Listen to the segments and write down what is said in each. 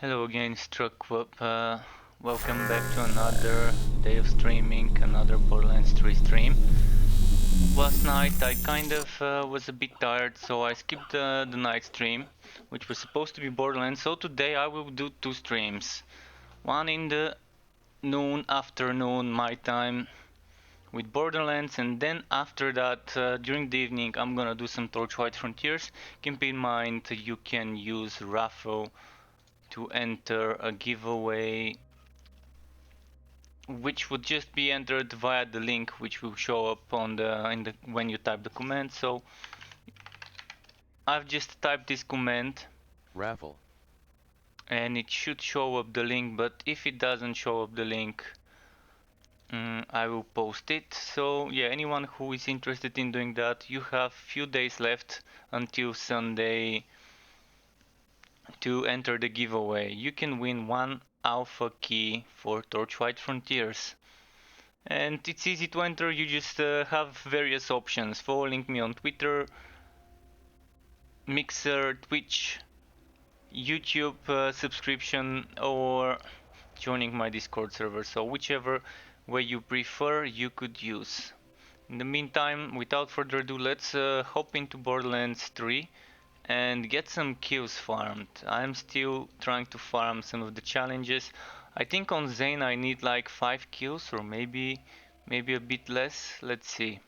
Hello again, welcome back to another day of streaming, another Borderlands 3 stream. Last night I kind of was a bit tired, so I skipped the night stream, which was supposed to be Borderlands. So today I will do two streams. One in the afternoon, my time, with Borderlands, and then after that, during the evening, I'm gonna do some Torchlight Frontiers. Keep in mind you can use raffle to enter a giveaway which would just be entered via the link which will show up on the when you type the command. So I've just typed this command Raffle. and it should show up the link, but if it doesn't show up the link, I will post it. So yeah, anyone who is interested in doing that, you have few days left until Sunday to enter the giveaway. You can win one alpha key for Torchlight Frontiers. And it's easy to enter, you just have various options: following me on Twitter, Mixer, Twitch, YouTube subscription, or joining my Discord server. So whichever way you prefer, you could use. In the meantime, without further ado, let's hop into Borderlands 3 and get some kills farmed. I'm still trying to farm some of the challenges. I think on Zane I need like 5 kills, or maybe a bit less. Let's see.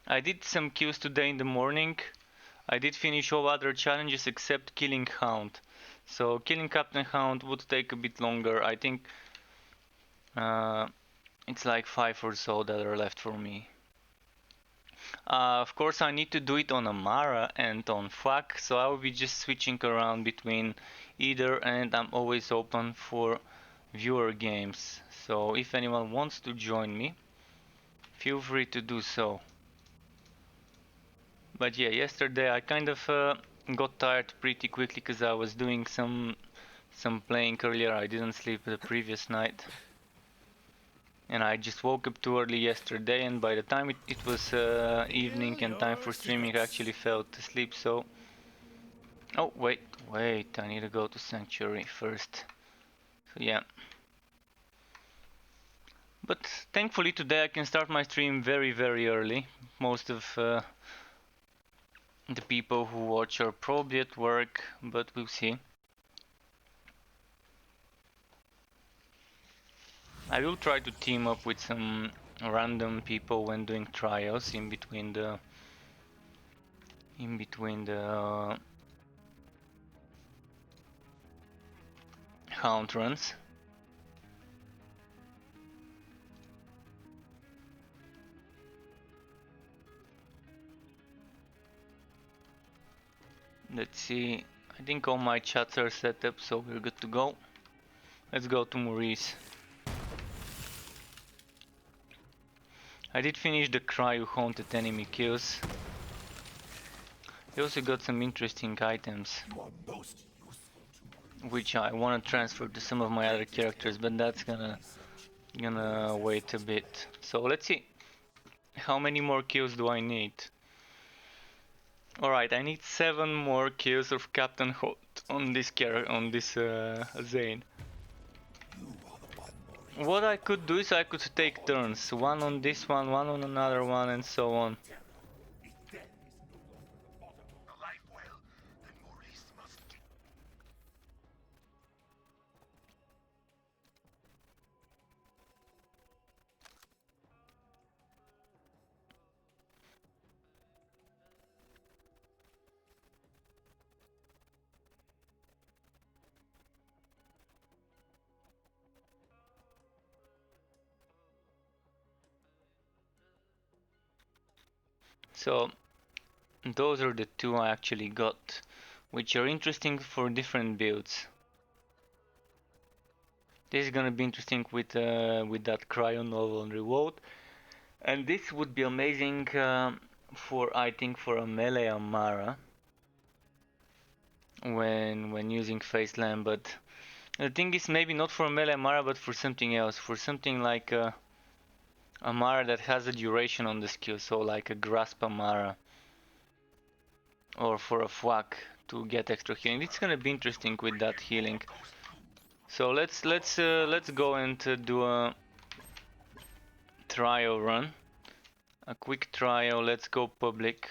I did some kills today in the morning. I did finish all other challenges except killing Hound. So killing Captain Hound would take a bit longer. I think uh, it's like 5 or so that are left for me. Of course I need to do it on Amara and on FAQ, so I will be just switching around between either, and I'm always open for viewer games. So if anyone wants to join me, feel free to do so. But yeah, yesterday I kind of got tired pretty quickly because I was doing some playing earlier. I didn't sleep the previous night. And I just woke up too early yesterday, and by the time it was evening and time for streaming, I actually fell asleep. So, oh wait, I need to go to Sanctuary first. So yeah. But thankfully today I can start my stream very early. Most of the people who watch are probably at work, but we'll see. I will try to team up with some random people when doing trials in between the hound runs. Let's see. I think all my chats are set up, so we're good to go. Let's go to Maurice. I did finish the Cryo Haunted enemy kills. I also got some interesting items, which I want to transfer to some of my other characters, but that's gonna wait a bit. So let's see. How many more kills do I need? Alright, I need 7 more kills of Captain Holt on this Zane. What I could do is I could take turns, one on this one on another one, and so on. So those are the two I actually got, which are interesting for different builds. This is gonna be interesting with that Cryo Novel and Revolt, and this would be amazing for, I think, for a melee Amara when using Faceland. But the thing is, maybe not for a melee Amara, but for something else, for something like Amara that has a duration on the skill, so like a Grasp Amara, or for a FWAC to get extra healing. It's gonna be interesting with that healing. So let's go and do a trial run, a quick trial. Let's go public.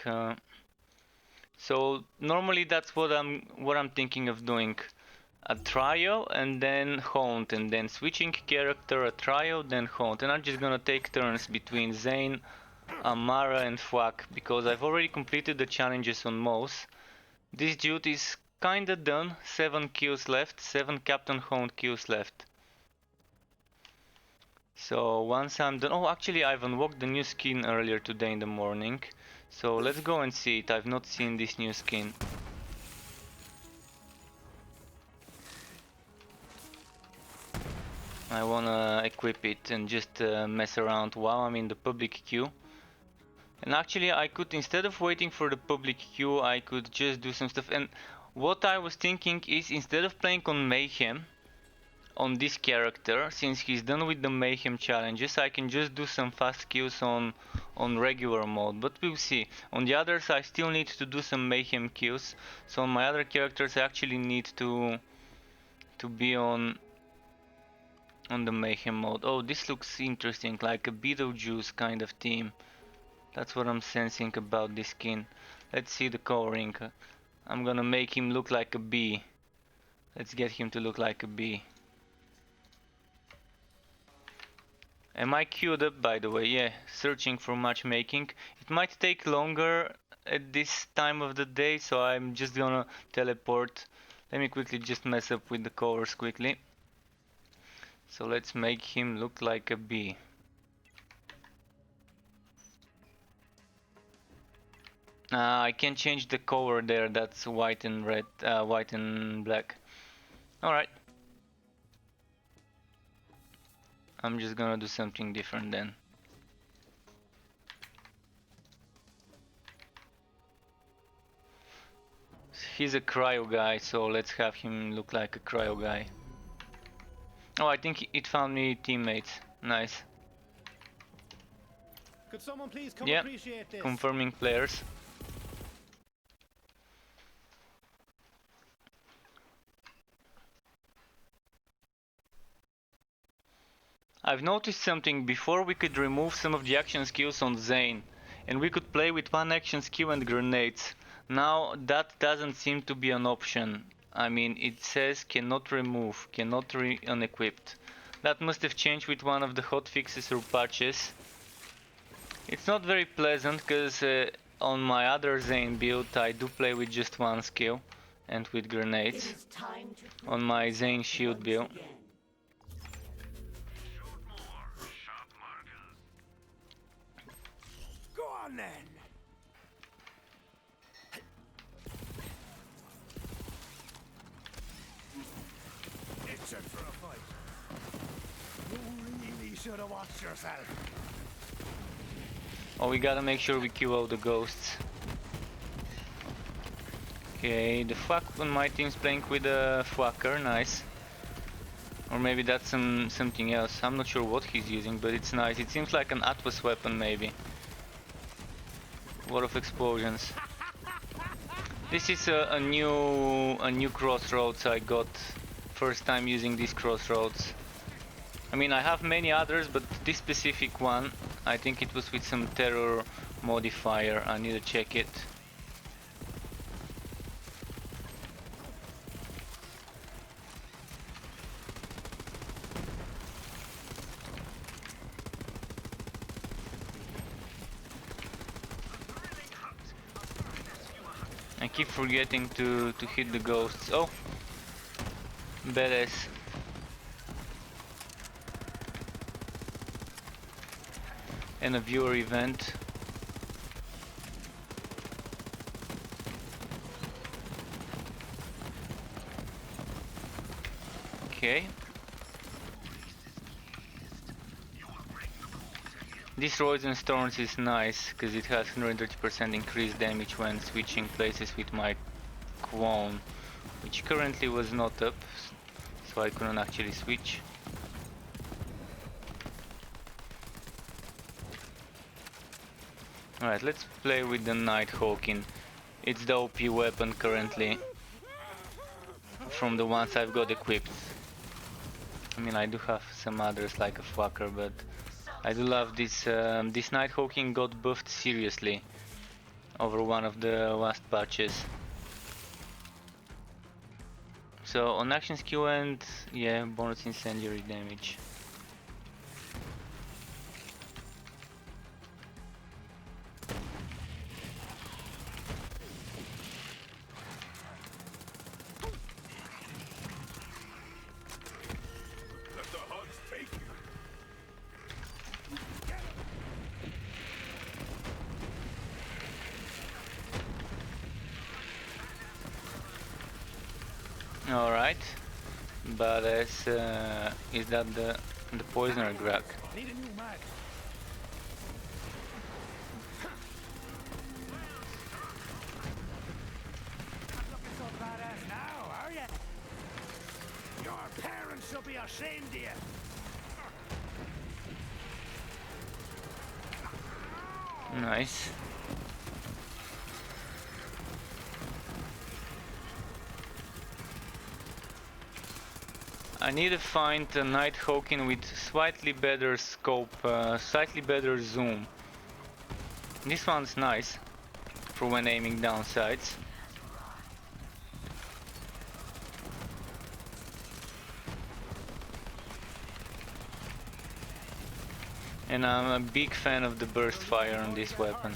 So normally that's what I'm thinking of doing. A trial and then haunt, and then switching character, a trial, then haunt. And I'm just gonna take turns between Zane, Amara and Fwak, because I've already completed the challenges on most. This dude is kinda done. 7 kills left, 7 Captain Haunt kills left. So once I'm done, oh actually I've unlocked the new skin earlier today in the morning. So let's go and see it. I've not seen this new skin. I wanna equip it and just mess around while I'm in the public queue. And actually I could, instead of waiting for the public queue, I could just do some stuff. And what I was thinking is, instead of playing on Mayhem, on this character, since he's done with the Mayhem challenges, I can just do some fast kills on regular mode, but we'll see. On the others I still need to do some Mayhem kills, so on my other characters I actually need to be on the Mayhem mode. Oh, this looks interesting, like a Beetlejuice kind of theme. That's what I'm sensing about this skin. Let's see the coloring. I'm gonna make him look like a bee. Let's get him to look like a bee. Am I queued up, by the way? Yeah, searching for matchmaking. It might take longer at this time of the day, so I'm just gonna teleport. Let me quickly just mess up with the colors quickly. So let's make him look like a bee. I can change the color there. That's white and red, white and black. All right. I'm just gonna do something different then. He's a cryo guy, so let's have him look like a cryo guy. Oh, I think it found me teammates. Nice. Could someone please come Yeah, appreciate this? confirming players. I've noticed something. Before we could remove some of the action skills on Zane, and we could play with one action skill and grenades. Now that doesn't seem to be an option. I mean, it says cannot remove, cannot unequipped. That must have changed with one of the hotfixes or patches. It's not very pleasant, because on my other Zane build I do play with just one skill and with grenades. On my Zane shield build. Go on then. It's in for a fight. You really should have watched yourself. Oh, we gotta make sure we kill all the ghosts. Okay, the fuck on my team's playing with a fucker, nice. Or maybe that's something else. I'm not sure what he's using, but it's nice. It seems like an Atlas weapon, maybe. A lot of explosions. This is a new crossroads I got. First time using these crossroads. I mean, I have many others, but this specific one, I think it was with some terror modifier. I need to check it. I keep forgetting to hit the ghosts. Oh, badass. And a viewer event. Okay. This Roids Storms is nice because it has 130% increased damage when switching places with my Quone, which currently was not up, so I couldn't actually switch. Alright, let's play with the Nighthawking. It's the OP weapon currently from the ones I've got equipped. I mean, I do have some others like a fucker, but I do love this. This Nighthawking got buffed seriously over one of the last patches. So on action skill and yeah, bonus incendiary damage. Let the hugs take you. All right, but as is that the poisoner Greg? Need a new mag. Not looking so badass now, are ya? Your parents will be ashamed of you. Nice. I need to find a Nighthawking with slightly better scope, slightly better zoom. This one's nice for when aiming down sights. And I'm a big fan of the burst fire on this weapon.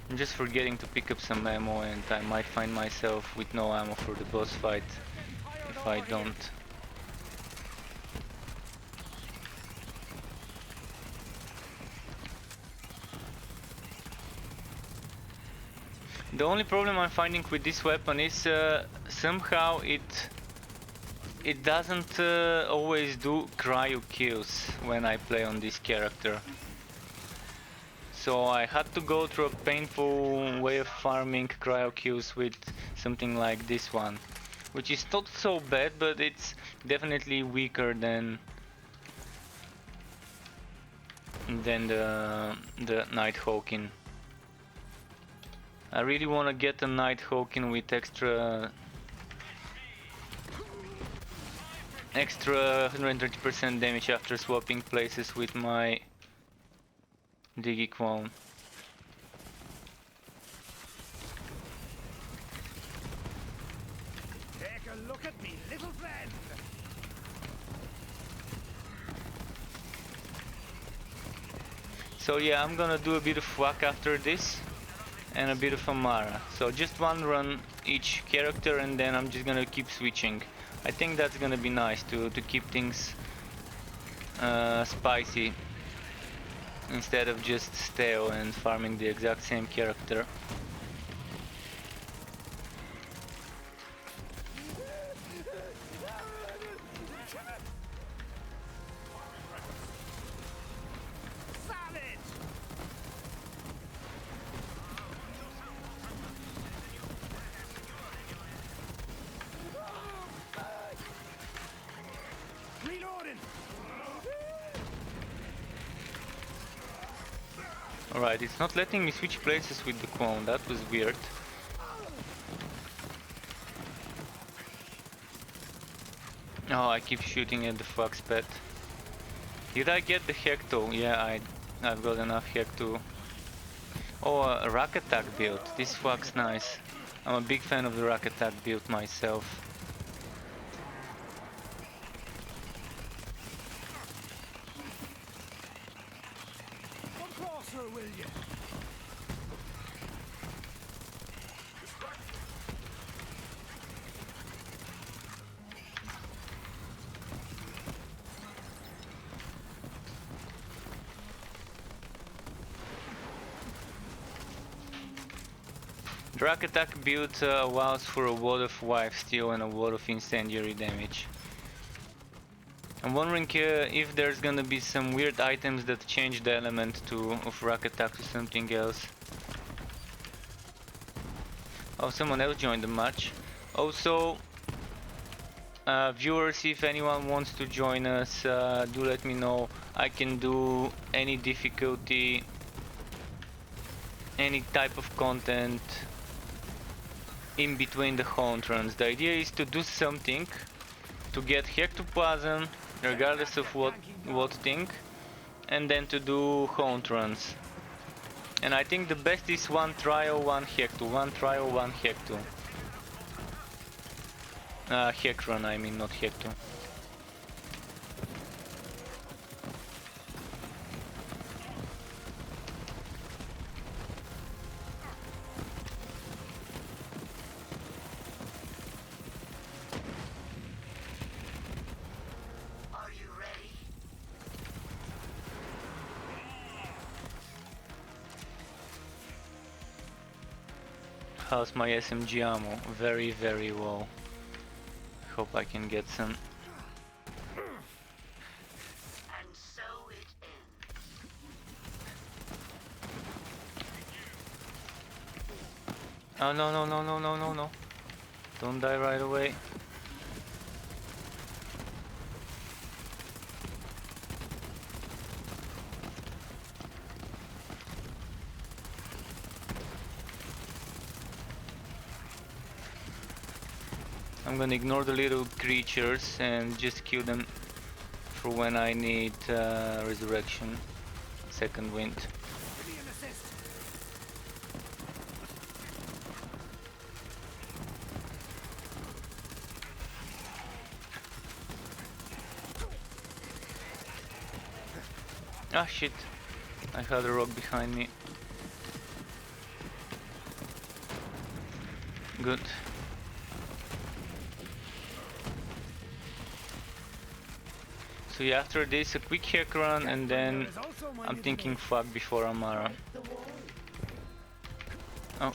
I'm just forgetting to pick up some ammo, and I might find myself with no ammo for the boss fight if I don't. The only problem I'm finding with this weapon is somehow it doesn't always do cryo kills when I play on this character. So I had to go through a painful way of farming cryo kills with something like this one, which is not so bad, but it's definitely weaker than the Nighthawking. I really want to get a Nighthawking with extra 130% damage after swapping places with my Diggy clone. Take a look at me, little friend. So yeah, I'm gonna do a bit of whack after this and a bit of Amara. So just one run each character, and then I'm just gonna keep switching. I think that's gonna be nice to keep things spicy instead of just stale and farming the exact same character. Savage! Reloading! Alright, it's not letting me switch places with the clone, that was weird. Oh, I keep shooting at the fox pet. Did I get the Hecto? Yeah, I've got enough Hecto. Oh, a rock attack build. This fuck's nice. I'm a big fan of the rock attack build myself. Come closer, will you? The rock attack build allows for a ward of wife steal and a ward of incendiary damage. I'm wondering if there's gonna be some weird items that change the element of rock attack to something else. Oh, someone else joined the match. Also, viewers, if anyone wants to join us, do let me know. I can do any difficulty, any type of content in between the haunt runs. The idea is to do something to get Hectoplasm, regardless of what thing, and then to do haunt runs. And I think the best is one trial, one Hecto, one trial, one Hecto. Heck run, I mean, not Hecto. How's my SMG ammo? Very, very low. Hope I can get some. And so it ends. Oh no no no no no no no. Don't die right away. I'm gonna ignore the little creatures and just kill them for when I need resurrection. Second wind. Give me an assist. Ah shit. I had a rock behind me. Good. So yeah, after this a quick hack run and then I'm thinking fuck before Amara. Oh.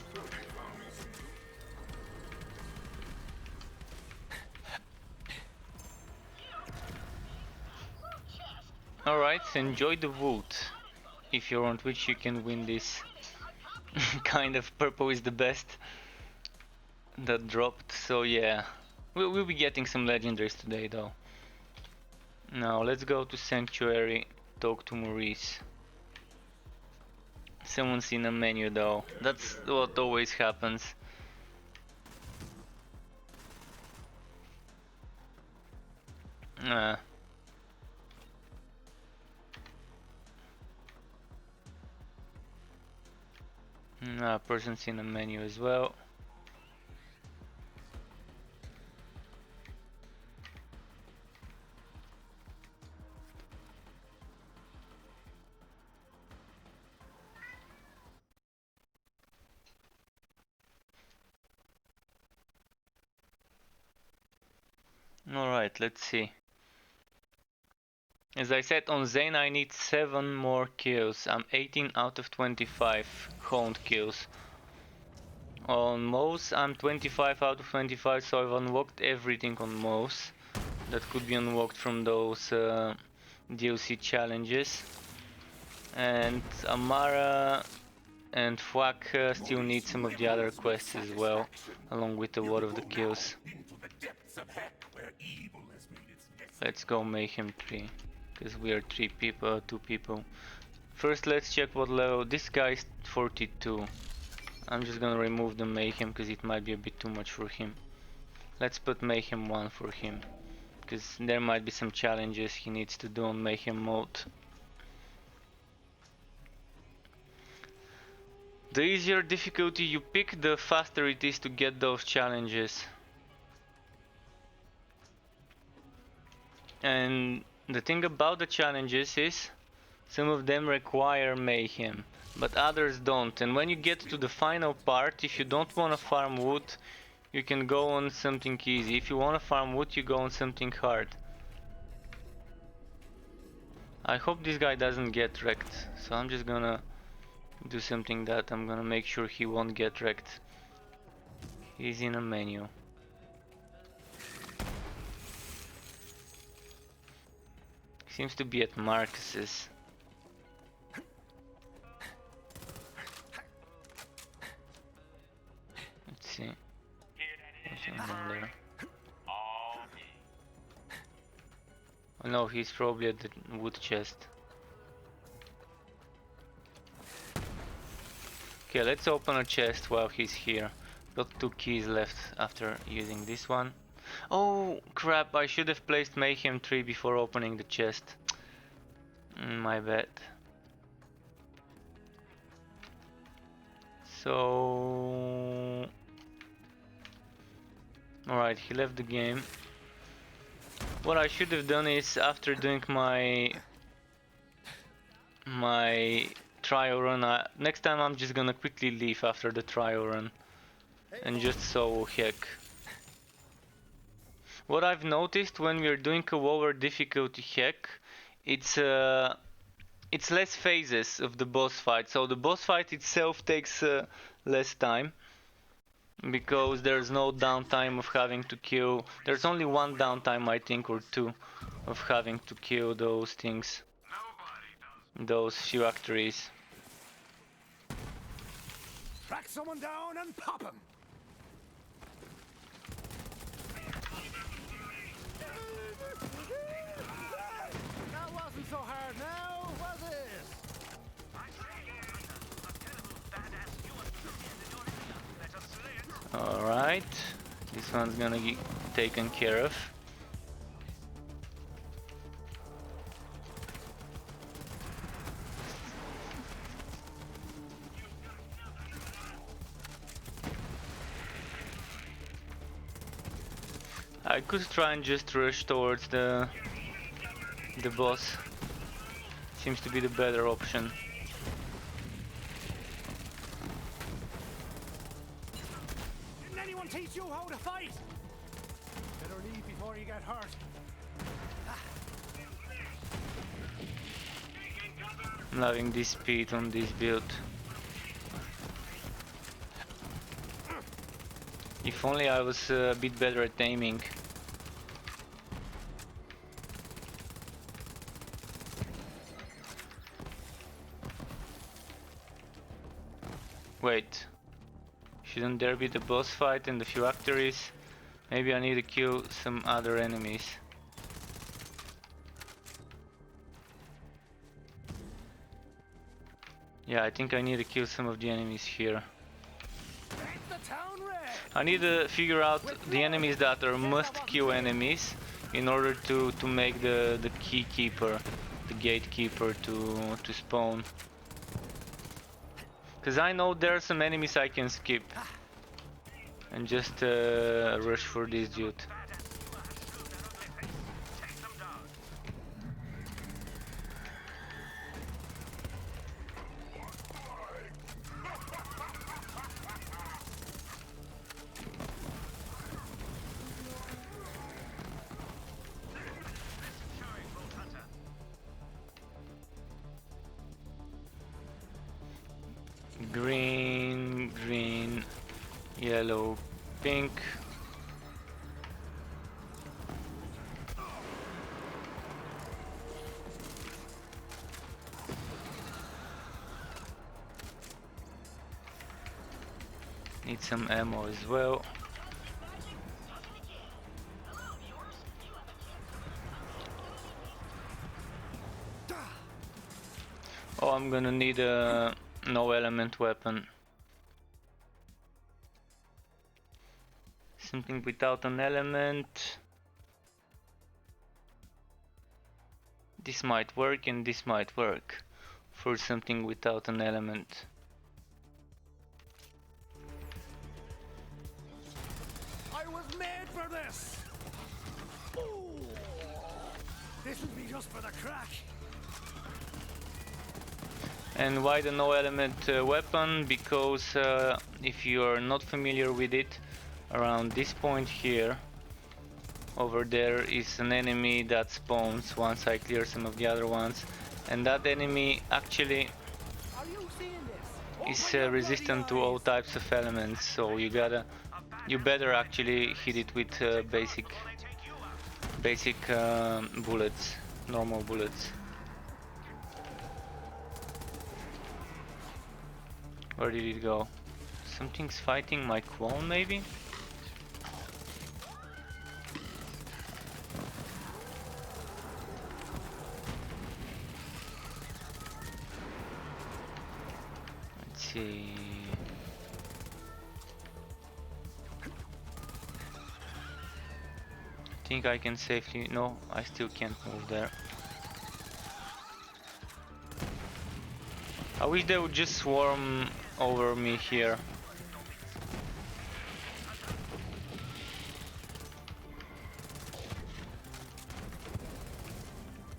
Alright, enjoy the wood. If you're on Twitch you can win this. Kind of purple is the best that dropped, so yeah. We'll be getting some legendaries today though. Now let's go to Sanctuary, talk to Maurice. Someone's in a menu though, that's what always happens. Nah, person's in a menu as well. Alright, let's see. As I said, on Zane I need 7 more kills. I'm 18 out of 25 honed kills. On Mouse I'm 25 out of 25, so I've unlocked everything on Mouse that could be unlocked from those DLC challenges. And Amara and Fwak still need some of the other quests as well, along with a lot of the kills. Let's go Mayhem 3, because we are 3 people, 2 people. First let's check what level. This guy is 42. I'm just gonna remove the Mayhem because it might be a bit too much for him. Let's put Mayhem 1 for him, because there might be some challenges he needs to do on Mayhem mode. The easier difficulty you pick, the faster it is to get those challenges. And the thing about the challenges is, some of them require Mayhem, but others don't. And when you get to the final part, if you don't want to farm wood, you can go on something easy. If you want to farm wood, you go on something hard. I hope this guy doesn't get wrecked, so I'm just gonna do something that I'm gonna make sure he won't get wrecked. He's in a menu. Seems to be at Marcus's. Let's see. There's someone there. Oh no, he's probably at the wood chest. Okay, let's open a chest while he's here. Got 2 keys left after using this one. Oh crap, I should have placed Mayhem 3 before opening the chest. My bad. So... Alright, he left the game. What I should have done is, after doing my trial run, next time I'm just gonna quickly leave after the trial run and just solo hack. What I've noticed when we're doing a lower difficulty hack, it's less phases of the boss fight. So the boss fight itself takes less time because there's no downtime of having to kill. There's only one downtime, I think, or two, of having to kill those things, those phylacteries. Track someone down and pop him. That wasn't so hard now, was it? Alright, this one's gonna get taken care of. I could try and just rush towards the boss. Seems to be the better option. Didn't anyone teach you how to fight? Better leave before you get hurt. I'm loving this speed on this build. If only I was a bit better at aiming. Wait, shouldn't there be the boss fight and the phylacteries? Maybe I need to kill some other enemies. Yeah, I think I need to kill some of the enemies here. I need to figure out the enemies that are must-kill enemies in order to make the key keeper, the gatekeeper to spawn. Because I know there are some enemies I can skip and just rush for this dude. Green, green, yellow, pink. Need some ammo as well. Oh, I'm gonna need a no element weapon. Something without an element. This might work and this might work for something without an element. I was made for this. Ooh. This would be just for the crack. And why the no element weapon? Because if you are not familiar with it, around this point here, over there is an enemy that spawns once I clear some of the other ones, and that enemy actually is resistant to all types of elements, so you better actually hit it with basic bullets, normal bullets. Where did it go? Something's fighting my clone, maybe? Let's see. Think I can safely... No, I still can't move there. I wish they would just swarm over me here.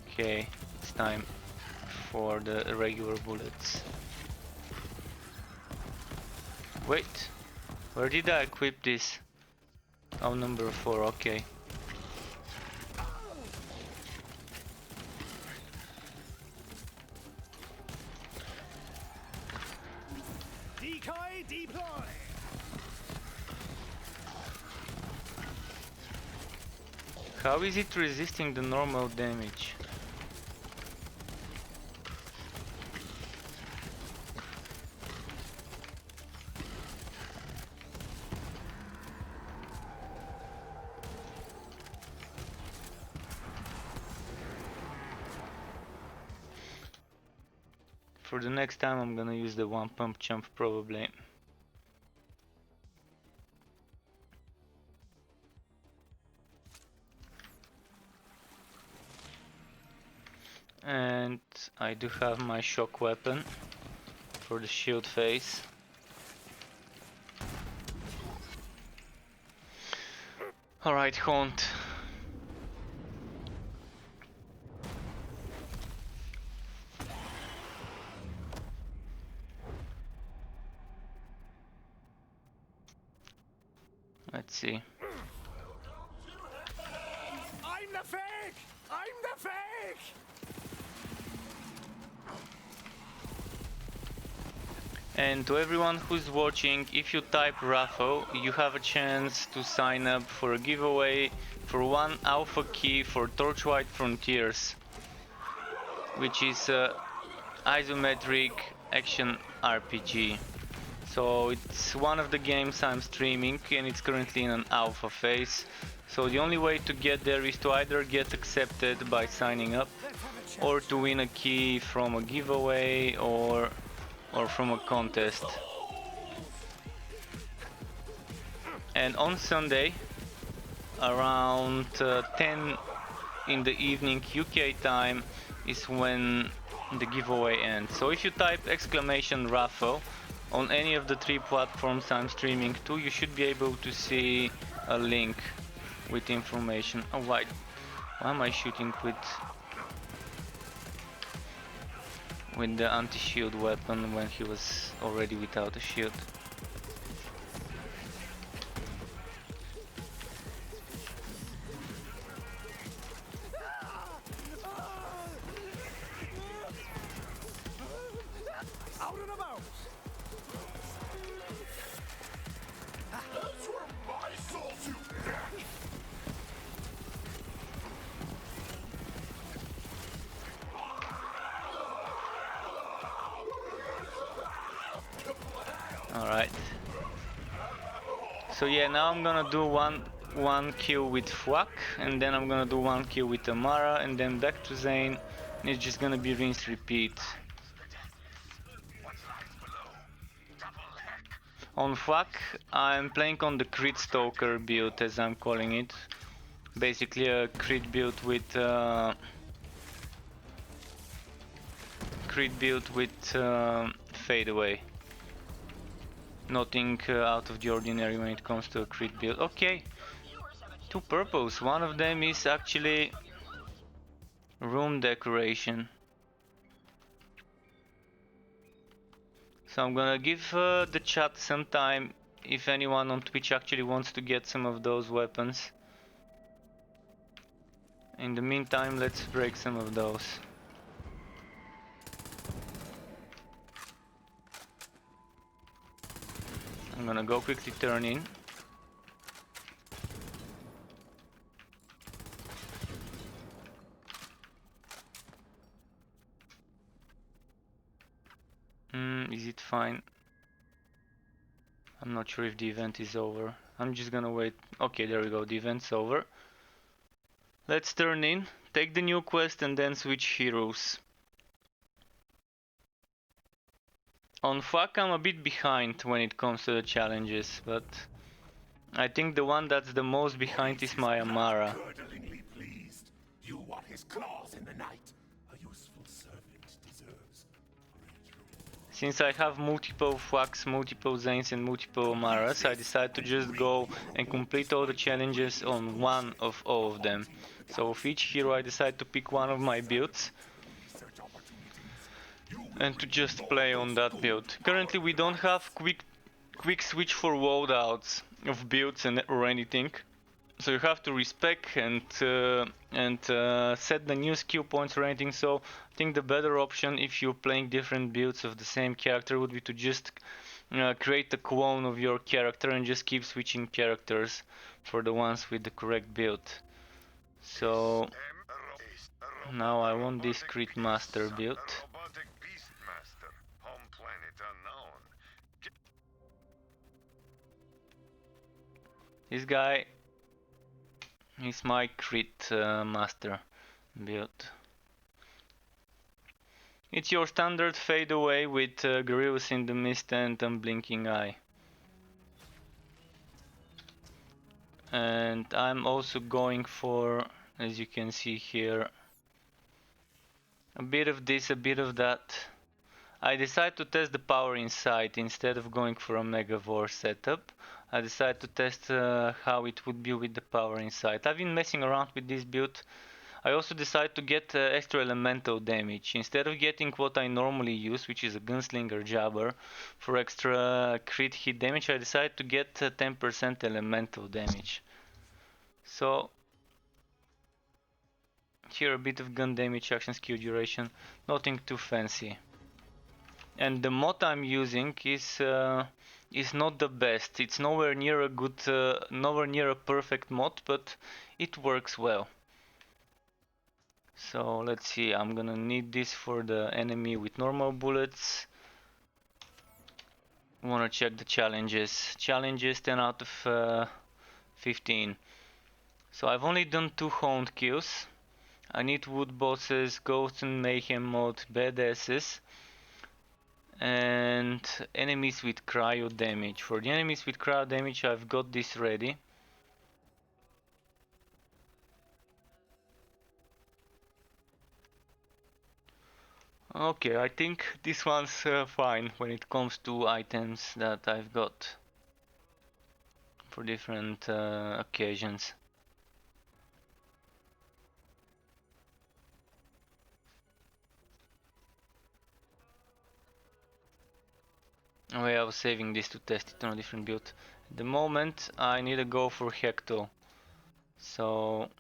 Okay, it's time for the regular bullets. Wait, where did I equip this? Oh, number 4, okay. Decoy deploy. How is it resisting the normal damage? For the next time I'm gonna use the one pump jump probably. And I do have my shock weapon for the shield phase. Alright, Haunt. Let's see. I'm the fake! I'm the fake! And to everyone who's watching, if you type Rafo, you have a chance to sign up for a giveaway for one alpha key for Torchlight Frontiers, which is a isometric action RPG. So it's one of the games I'm streaming and it's currently in an alpha phase. So the only way to get there is to either get accepted by signing up or to win a key from a giveaway or from a contest. And on Sunday around 10 in the evening UK time is when the giveaway ends. So if you type exclamation Raffle on any of the 3 platforms I'm streaming to, you should be able to see a link with information. Oh, why am I shooting with the anti-shield weapon when he was already without a shield? Out and about! That's where my soul to death! Alright. So yeah, now I'm gonna do one kill with Fwak, and then I'm gonna do one kill with Amara, and then back to Zane. And it's just gonna be rinse repeat. On Fwak, I'm playing on the Crit Stalker build, as I'm calling it. Basically a crit build with fade away. Nothing out of the ordinary when it comes to a crit build. Okay, 2 purples. One of them is actually room decoration. So I'm gonna give the chat some time if anyone on Twitch actually wants to get some of those weapons. In the meantime, let's break some of those. I'm gonna go quickly turn in. Is it fine? I'm not sure if the event is over. I'm just gonna wait. Okay, there we go, the event's over. Let's turn in, take the new quest and then switch heroes. On Fuck I'm a bit behind when it comes to the challenges, but I think the one that's the most behind is my Amara. Curdlingly pleased. You want his claws in the night. A useful servant deserves great reward. Since I have multiple Flax, multiple Zanes and multiple Amaras, I decided to just go and complete all the challenges on one of all of them. So with each hero I decided to pick one of my builds Research opportunities. You will and to bring just play Morgoth's on that gold build. to Currently our we don't have lands. quick switch for loadouts of builds and or anything. So you have to respec and set the new skill points or anything. So I think the better option if you're playing different builds of the same character would be to just create a clone of your character and just keep switching characters for the ones with the correct build. So now I want this Crit Master build. Robotic Beast Master, home planet unknown. This guy is my Crit Master build. It's your standard fade away with Gorillas in the Mist and Unblinking Eye. And I'm also going for, as you can see here, a bit of this, a bit of that. I decided to test the power inside instead of going for a Mega War setup. I decided to test how it would be with the power inside. I've been messing around with this build. I also decided to get extra elemental damage. Instead of getting what I normally use, which is a gunslinger jabber, for extra crit hit damage, I decided to get 10% elemental damage. So here a bit of gun damage, action skill duration, nothing too fancy. And the mod I'm using is not the best. It's nowhere near a good, nowhere near a perfect mod, but it works well. So let's see, I'm gonna need this for the enemy with normal bullets. Wanna check the challenges. Challenges 10 out of 15. So I've only done 2 honed kills. I need wood bosses, ghost and mayhem mode, badasses, and enemies with cryo damage. For the enemies with cryo damage, I've got this ready. Okay, I think this one's fine when it comes to items that I've got for different occasions. Oh yeah, I was saving this to test it on a different build. At the moment, I need to go for Hecto. So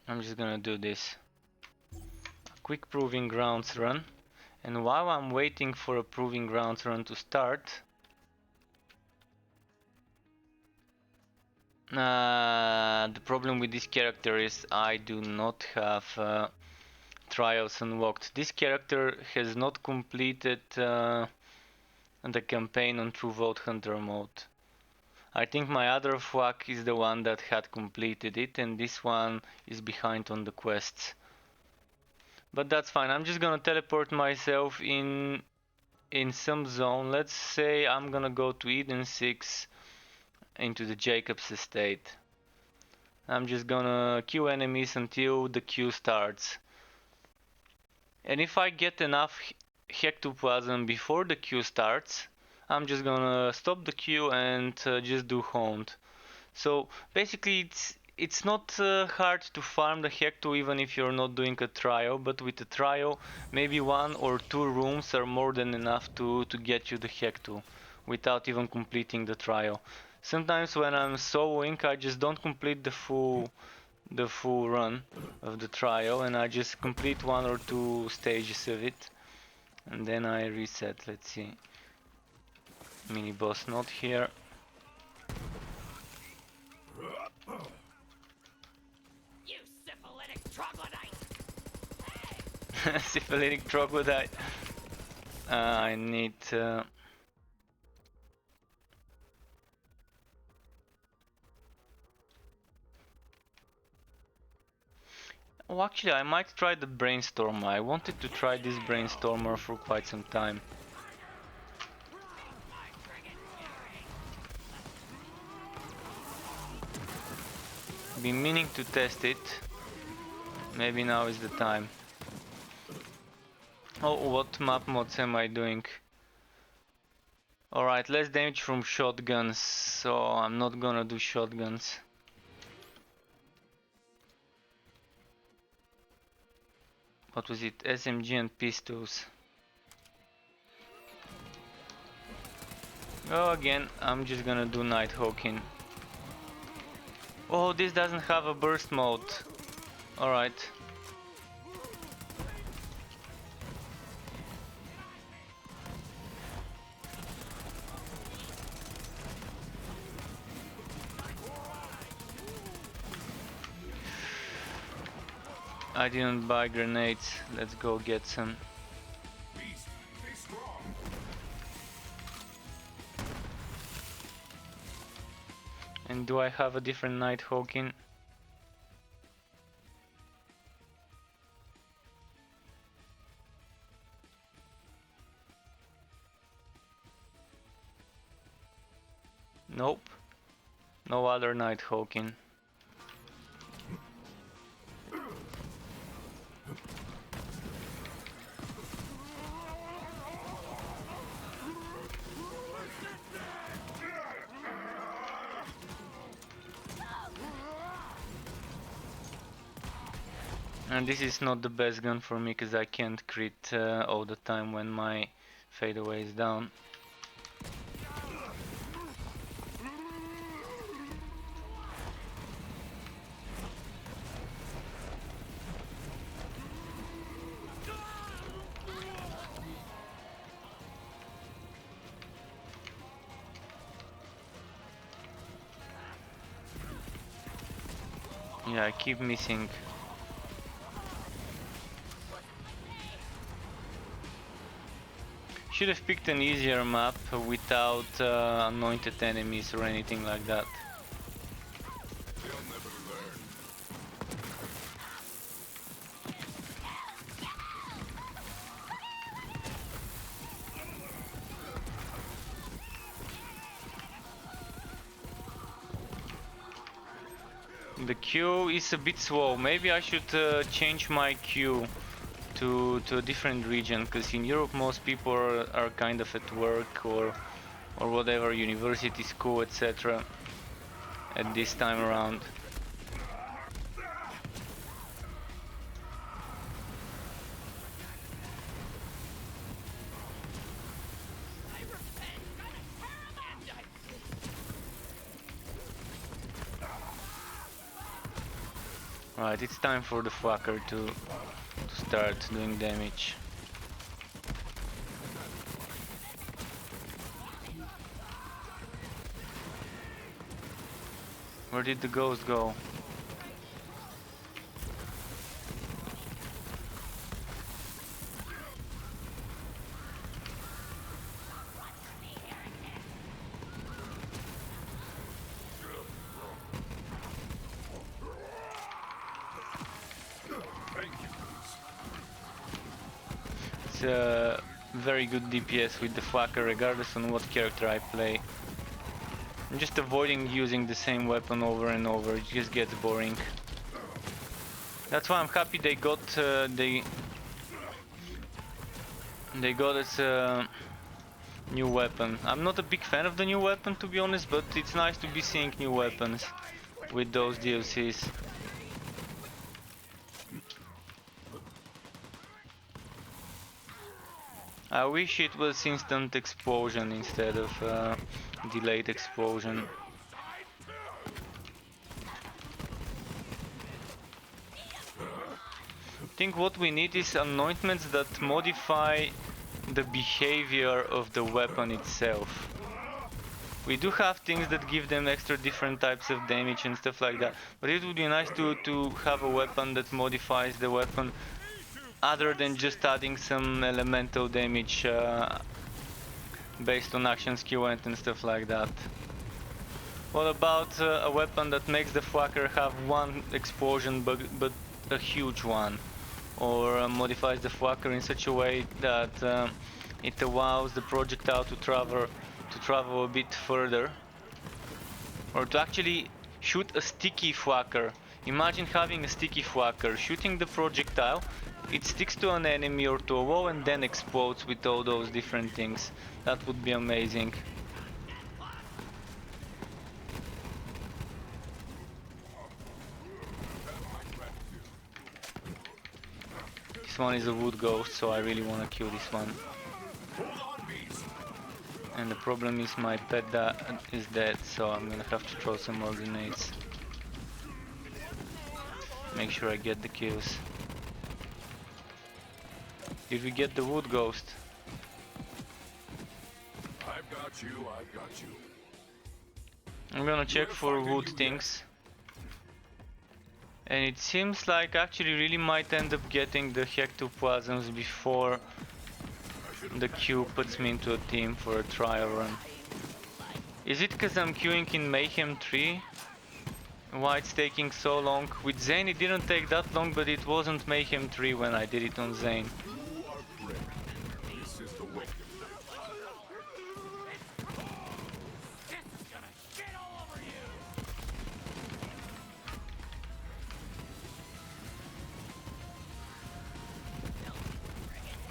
I'm just gonna do this. A quick Proving Grounds run. And while I'm waiting for a Proving Grounds run to start, the problem with this character is I do not have trials unlocked. This character has not completed the campaign on True Vault Hunter mode. I think my other flak is the one that had completed it, and this one is behind on the quests. But that's fine. I'm just gonna teleport myself in some zone. Let's say I'm gonna go to Eden 6 into the Jacob's estate. I'm just gonna queue enemies until the queue starts. And if I get enough Hectoplasm before the queue starts, I'm just gonna stop the queue and just do honed. So basically it's not hard to farm the Hecto even if you're not doing a trial, but with a trial maybe 1 or 2 rooms are more than enough to get you the Hecto without even completing the trial. Sometimes when I'm soloing I just don't complete the full run of the trial and I just complete 1 or 2 stages of it and then I reset. Let's see. Mini boss not here. You syphilitic troglodyte! Syphilitic troglodyte. I need oh, actually, I might try the Brainstormer. I wanted to try this Brainstormer for quite some time. Been meaning to test it. Maybe now is the time. Oh, what map mods am I doing? Alright, less damage from shotguns, so I'm not gonna do shotguns. What was it? SMG and pistols. Oh, again, I'm just gonna do Nighthawking. Oh, this doesn't have a burst mode. Alright. I didn't buy grenades. Let's go get some. Beast, be strong. And do I have a different Nighthawking? Nope. No other Nighthawking. And this is not the best gun for me because I can't crit all the time when my fadeaway is down. Yeah, I keep missing. Should have picked an easier map without anointed enemies or anything like that. They'll never learn. The queue is a bit slow. Maybe I should change my queue to a different region, because in Europe most people are kind of at work or whatever, university, school, etc. at this time around. Right, it's time for the fucker to start doing damage. Where did the ghost go? It's a very good DPS with the fucker regardless on what character I play. I'm just avoiding using the same weapon over and over, it just gets boring. That's why I'm happy they got they got us a new weapon. I'm not a big fan of the new weapon, to be honest, but it's nice to be seeing new weapons with those DLCs. I wish it was instant explosion instead of delayed explosion. I think what we need is anointments that modify the behavior of the weapon itself. We do have things that give them extra different types of damage and stuff like that, but it would be nice to have a weapon that modifies the weapon other than just adding some elemental damage based on action skill and stuff like that. What about a weapon that makes the fucker have one explosion but a huge one? Or modifies the fucker in such a way that it allows the projectile to travel a bit further. Or to actually shoot a sticky thwacker. Imagine having a sticky thwacker, shooting the projectile, it sticks to an enemy or to a wall and then explodes with all those different things. That would be amazing. This one is a wood ghost, so I really want to kill this one. And the problem is my pet is dead, so I'm gonna have to throw some more grenades. Make sure I get the kills. Did we get the wood ghost? I've got you, I've got you. I'm gonna check for wood things. And it seems like actually really might end up getting the Hectoplasms before the queue puts me into a team for a trial run. Is it because I'm queuing in Mayhem 3? Why it's taking so long? With Zane it didn't take that long, but it wasn't Mayhem 3 when I did it on Zane. This is the way.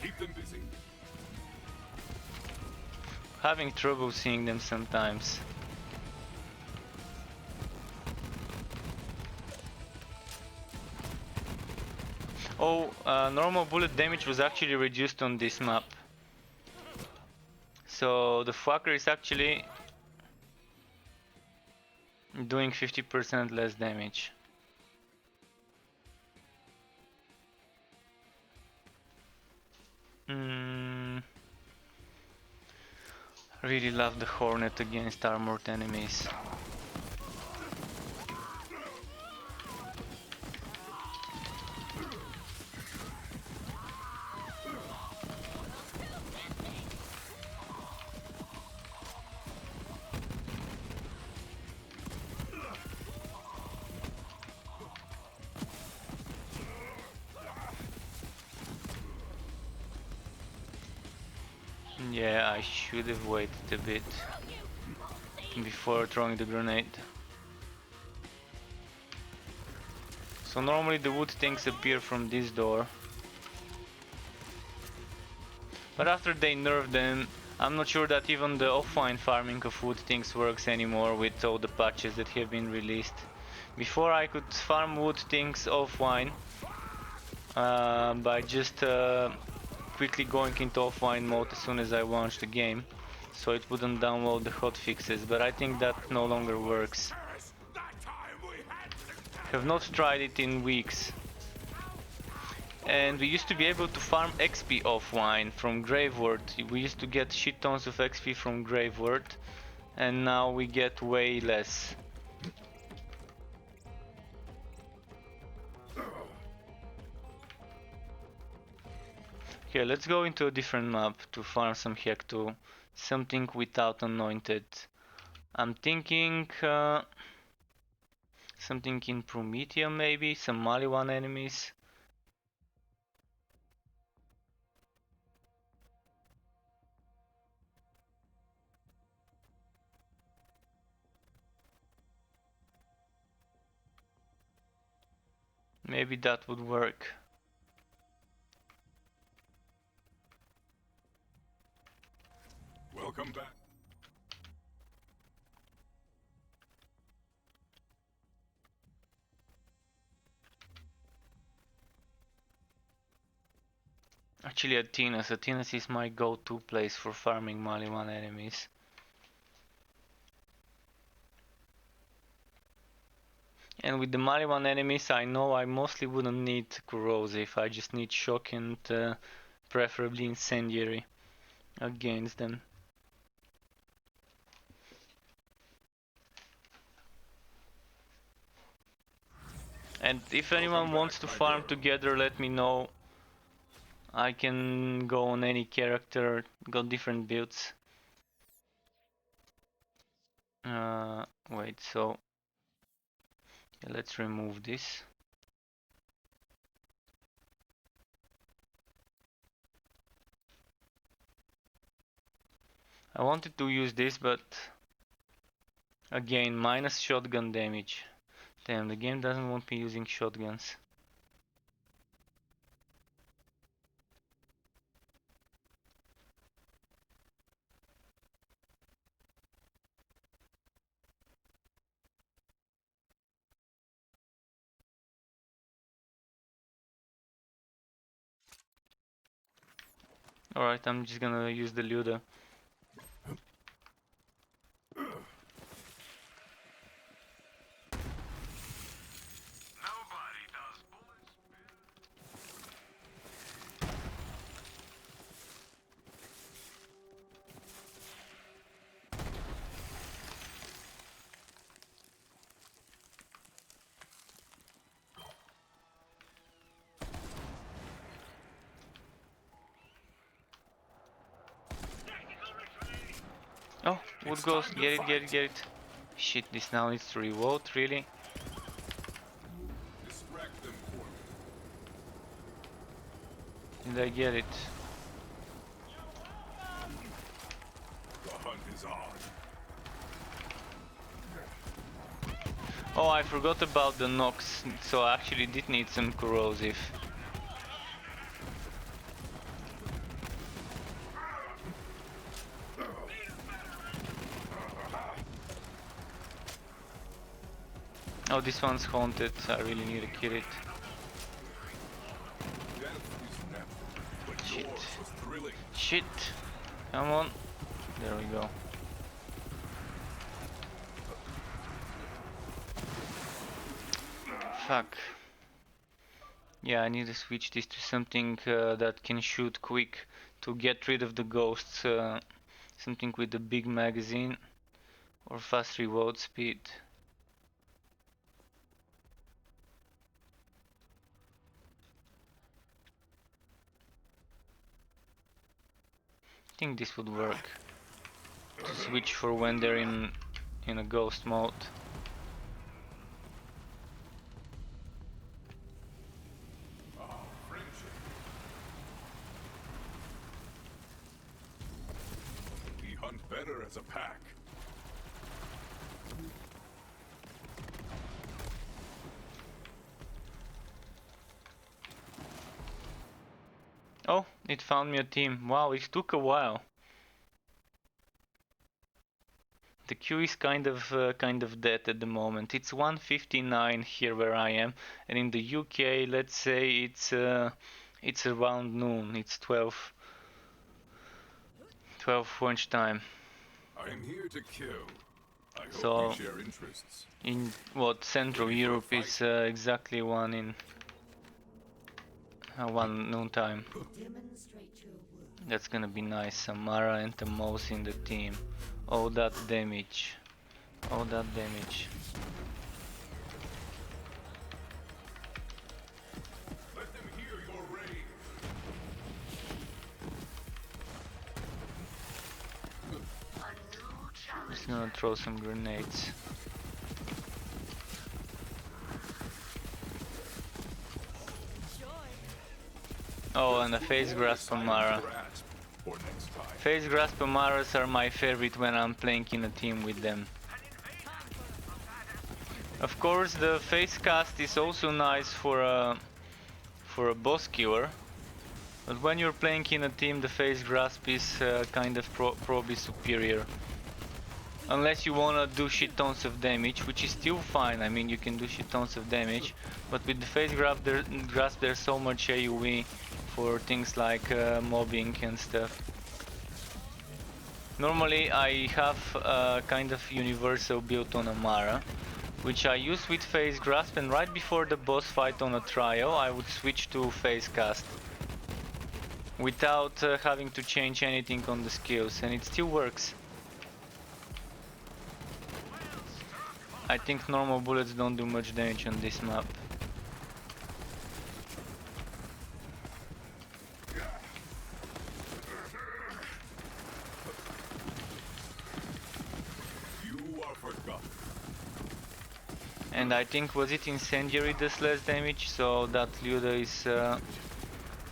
Keep them busy. Having trouble seeing them sometimes. Oh, normal bullet damage was actually reduced on this map. So the fucker is actually doing 50% less damage. Really love the Hornet against armored enemies. Yeah, I should have waited a bit before throwing the grenade. So normally the wood things appear from this door. But after they nerfed them, I'm not sure that even the offline farming of wood things works anymore with all the patches that have been released. Before I could farm wood things offline by just quickly going into offline mode as soon as I launched the game, so it wouldn't download the hotfixes, but I think that no longer works. Have not tried it in weeks. And we used to be able to farm XP offline from Graveward. We used to get shit tons of XP from Graveward, and now we get way less. Okay, let's go into a different map to farm some Hecto. Something without anointed. I'm thinking something in Promethea maybe, some Maliwan enemies. Maybe that would work. Welcome back. Actually, Athena's. Athena's is my go-to place for farming Maliwan enemies. And with the Maliwan enemies, I know I mostly wouldn't need corrosive. I just need shock and preferably incendiary against them. And if anyone wants to farm together, let me know. I can go on any character, got different builds. Wait, so let's remove this. I wanted to use this, but Again, minus shotgun damage. Damn, the game doesn't want me using shotguns. Alright, I'm just gonna use the Luda. Nobody does bullets. Oh, wood It's ghost, time to get it, get it, fight. get it. Shit, this now needs to reload, really? Distract them for me. Did I get it? The hunt is on. Oh, I forgot about the Nox, so I actually did need some corrosive. Oh, this one's haunted, I really need to kill it. Death is never, but Shit. yours was thrilling. Shit! Come on. There we go. Fuck. Yeah, I need to switch this to something that can shoot quick to get rid of the ghosts. Something with a big magazine or fast reload speed. I think this would work. To switch for when they're in a ghost mode. Friendship. We hunt better as a pack. Oh, it found me a team. Wow, it took a while. The queue is kind of dead at the moment. It's 1:59 here where I am, and in the UK, let's say it's around noon. It's 12 lunch time. I am here to kill. I hope So we share interests. in what Central Ready for a Europe is fight? exactly one noon time. That's gonna be nice. Samara and Tamos in the team. Oh, that damage. Oh, that damage. Let them hear your reign. Just gonna throw some grenades. Oh, and the face grasp Amara. Grasp for next time. Face grasp Amaras are my favorite when I'm playing in a team with them. Of course, the face cast is also nice for a boss killer. But when you're playing in a team, the face grasp is kind of probably superior. Unless you wanna do shit tons of damage, which is still fine. I mean, you can do shit tons of damage, but with the face grasp there's so much AoE for things like mobbing and stuff. Normally I have a kind of universal build on Amara, which I use with face grasp, and right before the boss fight on a trial I would switch to face cast without having to change anything on the skills, and it still works. I think normal bullets don't do much damage on this map. You are forgotten. And I think, was it incendiary does less damage, so that Luda is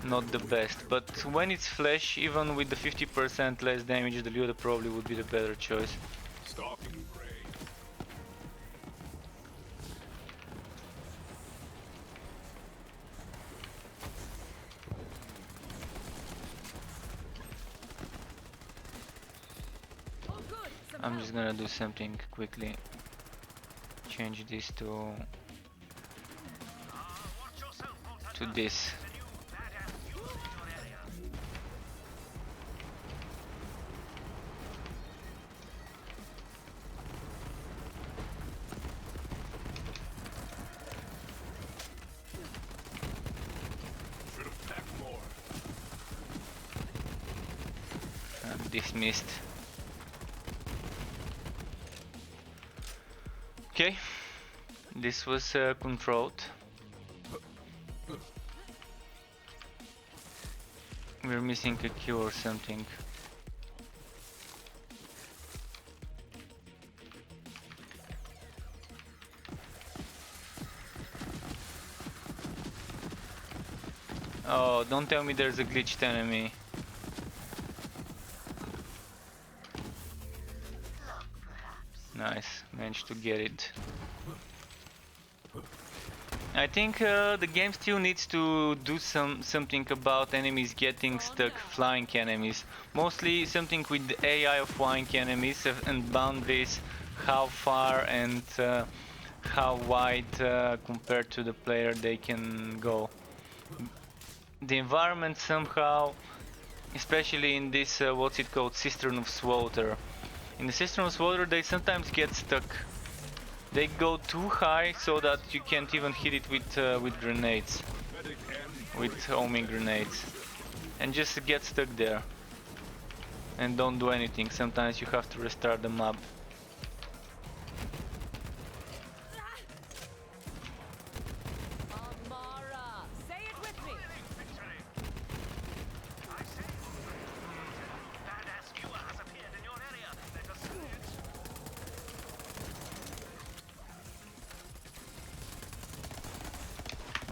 not the best. But when it's flesh, even with the 50% less damage, the Luda probably would be the better choice. Stalking prey. I'm just gonna do something quickly. Change this to this. Should have packed more. Dismissed. Okay, this was controlled. We're missing a key or something. Oh, don't tell me there's a glitched enemy. Nice, managed to get it. I think the game still needs to do something about enemies getting stuck, flying enemies. Mostly something with the AI of flying enemies and boundaries, how far and how wide compared to the player they can go. The environment somehow, especially in this, what's it called, Cistern of Slaughter. In the Cistern of Slaughter they sometimes get stuck. They go too high so that you can't even hit it with grenades, with homing grenades, and just get stuck there and don't do anything. Sometimes you have to restart the map. Amara, say it with me.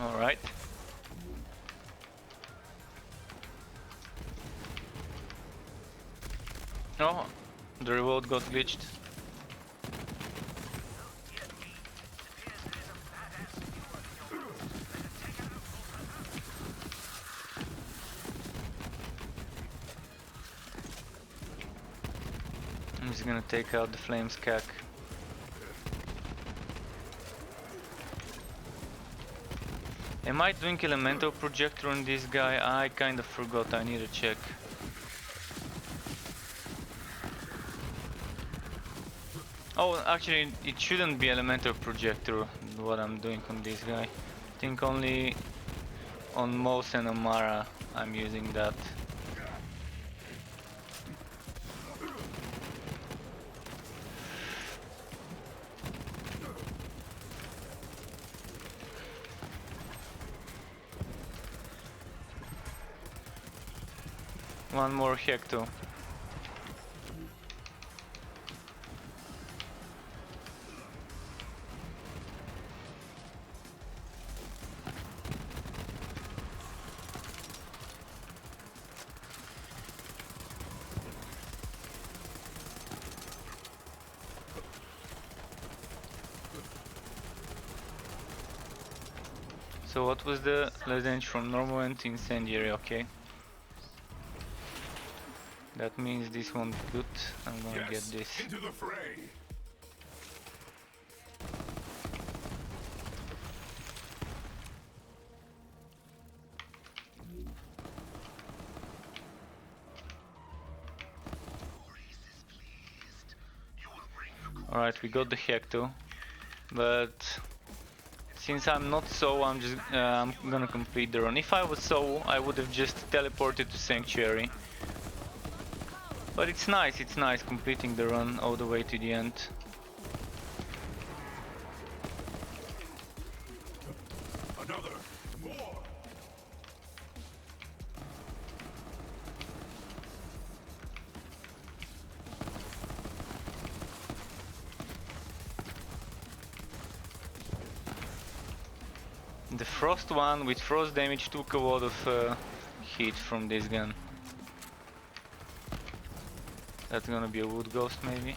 All right. Oh, the reload got glitched. I'm just gonna take out the flames cack. Am I doing elemental projector on this guy? I kind of forgot, I need to check. Oh, actually it shouldn't be elemental projector what I'm doing on this guy. I think only on Mos and Amara I'm using that. One more hecto. So what was the range from normal and incendiary? Okay. That means this won't be good. I'm gonna get this. Into the fray. Alright, we got the hecto, but since I'm not so, I'm gonna complete the run. If I was so, I would have just teleported to Sanctuary. But it's nice completing the run all the way to the end. Another. More. The frost one with frost damage took a lot of heat from this gun. That's gonna be a wood ghost maybe.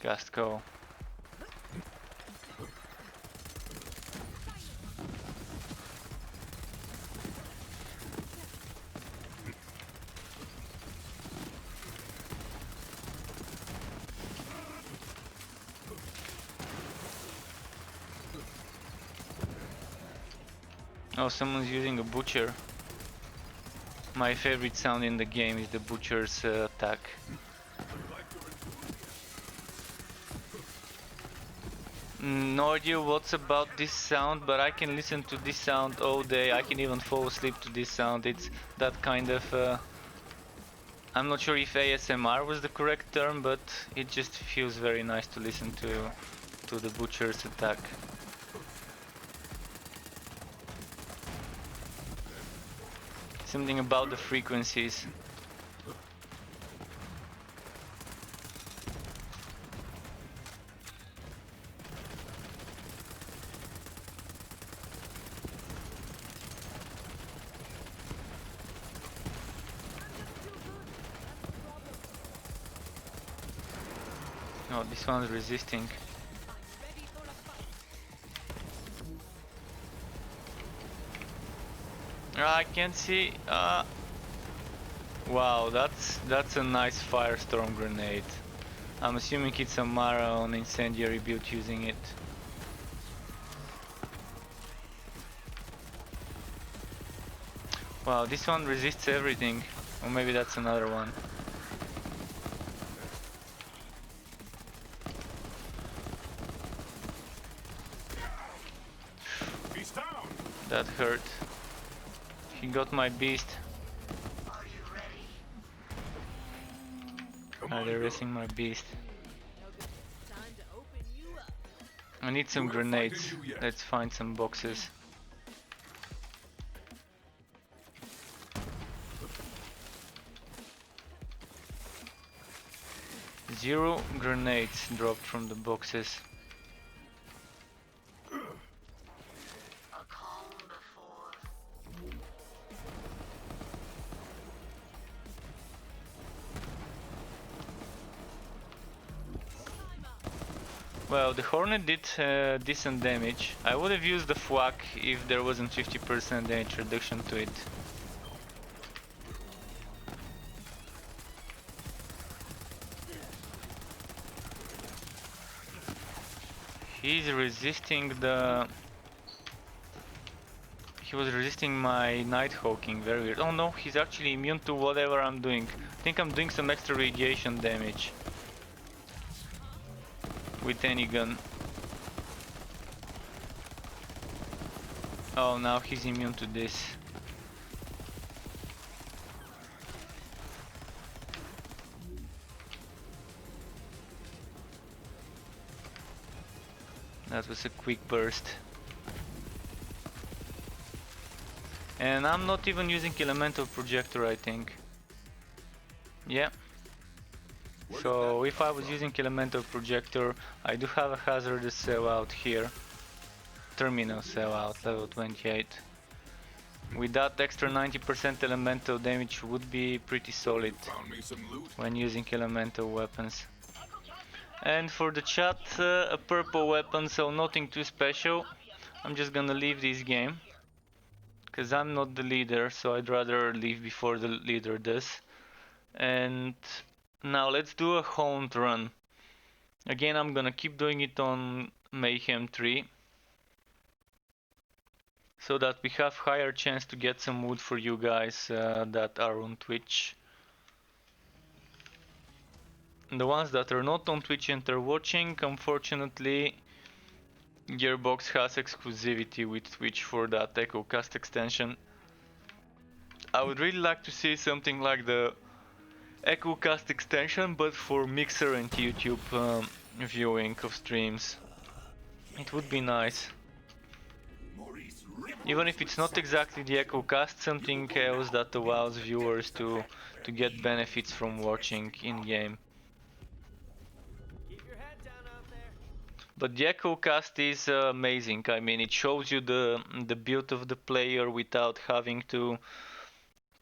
Cast call. Oh, someone's using a butcher. My favorite sound in the game is the butcher's attack. No idea what's about this sound, but I can listen to this sound all day. I can even fall asleep to this sound. It's that kind of... I'm not sure if ASMR was the correct term, but it just feels very nice to listen to the butcher's attack. Something about the frequencies. Oh, this one's resisting. I can see. Wow, that's a nice firestorm grenade. I'm assuming it's a Mara on incendiary build using it. Wow, this one resists everything. Or maybe that's another one. That hurt. He got my beast. They're racing my beast. I need some grenades. Let's find some boxes. Zero grenades dropped from the boxes. Well, the Hornet did decent damage. I would have used the FWAC if there wasn't 50% damage reduction to it. He's resisting the... He was resisting my Nighthawking, very weird. Oh no, he's actually immune to whatever I'm doing. I think I'm doing some extra radiation damage with any gun. Oh, now he's immune to this. That was a quick burst. And I'm not even using Elemental Projector, I think. Yeah. So if I was using Elemental Projector, I do have a hazardous cell out here. Terminal cell out, level 28. With that extra 90% elemental damage would be pretty solid when using elemental weapons. And for the chat, a purple weapon, so nothing too special. I'm just gonna leave this game. Because I'm not the leader, so I'd rather leave before the leader does. And now let's do a haunt run. Again, I'm gonna keep doing it on Mayhem 3. So that we have higher chance to get some wood for you guys that are on Twitch. The ones that are not on Twitch and are watching, unfortunately, Gearbox has exclusivity with Twitch for that EchoCast extension. I would really like to see something like the EchoCast extension, but for Mixer and YouTube viewing of streams. It would be nice. Even if it's not exactly the EchoCast, something else that allows viewers to get benefits from watching in-game. But the EchoCast is amazing. I mean, it shows you the build of the player without having to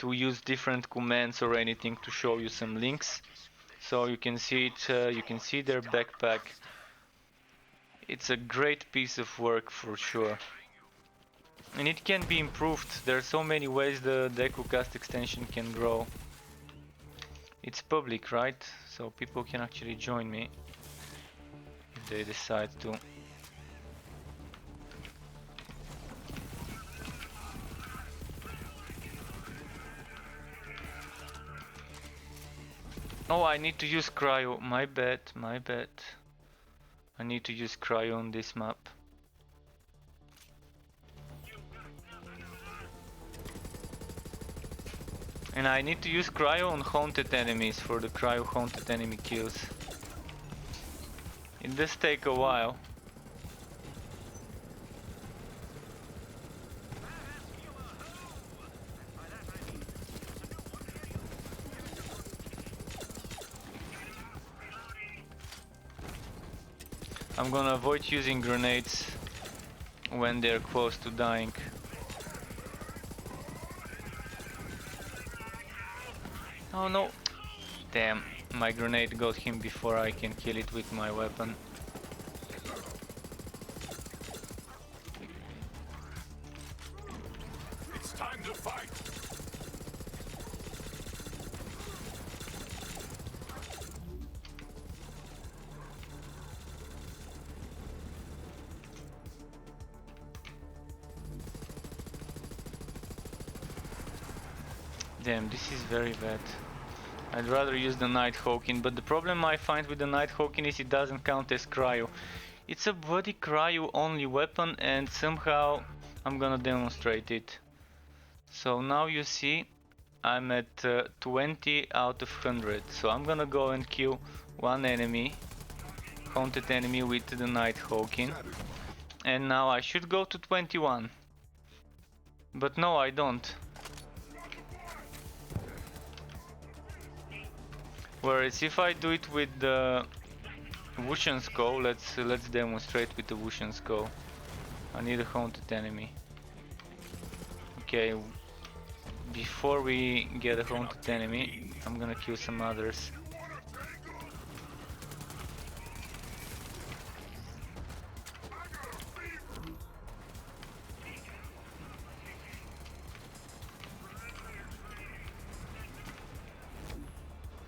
use different commands or anything to show you some links. So you can see it. You can see their backpack. It's a great piece of work for sure. And it can be improved. There are so many ways the EchoCast extension can grow. It's public, right? So people can actually join me if they decide to. Oh, I need to use cryo. My bad, my bad. I need to use cryo on this map. And I need to use cryo on haunted enemies for the cryo haunted enemy kills. It does take a while. I'm gonna avoid using grenades when they're close to dying. Oh no! Damn, my grenade got him before I can kill it with my weapon. It's time to fight. Damn, this is very bad. I'd rather use the Nighthawking, but the problem I find with the Nighthawking is it doesn't count as cryo. It's a bloody cryo only weapon and somehow I'm gonna demonstrate it. So now you see I'm at 20 out of 100. So I'm gonna go and kill one enemy, haunted enemy with the Nighthawking. And now I should go to 21. But no, I don't. Whereas if I do it with the Wushan Skull, let's demonstrate with the Wushan Skull. I need a haunted enemy. Okay, before we get a haunted enemy, I'm gonna kill some others.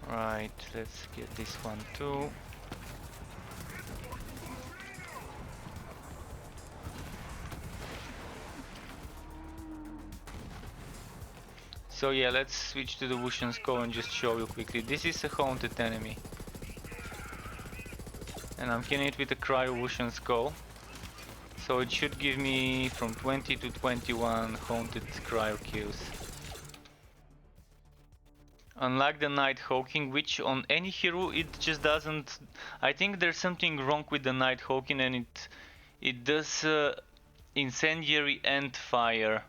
Right, let's get this one too. So yeah, let's switch to the Wushan Skull and just show you quickly. This is a haunted enemy. And I'm killing it with a cryo Wushan Skull. So it should give me from 20 to 21 haunted cryo kills. Unlike the Nighthawking, which on any hero it just doesn't... I think there's something wrong with the Nighthawking and it does incendiary and fire.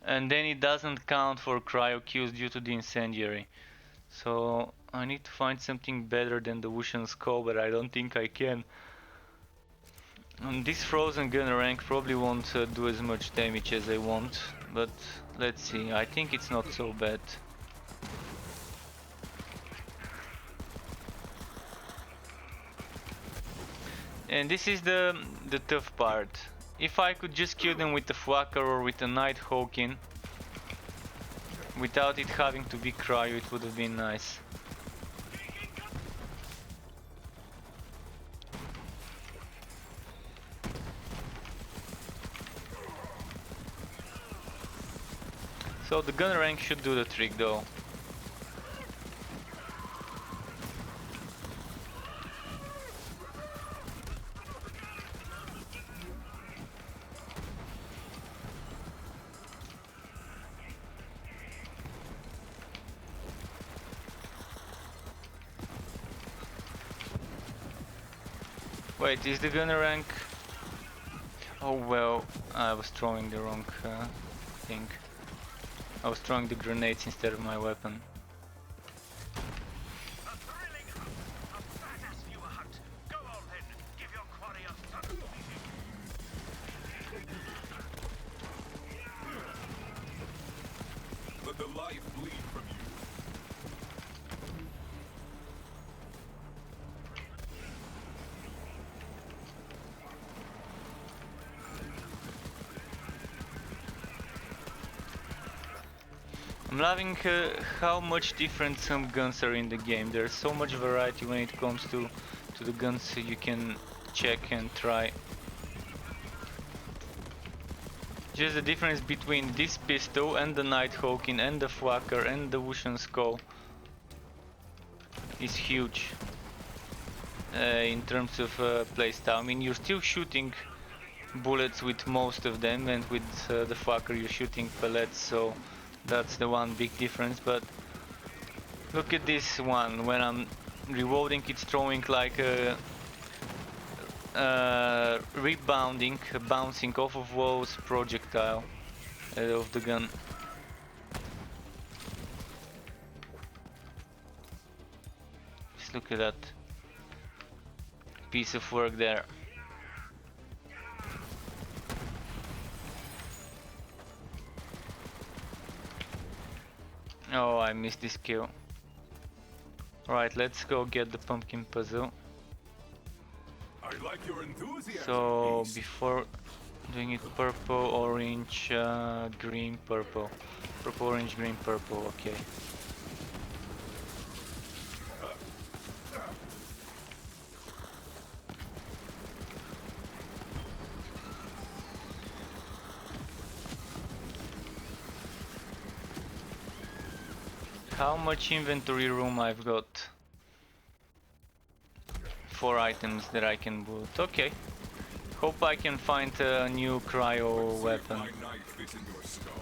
And then it doesn't count for cryo kills due to the incendiary. So I need to find something better than the Wushan Skull, but I don't think I can. And this frozen gunner rank probably won't do as much damage as I want, but let's see. I think it's not so bad. And this is the tough part. If I could just kill them with the Flacker or with the Nighthawking, without it having to be cryo, it would have been nice. So the gun rank should do the trick though. Wait, is the gunner rank? Oh well, I was throwing the wrong thing. I was throwing the grenades instead of my weapon. Let the life bleed from you. I'm loving how much different some guns are in the game. There's so much variety when it comes to the guns you can check and try. Just the difference between this pistol and the Nighthawking and the Flacker and the Wushan Skull. is huge in terms of playstyle. I mean, you're still shooting bullets with most of them, and with the fucker you're shooting pellets, so that's the one big difference. But look at this one, when I'm reloading it's throwing like a rebounding, bouncing off of walls projectile of the gun. Just look at that piece of work there. Oh, I missed this kill. Right, let's go get the pumpkin puzzle. I like your enthusiasm. So Beast. before doing it, purple, orange, green, purple. Purple, orange, green, purple, okay. How much inventory room I've got? 4 items that I can boot. Okay. Hope I can find a new cryo weapon. My knife fits in your skull.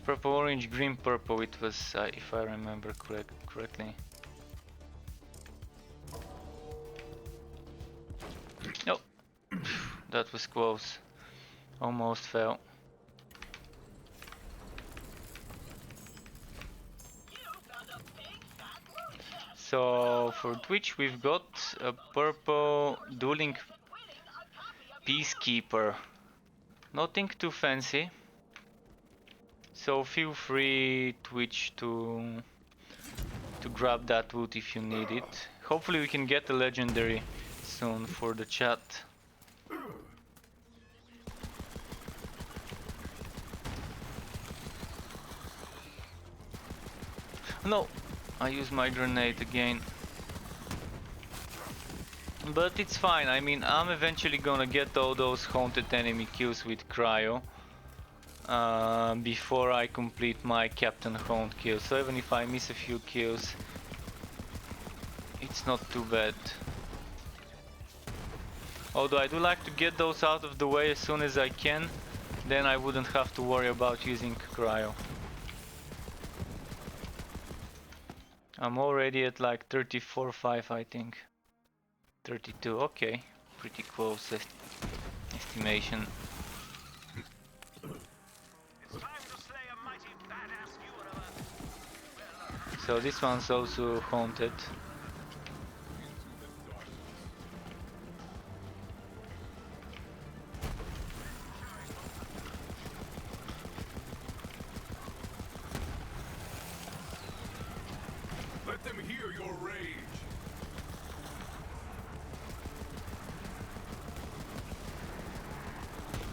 Purple, orange, green, purple. It was, if I remember correctly. Oh, that was close. Almost fell. So for Twitch we've got a purple dueling peacekeeper. Nothing too fancy. So feel free, Twitch, to grab that loot if you need it. Hopefully we can get a legendary soon for the chat. No, I used my grenade again. But it's fine, I mean, I'm eventually gonna get all those haunted enemy kills with cryo before I complete my Captain Haunt kill. So even if I miss a few kills, it's not too bad. Although I do like to get those out of the way as soon as I can, then I wouldn't have to worry about using cryo. I'm already at like 34-5, I think. 32, okay. Pretty close estimation. So this one's also haunted. Let them hear your rage.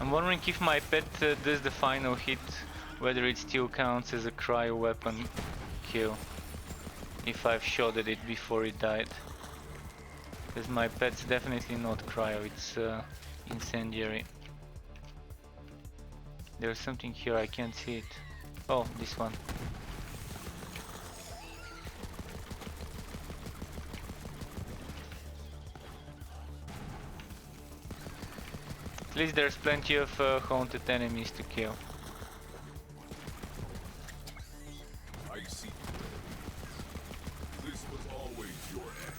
I'm wondering if my pet does the final hit, whether it still counts as a cryo weapon kill. If I've shot at it before it died. Because my pet's definitely not cryo, it's incendiary. There's something here, I can't see it. Oh, this one. At least there's plenty of haunted enemies to kill. I see. This was always your end.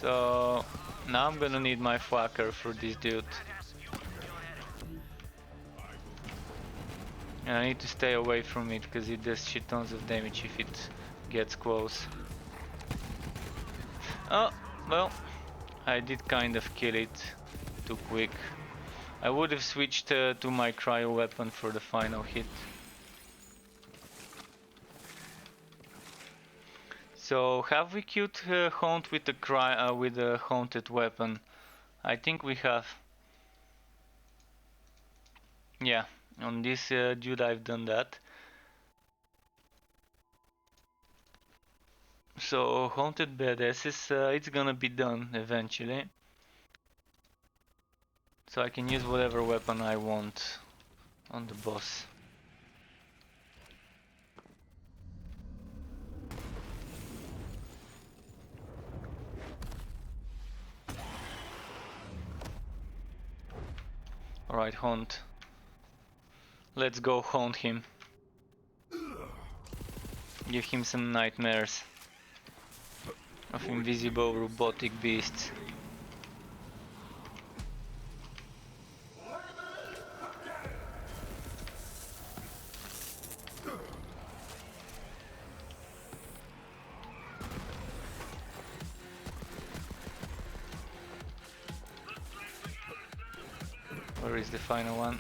So now I'm gonna need my fucker for this dude. And I need to stay away from it because it does shit tons of damage if it gets close. Oh, well, I did kind of kill it too quick. I would have switched to my cryo weapon for the final hit. So have we killed Haunt with the haunted weapon? I think we have. Yeah, on this dude I've done that. So Haunted Badasses, it's gonna be done eventually. So I can use whatever weapon I want on the boss. Alright, haunt. Let's go haunt him. Give him some nightmares of invisible robotic beasts. Where is the final one?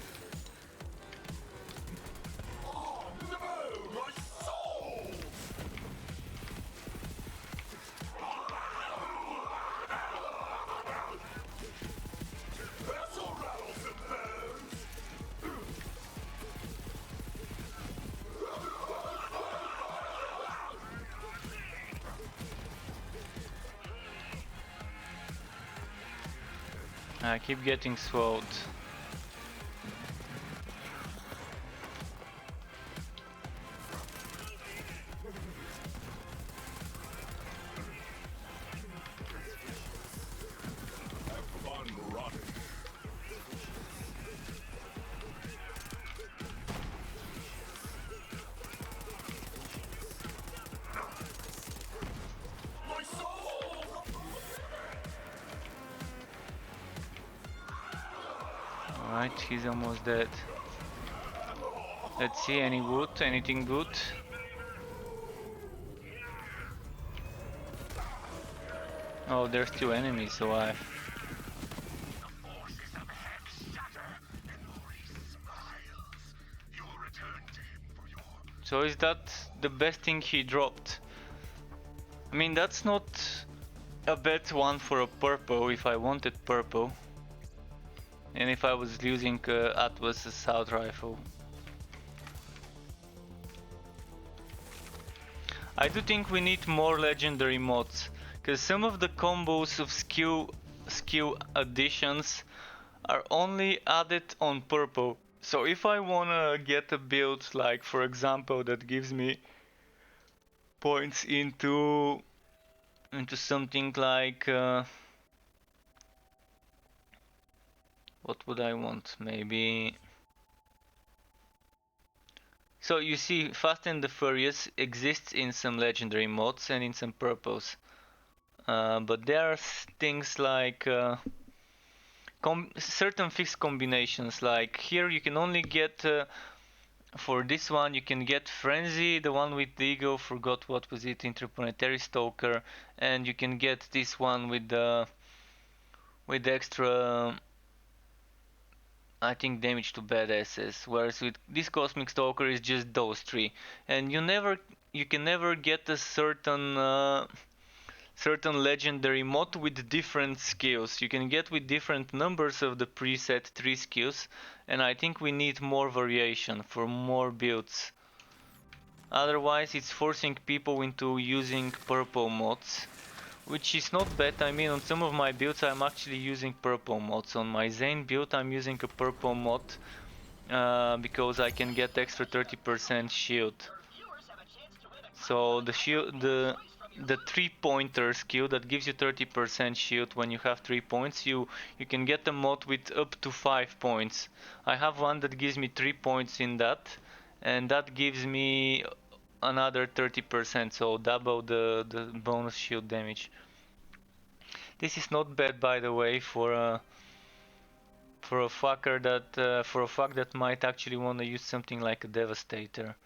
I keep getting swallowed. Alright, he's almost dead. Let's see, any wood, anything good? Oh, there's two enemies alive. So is that the best thing he dropped? I mean, that's not a bad one for a purple if I wanted purple. And if I was using Atlas assault rifle. I do think we need more legendary mods, because some of the combos of skill additions are only added on purple. So if I wanna get a build like, for example, that gives me points into something like what would I want? Maybe. So you see, Fast and the Furious exists in some legendary mods and in some purples. But there are things like certain fixed combinations. Like here, you can only get for this one, you can get Frenzy, the one with the ego. Forgot what was it, Interplanetary Stalker, and you can get this one with the extra. I think damage to badasses, whereas with this Cosmic Stalker is just those three, and you can never get a certain legendary mod with different skills. You can get with different numbers of the preset 3 skills, and I think we need more variation for more builds. Otherwise it's forcing people into using purple mods, which is not bad. I mean, on some of my builds I'm actually using purple mods. On my Zane build I'm using a purple mod because I can get extra 30% shield. So the shield, the 3-pointer skill that gives you 30% shield when you have 3 points, you can get a mod with up to 5 points. I have one that gives me 3 points in that, and that gives me another 30%, so double the bonus shield damage. This is not bad, by the way, for a fucker that for a fuck that might actually want to use something like a Devastator.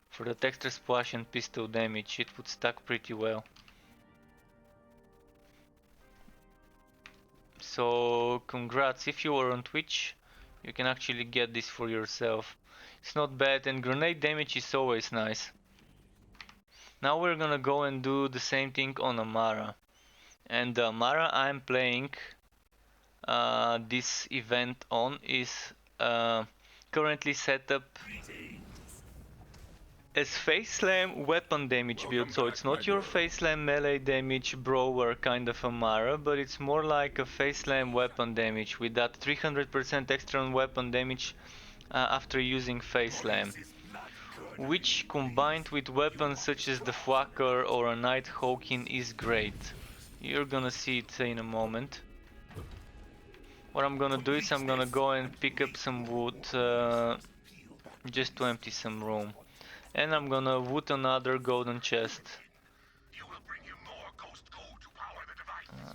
For the extra splash and pistol damage, it would stack pretty well. So congrats, if you are on Twitch, you can actually get this for yourself. It's not bad, and grenade damage is always nice. Now we're gonna go and do the same thing on Amara. And the Amara I'm playing this event on is currently set up as Face Slam weapon damage build, so it's not your Face Slam melee damage brawler kind of Amara, but it's more like a Face Slam weapon damage with that 300% extra on weapon damage after using Face Slam, which combined with weapons such as the Fwacker or a Night Hawking is great. You're gonna see it in a moment. What I'm gonna do is I'm gonna go and pick up some wood just to empty some room. And I'm gonna wood another golden chest.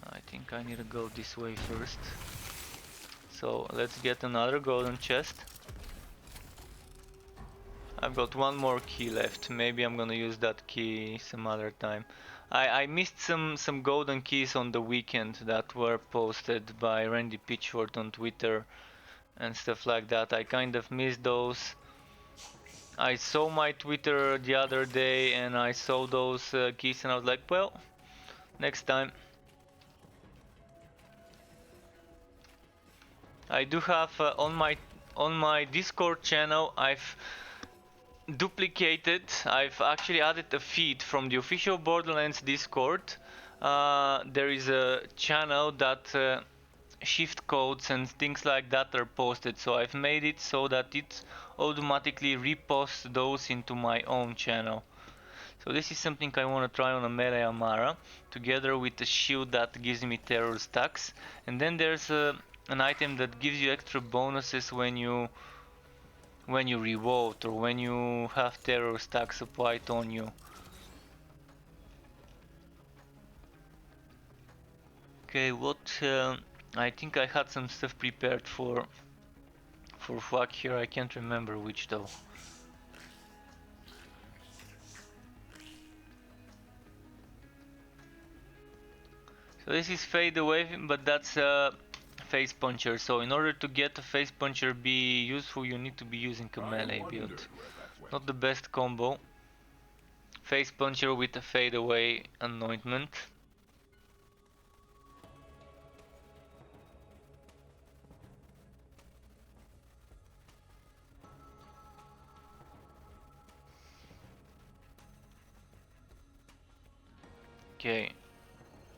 I think I need to go this way first. So let's get another golden chest. I've got one more key left. Maybe I'm gonna use that key some other time. I missed some golden keys on the weekend that were posted by Randy Pitchford on Twitter and stuff like that. I kind of missed those. I saw my Twitter the other day and I saw those keys and I was like, well, next time. I do have on my Discord channel, I've I've actually added a feed from the official Borderlands Discord. There is a channel that shift codes and things like that are posted, so I've made it so that it automatically reposts those into my own channel. So this is something I want to try on a melee Amara, together with a shield that gives me terror stacks. And then there's an item that gives you extra bonuses when you revolt or when you have terror stacks applied on you. Okay, what I think I had some stuff prepared for fuck here. I can't remember which though. So this is fade away, but that's a face puncher. So in order to get a face puncher be useful, you need to be using a melee build. Not the best combo. Face puncher with a fade away anointment. Okay,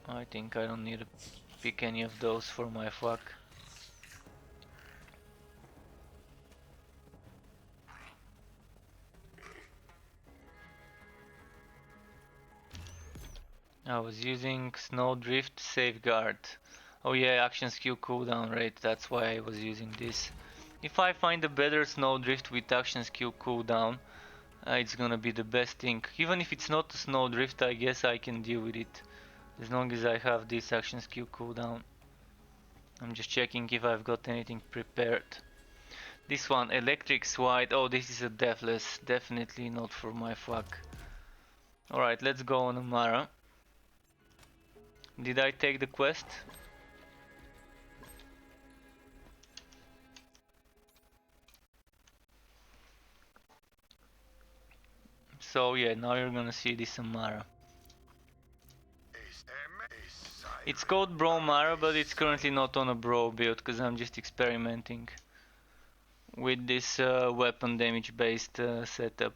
I think I don't need to pick any of those for my fuck. I was using Snowdrift Safeguard. Oh yeah, action skill cooldown rate, that's why I was using this. If I find a better Snowdrift with action skill cooldown, it's gonna be the best thing. Even if it's not a Snowdrift, I guess I can deal with it. As long as I have this action skill cooldown. I'm just checking if I've got anything prepared. This one, Electric Swide. Oh, this is a deathless. Definitely not for my fuck. Alright, let's go on Amara. Did I take the quest? So yeah, now you're gonna see this Amara. It's called Bro Mara, but it's currently not on a bro build because I'm just experimenting with this weapon damage based setup.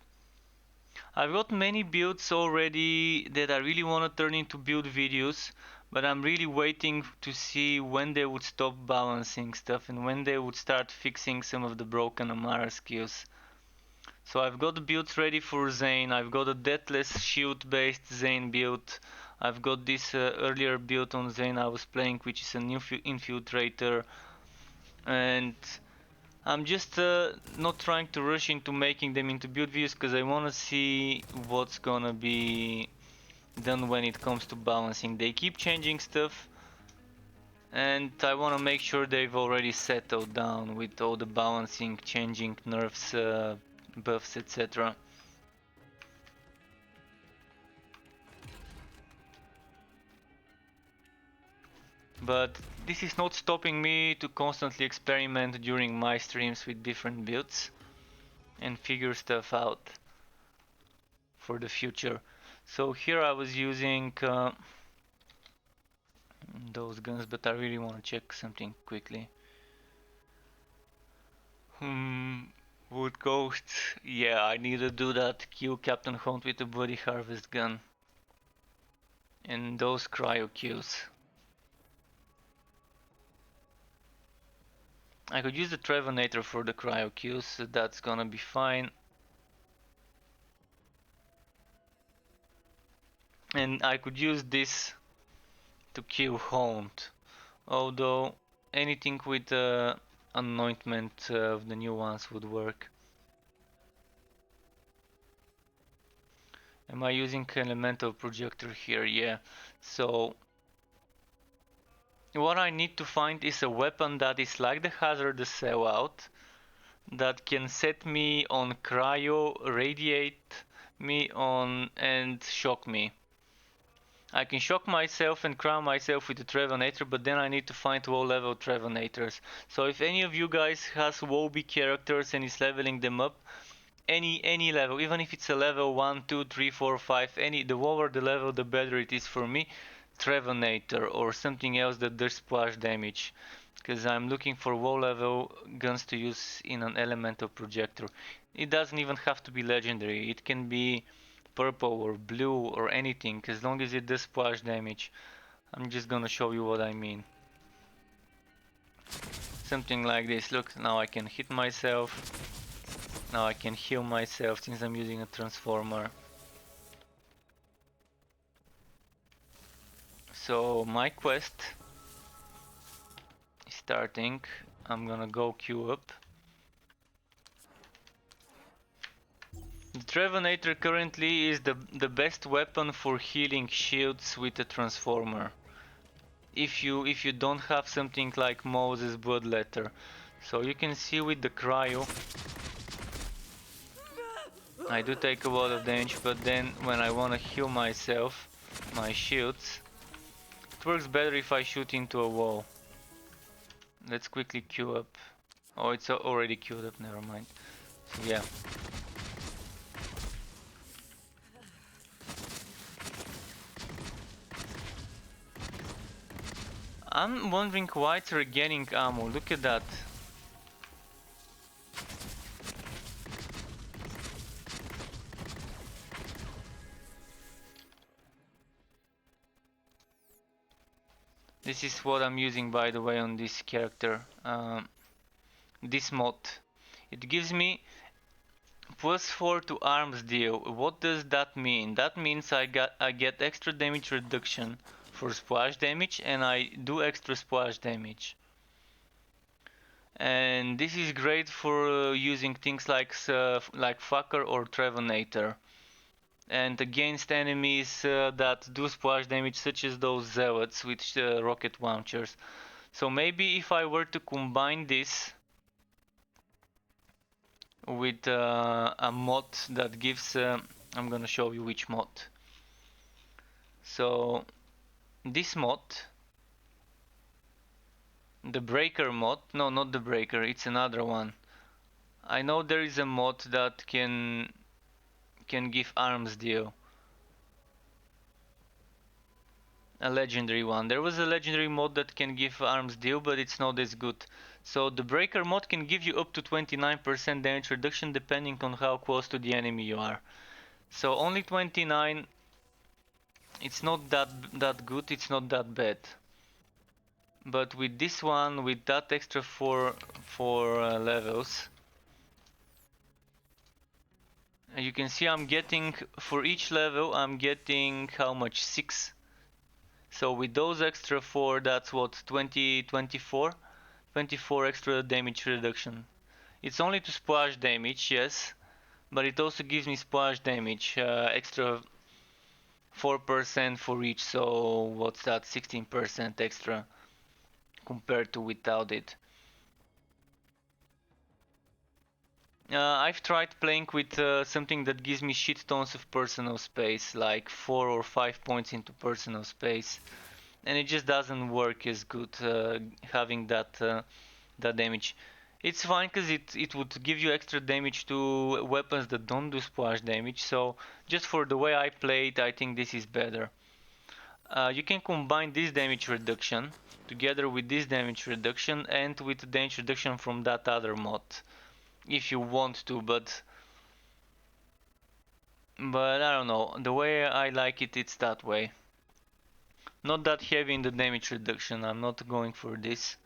I've got many builds already that I really want to turn into build videos, but I'm really waiting to see when they would stop balancing stuff and when they would start fixing some of the broken Amara skills. So I've got builds ready for Zane. I've got a Deathless shield based Zane build. I've got this earlier build on Zane I was playing, which is a new infiltrator, and I'm just not trying to rush into making them into build videos because I want to see what's gonna be done when it comes to balancing. They keep changing stuff and I want to make sure they've already settled down with all the balancing, changing nerfs, buffs, etc. But this is not stopping me to constantly experiment during my streams with different builds and figure stuff out for the future. So here I was using those guns, but I really want to check something quickly. Wood Desert Ghosts. Yeah, I need to do that. Kill Captain Hunt with a bloody harvest gun. And those cryo kills. I could use the Trevenator for the cryo kills, so that's gonna be fine. And I could use this to kill Haunt. Although anything with anointment of the new ones would work. Am I using elemental projector here? Yeah. So what I need to find is a weapon that is like the hazardous sellout that can set me on cryo, radiate me on and shock me. I can shock myself and crown myself with the Trevenator, but then I need to find low level Trevenators. So if any of you guys has Wobby characters and is leveling them up, any level, even if it's a level 1, 2, 3, 4, 5, the lower the level the better it is for me. Trevenator or something else that does splash damage, because I'm looking for low level guns to use in an elemental projector. It doesn't even have to be legendary, it can be purple or blue or anything, as long as it does splash damage. I'm just gonna show you what I mean. Something like this. Look, now I can hit myself. Now I can heal myself since I'm using a transformer. So my quest is starting. I'm gonna go queue up. The Trevenator currently is the best weapon for healing shields with a transformer. If you don't have something like Moses Bloodletter. So you can see with the cryo I do take a lot of damage, but then when I wanna heal myself, my shields, it works better if I shoot into a wall. Let's quickly queue up. Oh, it's already queued up, never mind. So yeah. I'm wondering why it's regaining ammo, look at that. This is what I'm using, by the way, on this character. This mod. It gives me +4 to arms deal. What does that mean? That means I get extra damage reduction for splash damage, and I do extra splash damage. And this is great for using things like Fucker or Trevenator. And against enemies that do splash damage, such as those zealots with rocket launchers. So maybe if I were to combine this with a mod that gives, I'm gonna show you which mod. So this mod, the breaker mod, no, not the breaker, it's another one. I know there is a mod that can give arms deal. A legendary one. There was a legendary mod that can give arms deal, but it's not as good. So the breaker mod can give you up to 29% damage reduction depending on how close to the enemy you are. So only 29, it's not that good, it's not that bad. But with this one, with that extra four levels, you can see I'm getting, for each level, I'm getting how much? 6. So with those extra 4, that's what, 24 extra damage reduction. It's only to splash damage, yes, but it also gives me splash damage, extra 4% for each, so what's that, 16% extra compared to without it. I've tried playing with something that gives me shit tons of personal space, like 4 or 5 points into personal space, and it just doesn't work as good having that damage. It's fine because it would give you extra damage to weapons that don't do splash damage, so just for the way I play it, I think this is better. You can combine this damage reduction together with this damage reduction and with the damage reduction from that other mod. if you want to, but I don't know. The way I like it, it's that way. Not that heavy in the damage reduction. I'm not going for this.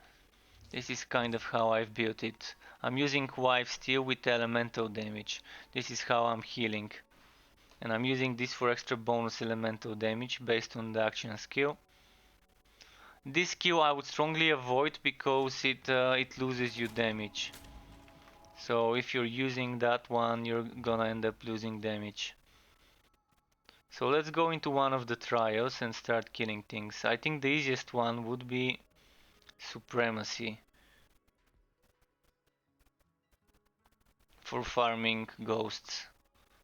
This is kind of how I've built it. I'm using Wife Steel with elemental damage. This is how I'm healing. And I'm using this for extra bonus elemental damage based on the action skill. This skill I would strongly avoid because it loses you damage. So if you're using that one, you're gonna end up losing damage. So let's go into one of the trials and start killing things. I think the easiest one would be Supremacy for farming ghosts.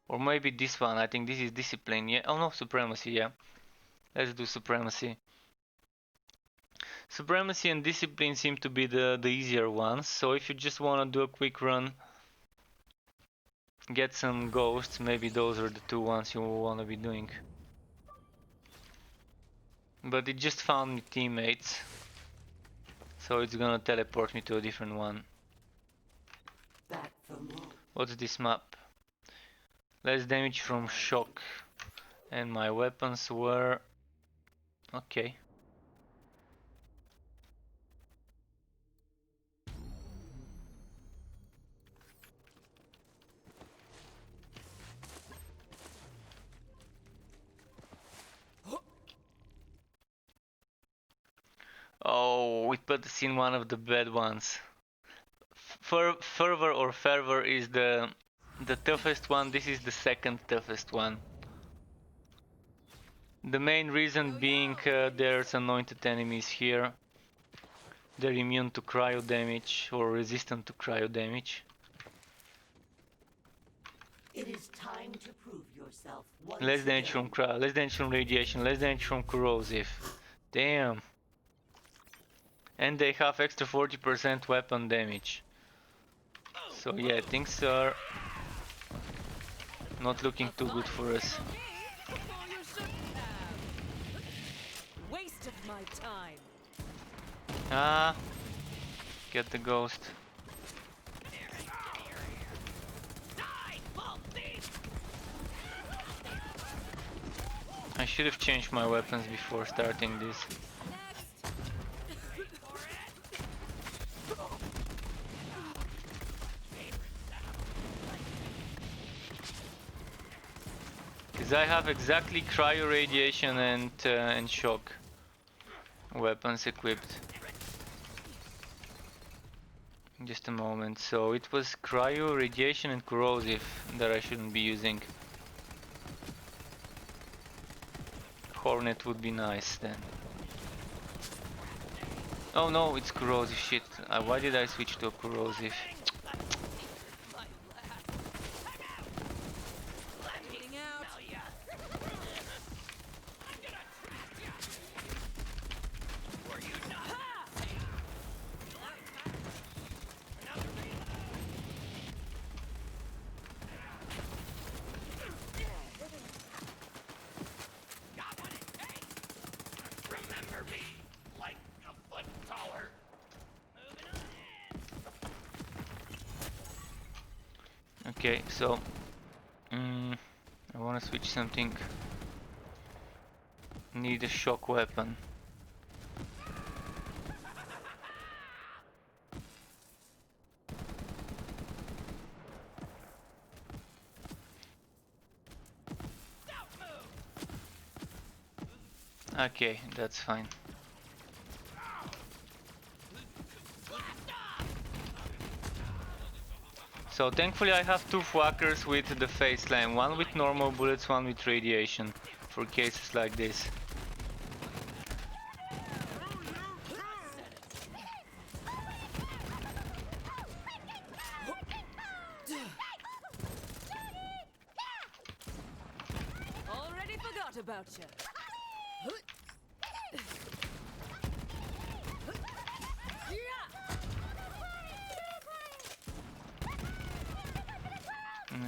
Or maybe this one, I think this is Discipline. Yeah, oh no, Supremacy, yeah. Let's do Supremacy. Supremacy and Discipline seem to be the easier ones, so if you just want to do a quick run, get some ghosts, maybe those are the two ones you want to be doing. But it just found me teammates, so it's gonna teleport me to a different one. What's this map? Less damage from shock, and my weapons were... okay. Oh, we put this in one of the bad ones. Fervor or Fervor is the toughest one. This is the second toughest one. The main reason being there's anointed enemies here. They're immune to cryo damage or resistant to cryo damage. It is time to prove yourself once Less damage again. from cryo, less damage from radiation, less damage from corrosive. Damn. And they have extra 40% weapon damage. So yeah, things are not looking too good for us. Waste of my time. Ah, get the ghost. I should have changed my weapons before starting this. Because I have exactly cryo radiation and shock weapons equipped. Just a moment. So it was cryo, radiation and corrosive that I shouldn't be using. Hornet would be nice then. Oh no, it's corrosive, shit. Why did I switch to a corrosive? Okay, so I want to switch something. Need a shock weapon. Okay, that's fine. So thankfully I have two whackers with the face slam, one with normal bullets, one with radiation, for cases like this. Already forgot about you.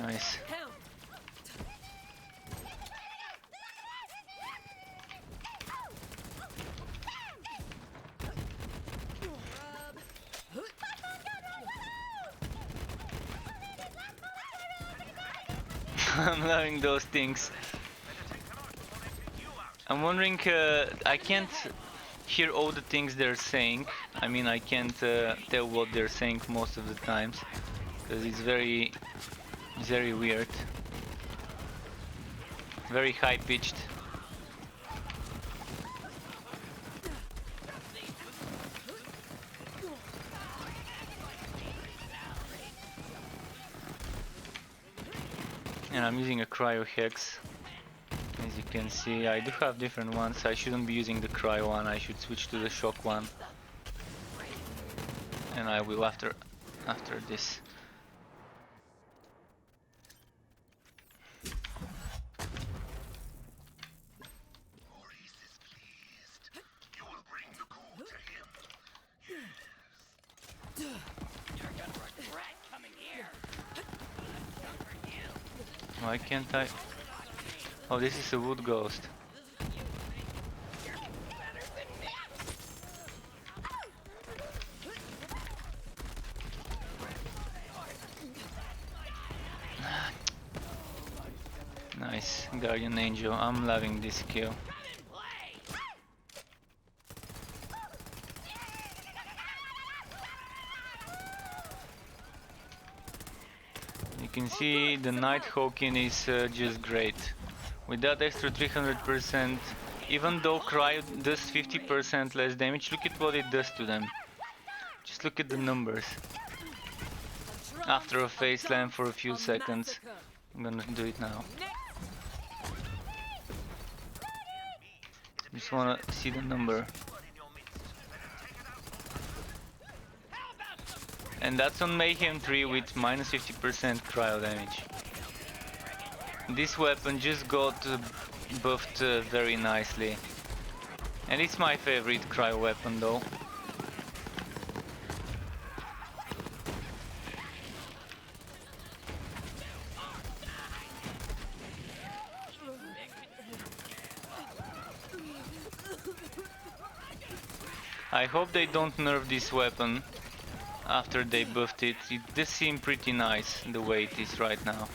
Nice. I'm loving those things. I'm wondering, I can't hear all the things they're saying. I mean, I can't tell what they're saying most of the times, because it's very weird. Very high pitched. And I'm using a cryo hex. As you can see, I do have different ones. I shouldn't be using the cryo one. I should switch to the shock one. And I will after this. Why can't I? Oh, this is a wood ghost. Nice, Guardian Angel. I'm loving this kill. You can see the Nighthawking is just great. With that extra 300%, even though Cryo does 50% less damage, look at what it does to them. Just look at the numbers. After a face slam for a few seconds. I'm gonna do it now. Just wanna see the number. And that's on Mayhem 3 with minus 50% cryo damage. This weapon just got buffed very nicely. And it's my favorite cryo weapon though. I hope they don't nerf this weapon after they buffed it. It does seem pretty nice the way it is right now.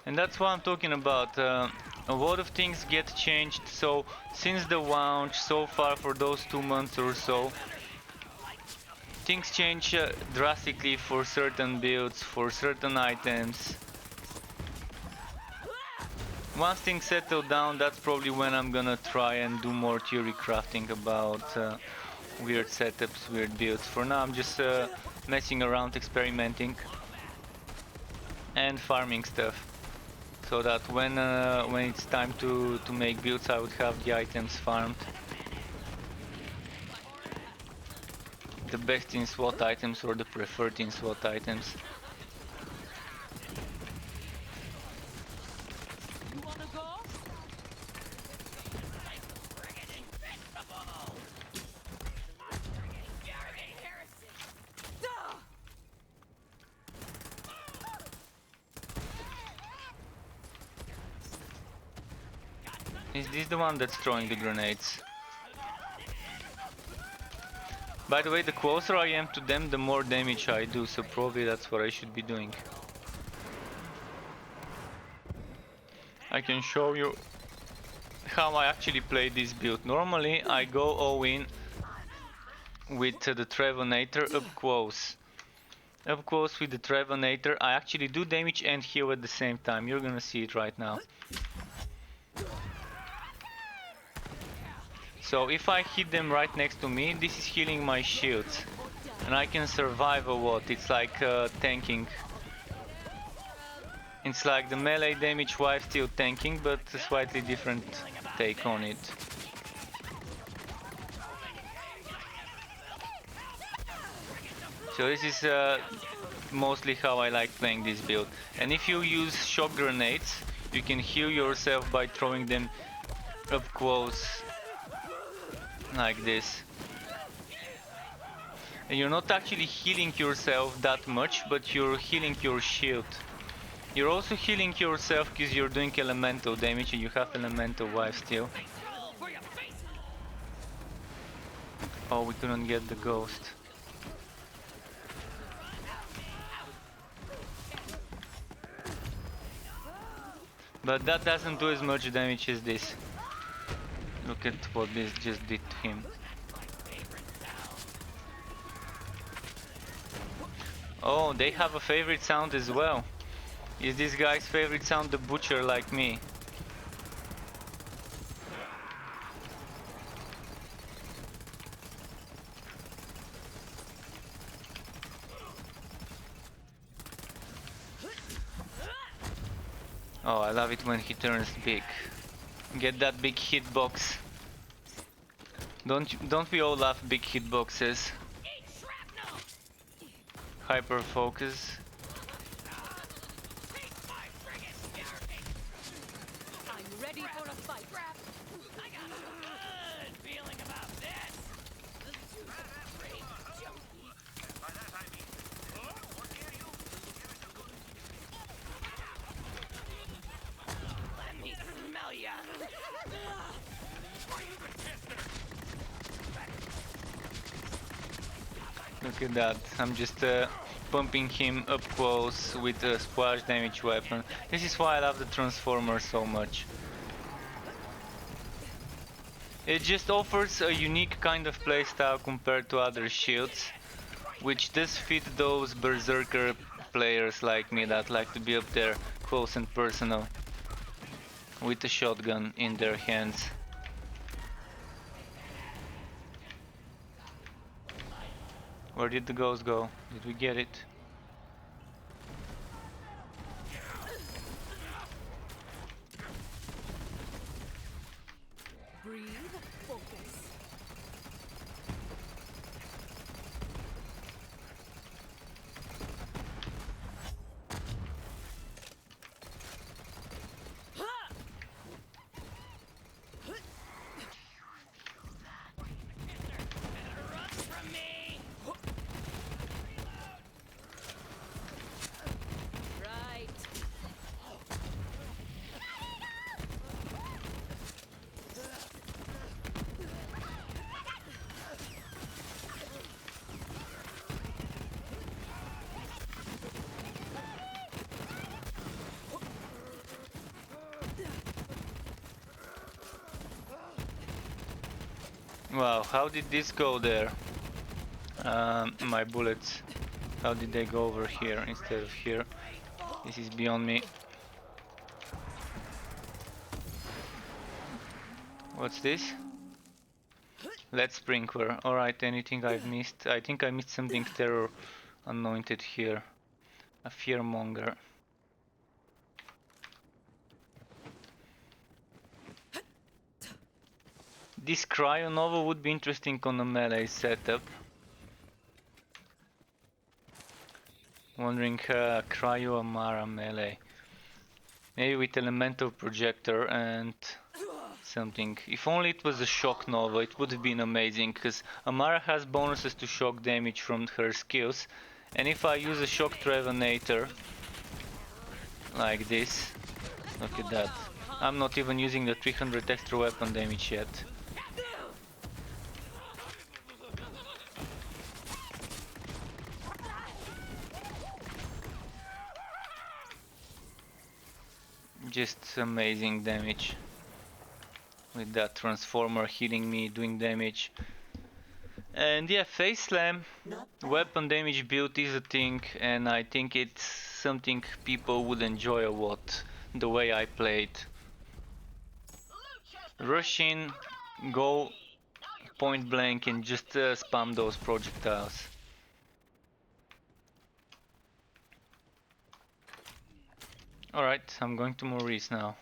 And that's what I'm talking about. A lot of things get changed, so since the launch so far for those 2 months or so, things change drastically for certain builds, for certain items. Once things settle down, that's probably when I'm gonna try and do more theory crafting about weird setups, weird builds. For now I'm just messing around, experimenting and farming stuff, so that when it's time to make builds I would have the items farmed. The best in SWAT items or the preferred in SWAT items. Is this the one that's throwing the grenades? By the way, the closer I am to them, the more damage I do, so probably that's what I should be doing. I can show you how I actually play this build. Normally I go all in with the Trevenator up close. Up close with the Trevenator, I actually do damage and heal at the same time. You're gonna see it right now. So if I hit them right next to me, this is healing my shields. And I can survive a lot. It's like tanking. It's like the melee damage while still tanking, but a slightly different take on it. So this is mostly how I like playing this build. And if you use shock grenades, you can heal yourself by throwing them up close like this. And you're not actually healing yourself that much, but you're healing your shield. You're also healing yourself because you're doing elemental damage and you have elemental life still. Oh, we couldn't get the ghost. But that doesn't do as much damage as this. Look at what this just did to him. Oh, they have a favorite sound as well. Is this guy's favorite sound the butcher like me? Oh, I love it when he turns big. Get that big hitbox. Don't we all love big hitboxes? Hyper focus. I'm ready for a fight. Look at that. I'm just pumping him up close with a splash damage weapon. This is why I love the Transformer so much. It just offers a unique kind of playstyle compared to other shields, which does fit those berserker players like me that like to be up there close and personal with a shotgun in their hands. Where did the ghost go? Did we get it? Breathe, focus. Right. Wow, how did this go there? My bullets. How did they go over here instead of here? This is beyond me. What's this? Lead sprinkler. Alright, anything I've missed? I think I missed something terror anointed here. A fearmonger. This Cryonova would be interesting on a melee setup. Wondering Cryo Amara melee. Maybe with elemental projector and something. If only it was a shock nova, it would have been amazing, because Amara has bonuses to shock damage from her skills, and if I use a shock Trevenator like this, look at that. I'm not even using the 300 extra weapon damage yet. Just amazing damage. With that Transformer hitting me, doing damage. And yeah, Face Slam, weapon damage build is a thing, and I think it's something people would enjoy a lot, the way I played. Rush in, go point blank and just spam those projectiles. Alright, I'm going to Maurice now.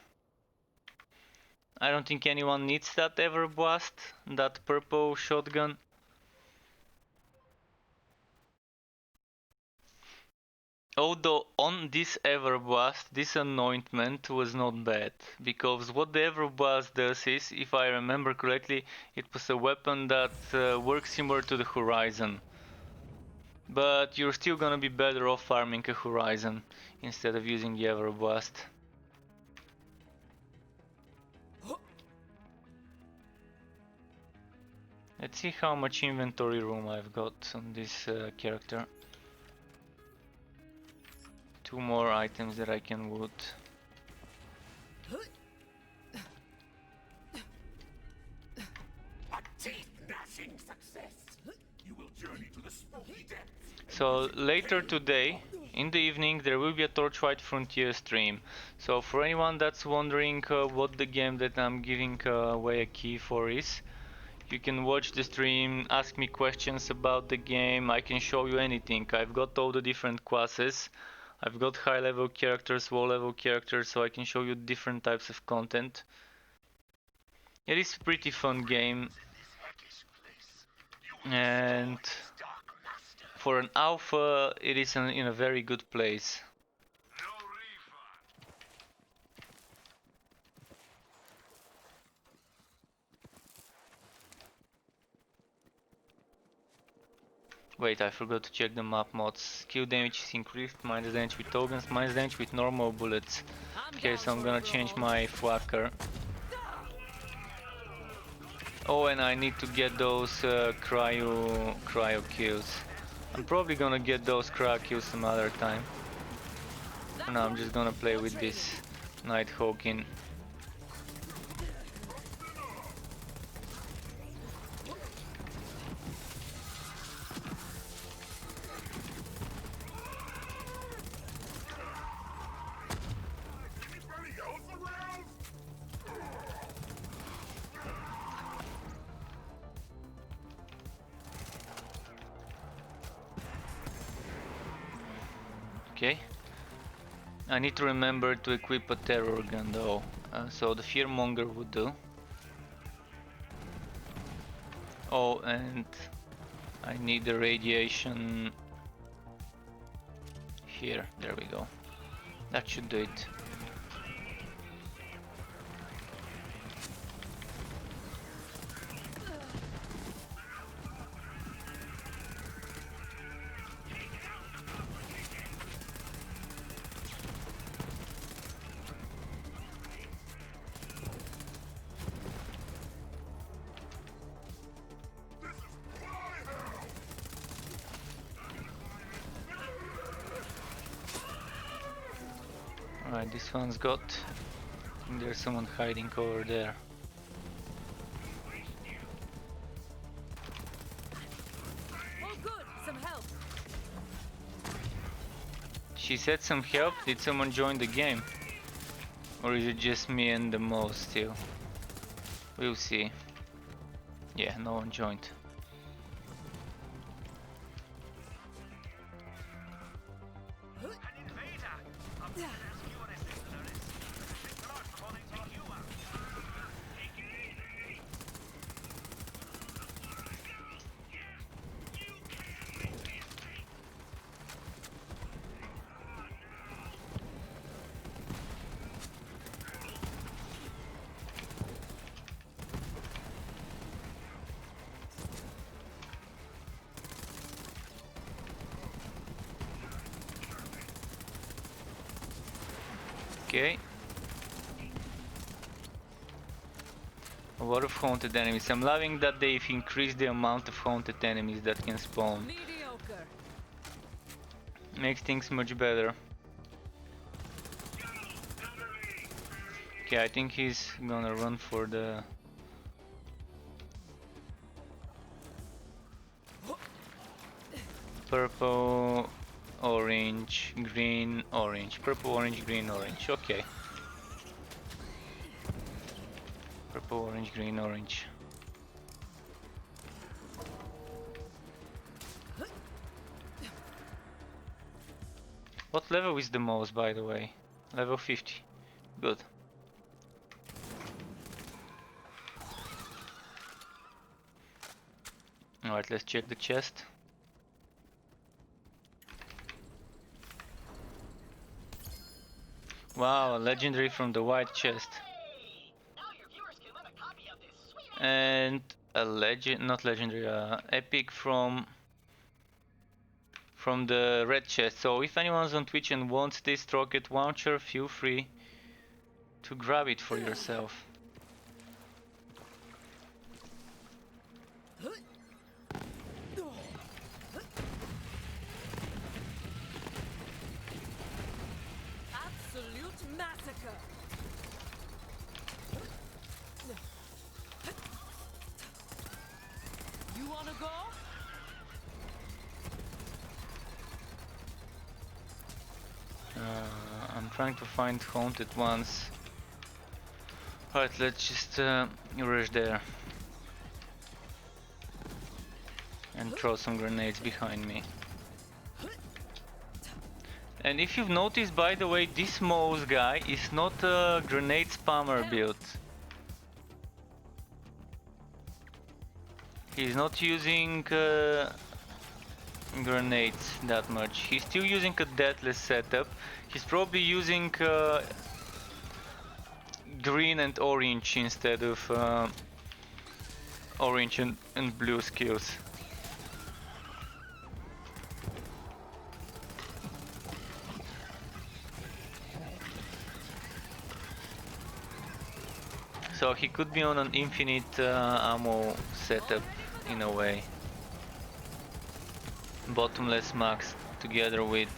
I don't think anyone needs that Everblast, that purple shotgun. Although on this Everblast, this anointment was not bad, because what the Everblast does is, if I remember correctly, it was a weapon that works similar to the Horizon. But you're still gonna be better off farming a Horizon instead of using the Everblast. Let's see how much inventory room I've got on this character. 2 more items that I can loot. A teeth-gnashing success. You will journey to the spooky depths. So later today, in the evening, there will be a Torchlight Frontier stream. So for anyone that's wondering what the game that I'm giving away a key for is, you can watch the stream, ask me questions about the game, I can show you anything. I've got all the different classes, I've got high level characters, low level characters, so I can show you different types of content. It is a pretty fun game, and for an alpha it is in a very good place. Wait, I forgot to check the map mods. Skill damage is increased, minus damage with tokens, minus damage with normal bullets. Okay, so I'm gonna change my flacker. Oh, and I need to get those cryo kills. I'm probably gonna get those cryo kills some other time. For now, I'm just gonna play with this Nighthawk in. Anybody else around? Okay. I need to remember to equip a terror gun though, so the fearmonger would do. Oh, and I need the radiation here. There we go. That should do it. Alright, this one's got... I think there's someone hiding over there. Oh good, some help. She said some help. Did someone join the game? Or is it just me and the Mo still? We'll see. Yeah, no one joined. Okay. A lot of haunted enemies. I'm loving that they've increased the amount of haunted enemies that can spawn. Mediocre. Makes things much better. Okay, I think he's gonna run for the... purple, orange, green, orange. Purple, orange, green, orange. Okay. Purple, orange, green, orange. What level is the most, by the way? Level 50. Good. Alright, let's check the chest. Wow, a legendary from the white chest. And a not legendary, epic from the red chest. So if anyone's on Twitch and wants this rocket launcher, feel free to grab it for yourself. Absolute massacre. go. I'm trying to find haunted ones. Alright, let's just rush there and throw some grenades behind me. And if you've noticed, by the way, this Mouse guy is not a grenade spammer build. He's not using grenades that much. He's still using a deathless setup. He's probably using green and orange instead of orange and blue skills. So he could be on an infinite ammo setup in a way. Bottomless max together with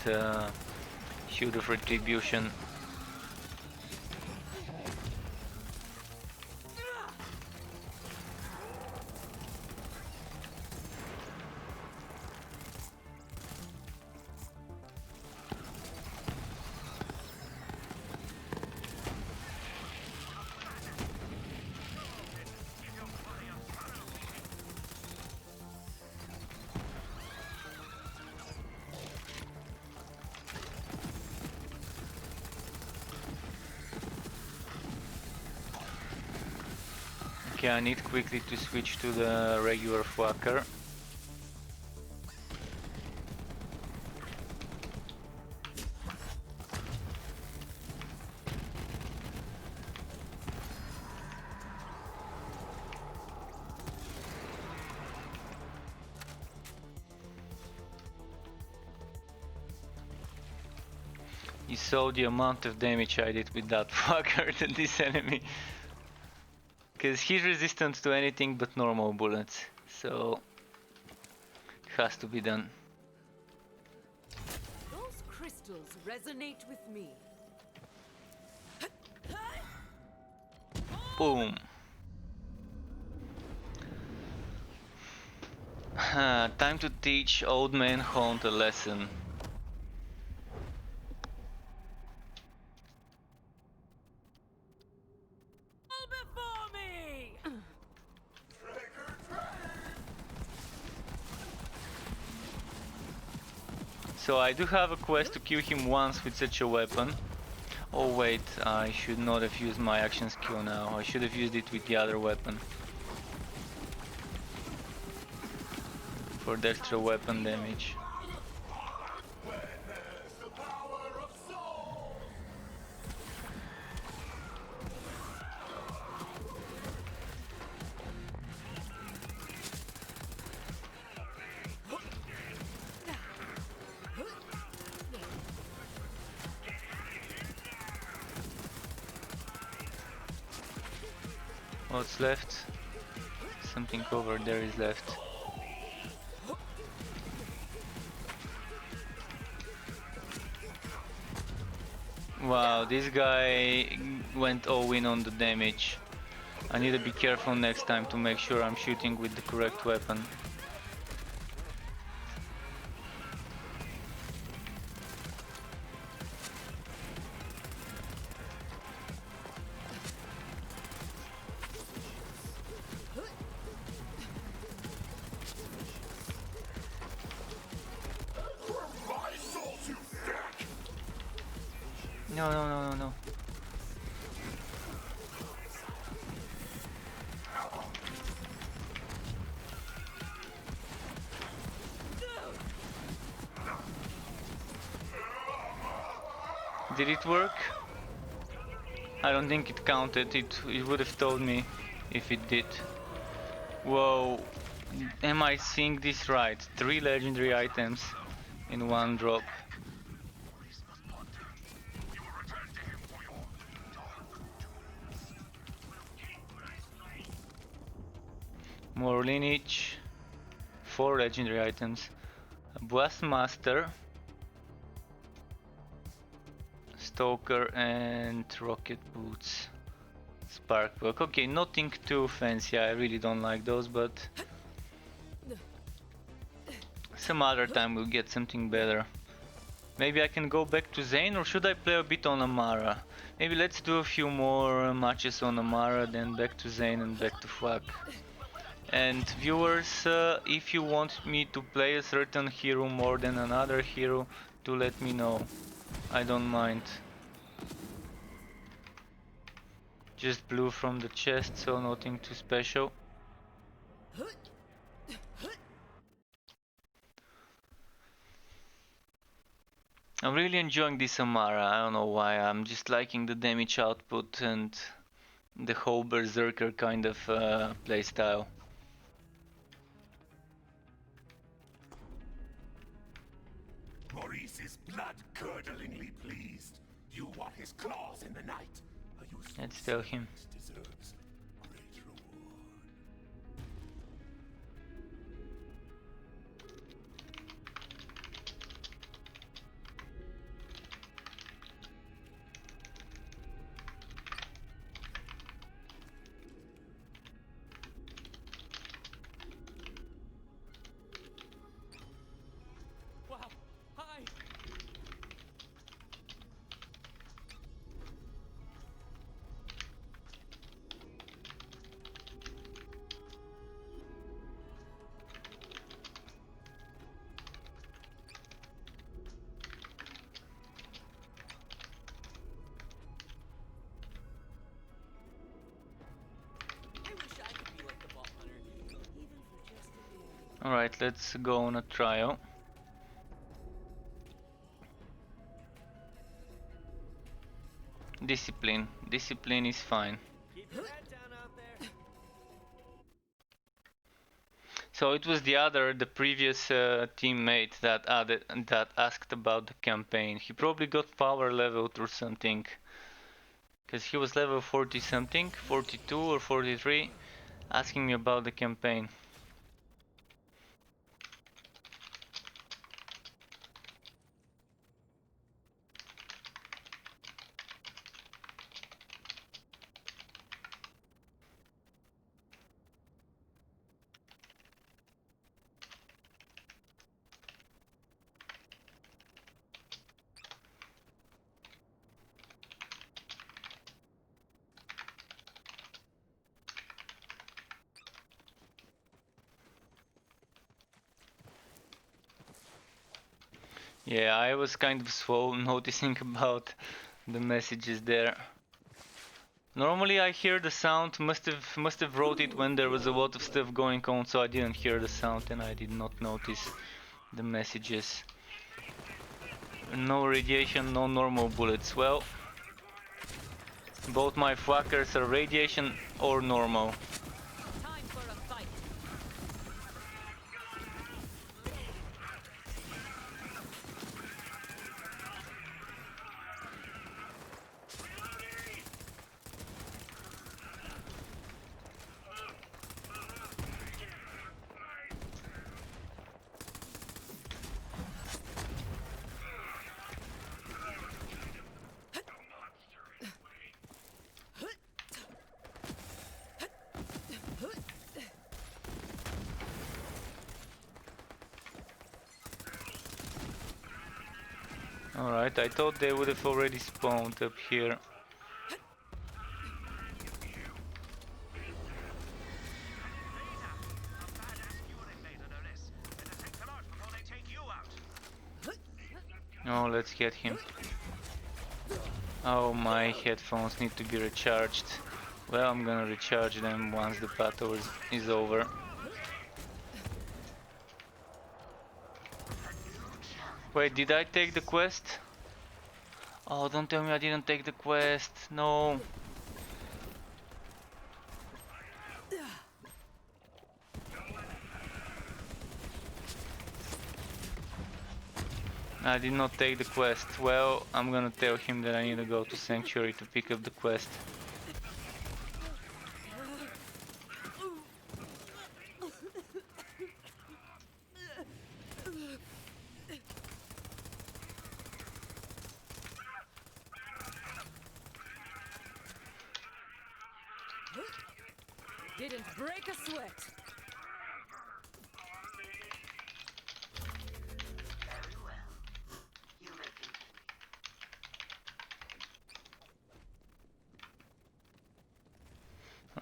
Shield of Retribution. Okay, I need quickly to switch to the regular Flacker. You saw the amount of damage I did with that Flacker to this enemy. Because he's resistant to anything but normal bullets, so it has to be done. Those crystals resonate with me. Boom. Time to teach Old Man Hunt a lesson. All before me! So I do have a quest to kill him once with such a weapon. Oh wait, I should not have used my action skill now. I should have used it with the other weapon. For the extra weapon damage. What's left? Something over there is left. Wow, this guy went all in on the damage. I need to be careful next time to make sure I'm shooting with the correct weapon. No, no, no, no, no. Did it work? I don't think it counted. It would have told me if it did. Whoa. Am I seeing this right? 3 legendary items in one drop. More lineage. 4 legendary items. A Blastmaster. Stoker and rocket boots. Spark plug. Okay, nothing too fancy. I really don't like those, but some other time we'll get something better. Maybe I can go back to Zane, or should I play a bit on Amara? Maybe let's do a few more matches on Amara, then back to Zane and back to Flak. And viewers, if you want me to play a certain hero more than another hero, do let me know. I don't mind. Just blue from the chest, so nothing too special. I'm really enjoying this Amara, I don't know why, I'm just liking the damage output and the whole berserker kind of playstyle. Maurice is blood-curdlingly pleased. You want his claws in the night. A useful Let's tell him. servant deserves great reward. Wow. Hi. I wish I could be like the Vault Hunter, even for just a day. Alright, let's go on a trial. Discipline. Discipline is fine. Keep your head down out there. So it was the previous teammate that asked about the campaign. He probably got power leveled or something. Because he was level 40 something, 42 or 43, asking me about the campaign. Yeah, I was kind of slow noticing about the messages there. Normally I hear the sound, must have wrote it when there was a lot of stuff going on, so I didn't hear the sound and I did not notice the messages. No radiation, no normal bullets. Well, both my flackers are radiation or normal. Time for a fight. Alright, I thought they would have already spawned up here. Oh, let's get him. Oh, my headphones need to be recharged. Well, I'm gonna recharge them once the battle is over. Wait, did I take the quest? Oh, don't tell me I didn't take the quest. No. I did not take the quest. Well, I'm gonna tell him that I need to go to Sanctuary to pick up the quest. Didn't break a sweat.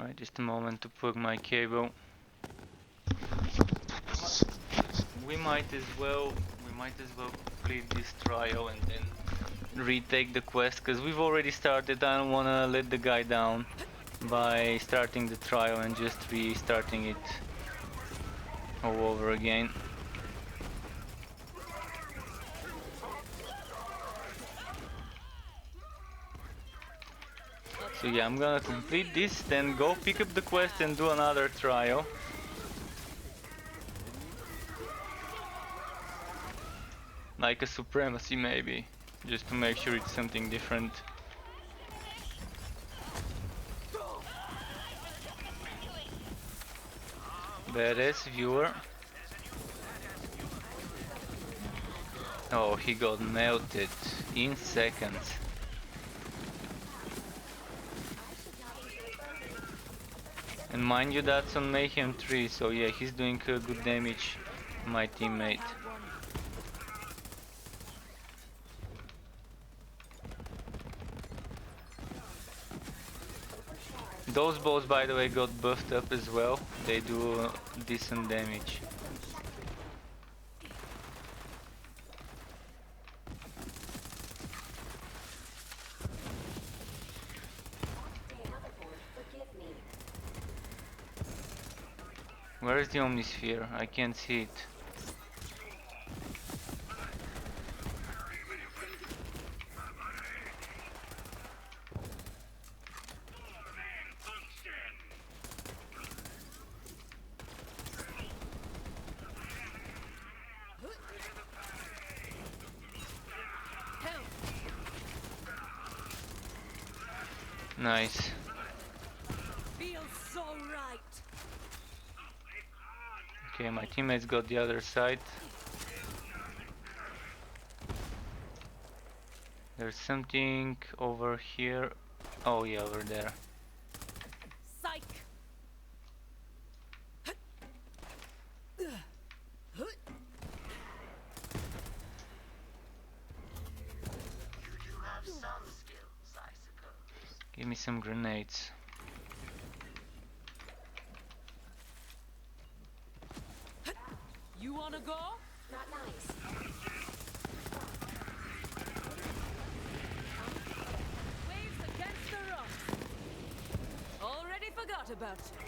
Alright, just a moment to plug my cable. We might as well complete this trial and then retake the quest, because we've already started. I don't wanna let the guy down by starting the trial and just restarting it all over again. So yeah, I'm gonna complete this, then go pick up the quest and do another trial. Like a supremacy maybe, just to make sure it's something different. Badass viewer. Oh, he got melted in seconds. And mind you, that's on Mayhem 3, so yeah, he's doing good damage, my teammate. Those balls, by the way, got buffed up as well. They do decent damage. Where is the Omnisphere? I can't see it. Nice. Feels so right. Okay, my teammates got the other side. There's something over here. Oh yeah, over there. Psych. Give me some grenades. You wanna go? Not nice. Waves against the rocks. Already forgot about you.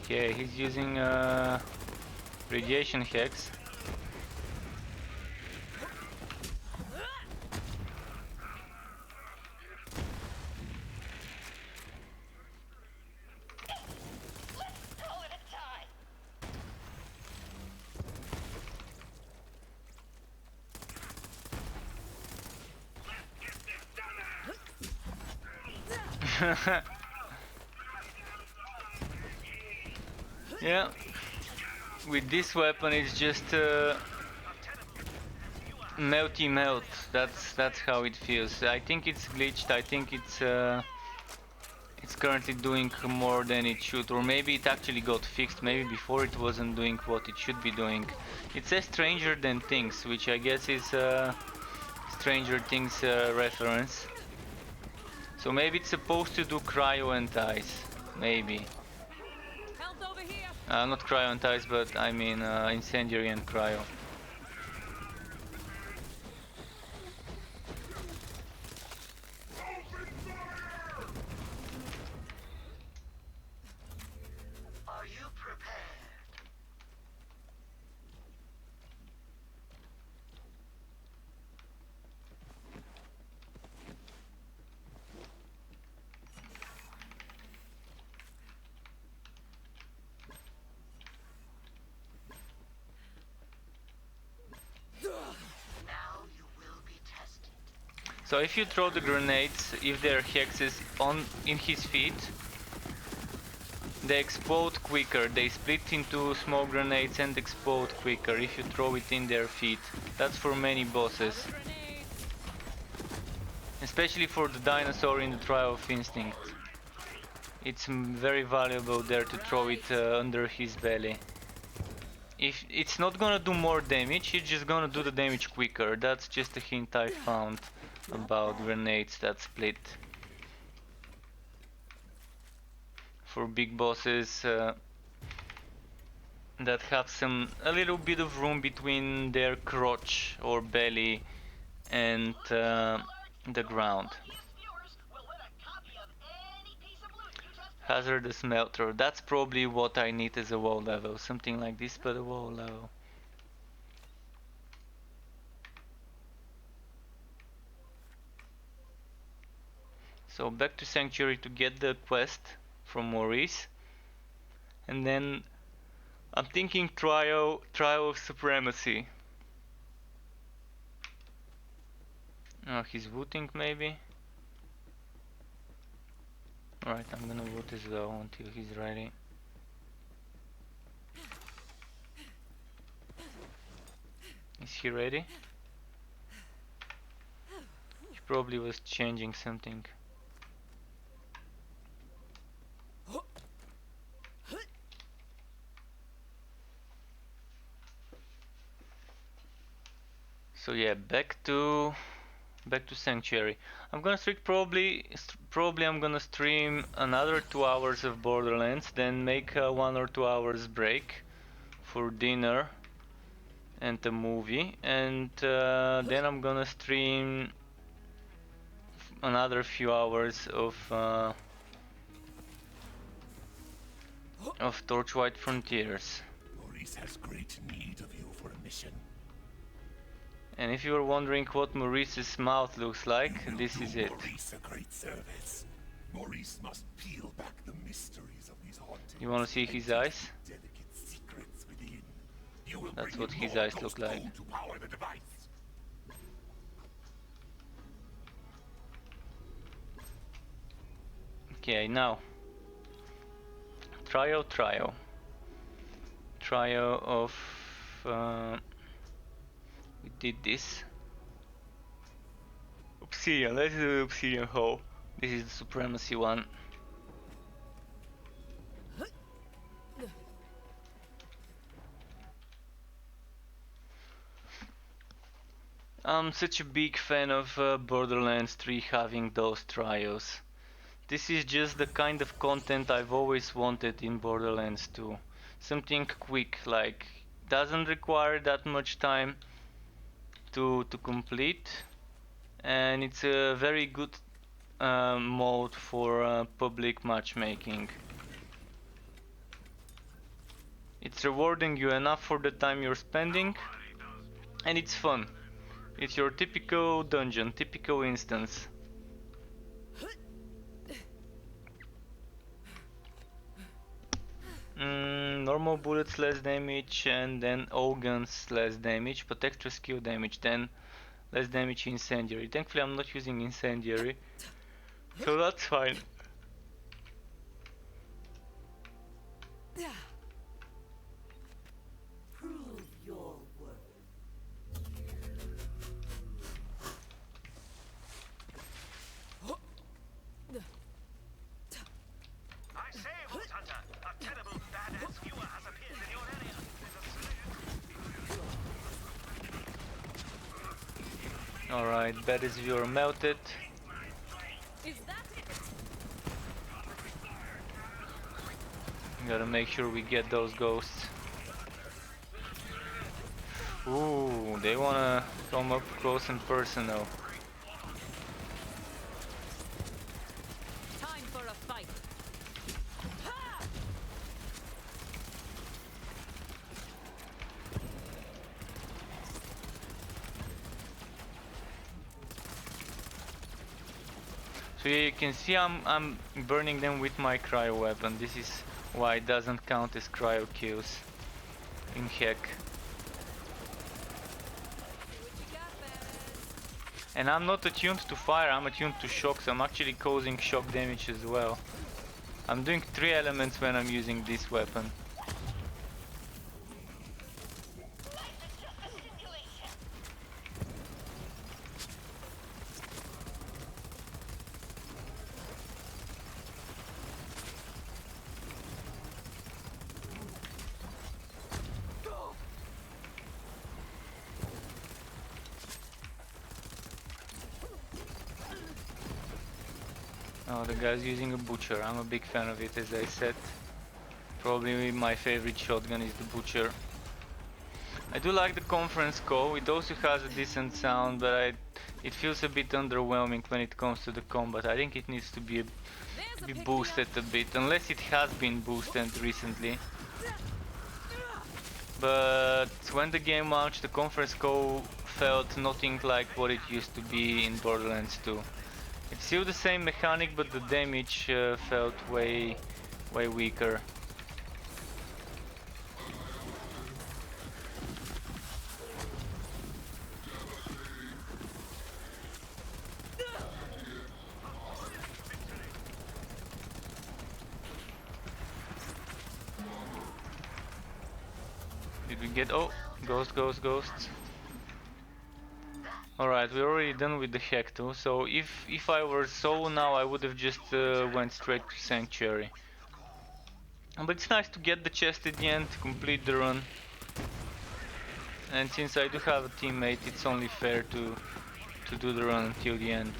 Okay, he's using radiation hex. Yeah, with this weapon it's just melty melt. That's how it feels. I think it's glitched. I think it's currently doing more than it should, or maybe it actually got fixed. Maybe before it wasn't doing what it should be doing. It says Stranger Than Things, which I guess is Stranger Things reference. So maybe it's supposed to do cryo and ice. Maybe. Health over here. Not cryo and ice, but I mean incendiary and cryo. Are you prepared? Now you will be tested. So if you throw the grenades, if they're hexes in his feet, they explode quicker. They split into small grenades and explode quicker if you throw it in their feet. That's for many bosses. Grenade. Especially for the dinosaur in the Trial of Instinct. It's very valuable there to throw it under his belly. If it's not gonna do more damage, it's just gonna do the damage quicker. That's just a hint I found about grenades that split. For big bosses that have a little bit of room between their crotch or belly and the ground. Hazardous melter. That's probably what I need as a wall level. Something like this, but a wall level. So back to Sanctuary to get the quest from Maurice. And then I'm thinking Trial of Supremacy. Oh, he's booting maybe? Alright, I'm gonna boot as well until he's ready. Is he ready? He probably was changing something. So yeah, back to Sanctuary. I'm gonna stream probably I'm gonna stream another 2 hours of Borderlands, then make a 1 or 2 hours break for dinner and a movie, and then I'm gonna stream another few hours of Torchlight Frontiers. Maurice has great need of you for a mission. And if you were wondering what Maurice's mouth looks like, You will this do is it. Maurice a great service. Maurice must peel back the mysteries of these hauntings. You wanna see his and eyes? delicate secrets within. You will That's bring what him his more eyes ghost look like. gold to power the device. Okay, now trial of we did this Obsidian. Let's do the Obsidian Hole. This is the Supremacy one. I'm such a big fan of Borderlands 3 having those trials. This is just the kind of content I've always wanted in Borderlands 2. Something quick, like doesn't require that much time to complete, and it's a very good mode for public matchmaking. It's rewarding you enough for the time you're spending, and it's fun. It's your typical dungeon, typical instance. Normal bullets less damage, and then all guns less damage, but extra skill damage, then less damage incendiary. Thankfully I'm not using incendiary, so that's fine. Prove your worth. I say, Wolf Hunter, a terrible badass viewer has appeared in your area. Alright, baddest viewer melted. Is that it? Gotta make sure we get those ghosts. Ooh, they wanna come up close and personal. Time for a fight. Ha! So yeah, you can see I'm burning them with my cryo weapon. This is why it doesn't count as cryo kills in Heck. And I'm not attuned to fire, I'm attuned to shock, so I'm actually causing shock damage as well. I'm doing 3 elements when I'm using this weapon. Oh, the guy's using a butcher. I'm a big fan of it, as I said. Probably my favorite shotgun is the butcher. I do like the conference call. It also has a decent sound, but it feels a bit underwhelming when it comes to the combat. I think it needs to be There's a pick me up. boosted a bit, unless it has been boosted recently. But when the game launched, the conference call felt nothing like what it used to be in Borderlands 2. It's still the same mechanic, but the damage felt way weaker. Did we get... oh, ghosts. Alright, we're already done with the hack too, so if I were Soul now, I would have just went straight to Sanctuary. But it's nice to get the chest at the end, to complete the run. And since I do have a teammate, it's only fair to do the run until the end.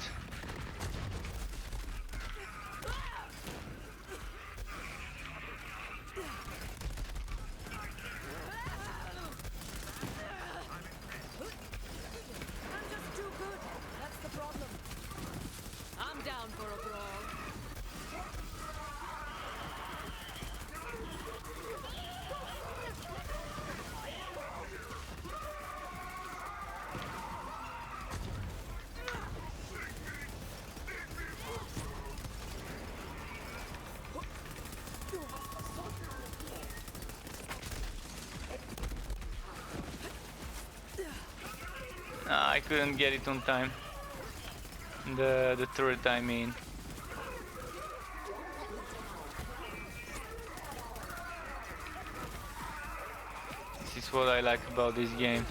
I'm just too good. That's the problem. I'm down for a brawl. Ah, I couldn't get it on time. The turret, I mean. This is what I like about this game.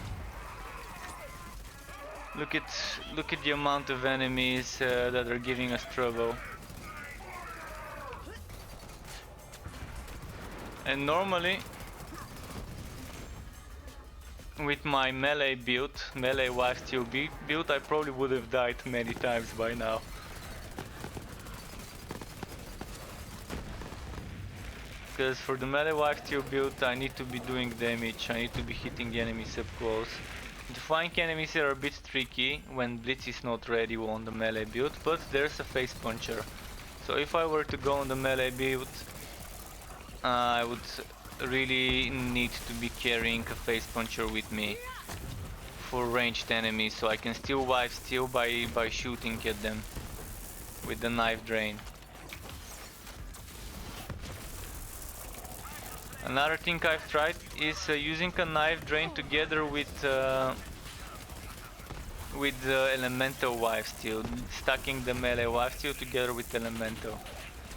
Look at the amount of enemies that are giving us trouble. And normally, with my melee build, melee lifesteal build, I probably would have died many times by now. Because for the melee lifesteal build, I need to be doing damage, I need to be hitting the enemies up close. The flank enemies are a bit tricky when Blitz is not ready on the melee build, but there's a face puncher. So if I were to go on the melee build, I would really need to be carrying a face puncher with me for ranged enemies, so I can still lifesteal by shooting at them with the knife drain. Another thing I've tried is using a knife drain together with the elemental lifesteal, stacking the melee lifesteal together with elemental.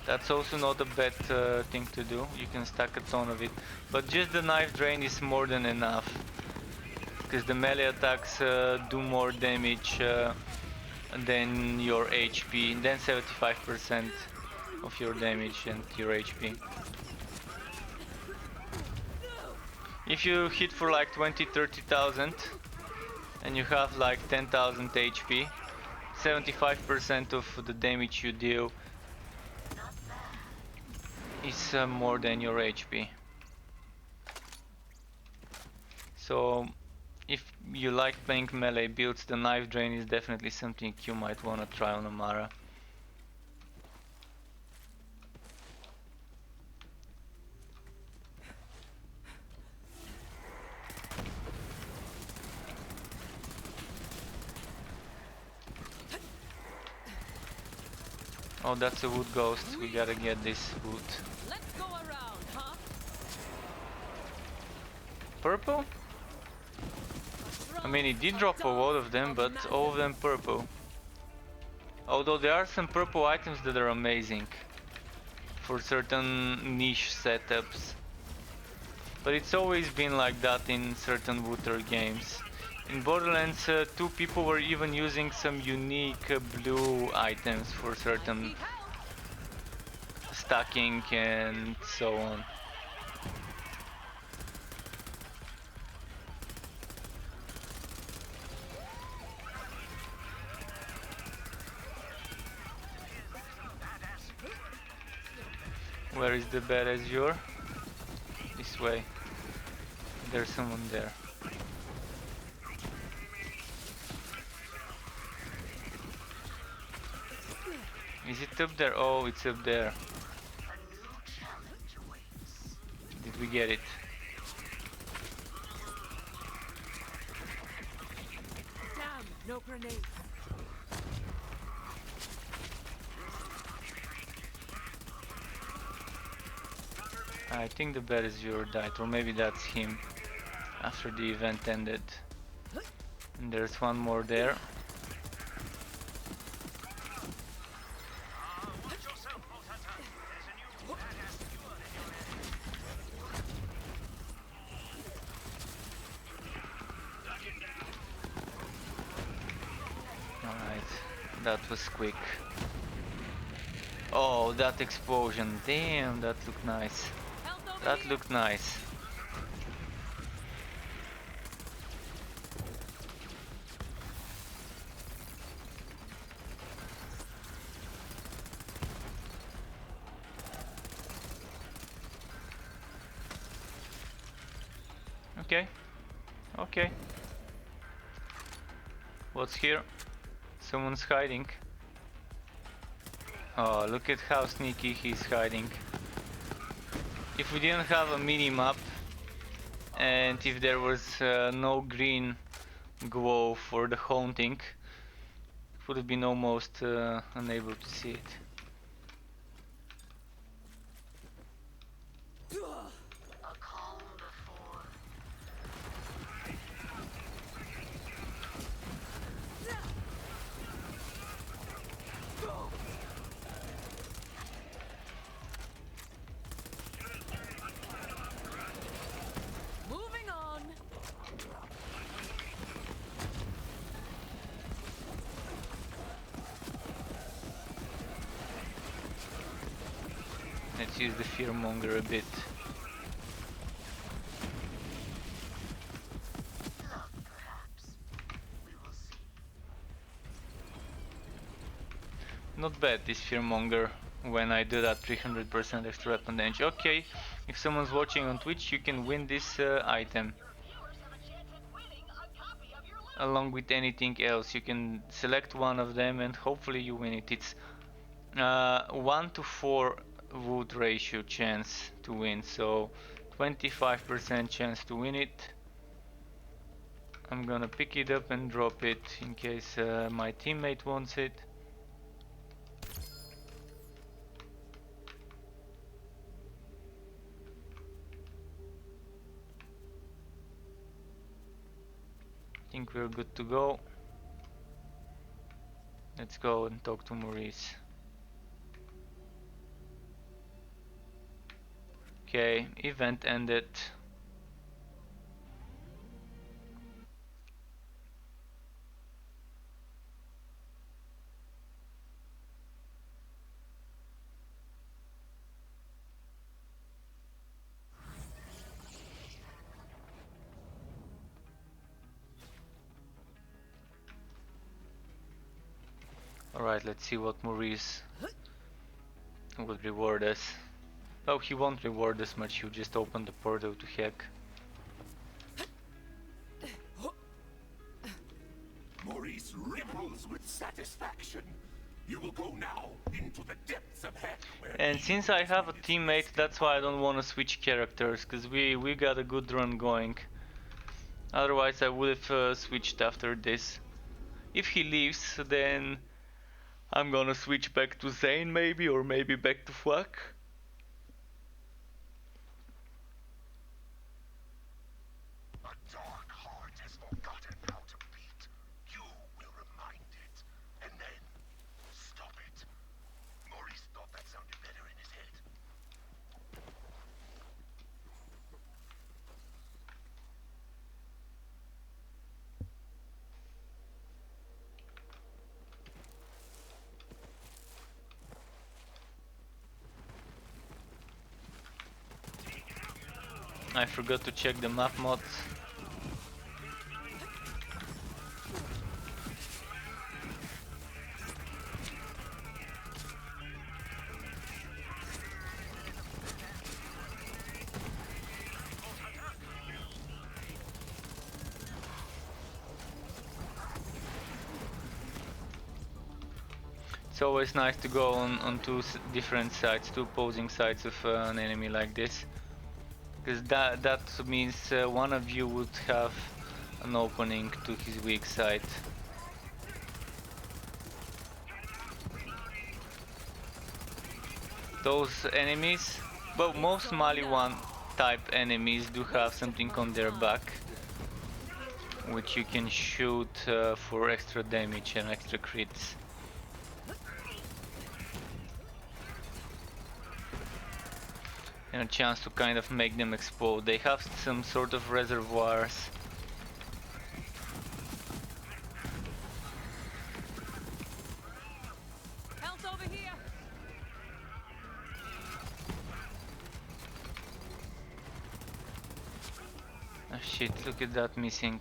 That's also not a bad thing to do. You can stack a ton of it, but just the knife drain is more than enough, because the melee attacks do more damage than your HP, than 75% of your damage and your HP. If you hit for like 20-30,000 and you have like 10,000 HP, 75% of the damage you deal is more than your HP. So if you like playing melee builds, the knife drain is definitely something you might want to try on Amara. Oh, that's a wood ghost. We gotta get this wood. Let's go around, huh? Purple? I mean, it did drop a lot of them, but all of them purple. Although there are some purple items that are amazing for certain niche setups. But it's always been like that in certain Wooter games. In Borderlands 2, people were even using some unique blue items for certain stacking and so on. Where is the badass viewer? This way. There's someone there. Is it up there? Oh, it's up there. Did we get it? Damn, no grenades. I think the badass viewer died, or maybe that's him after the event ended. And there's one more there. Watch yourself, Vault Hunter. There's a new badass viewer in your area. Alright, that was quick. Oh, that explosion. Damn, that looked nice. Health over That here. looked nice. Okay. Okay. What's here? Someone's hiding. Oh, look at how sneaky he's hiding. If we didn't have a mini-map, and if there was no green glow for the haunting, would have been almost unable to see it. Moving on. Let's use the fearmonger a bit. Not bad, this fearmonger, when I do that 300% extra weapon damage. Okay, if someone's watching on Twitch, you can win this item. Along with anything else, you can select one of them and hopefully you win it. It's 1 to 4 wood ratio chance to win, so 25% chance to win it. I'm gonna pick it up and drop it in case my teammate wants it. I think we're good to go. Let's go and talk to Maurice. Okay, event ended. Alright, let's see what Maurice will reward us. Oh, he won't reward us much, he'll just open the portal to heck. Maurice ripples with satisfaction. You will go now into the depths of heck. And since I have a teammate, that's why I don't want to switch characters, because we got a good run going. Otherwise I would have switched after this. If he leaves, then I'm gonna switch back to Zane maybe, or maybe back to Flack. A dark heart has forgotten how to beat. You will remind it, and then stop it. Maurice thought that sounded better in his head. I forgot to check the map mods. It's always nice to go on two different sides, two opposing sides of an enemy like this, because that means one of you would have an opening to his weak side. Those enemies, well, most Mali 1 type enemies do have something on their back, which you can shoot for extra damage and extra crits. And a chance to kind of make them explode. They have some sort of reservoirs. Health over here. Oh shit, look at that missing.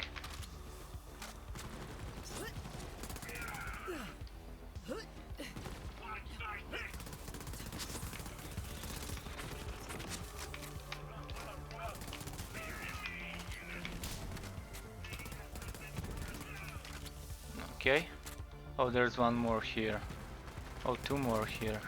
Okay. Oh, there's one more here. Oh, two more here.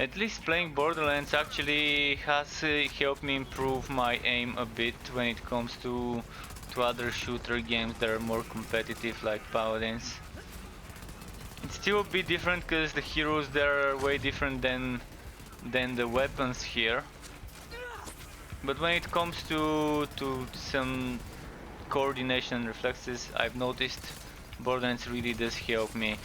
At least playing Borderlands actually has helped me improve my aim a bit when it comes to other shooter games that are more competitive, like Paladins. It's still a bit different because the heroes there are way different than the weapons here. But when it comes to some coordination and reflexes, I've noticed Borderlands really does help me.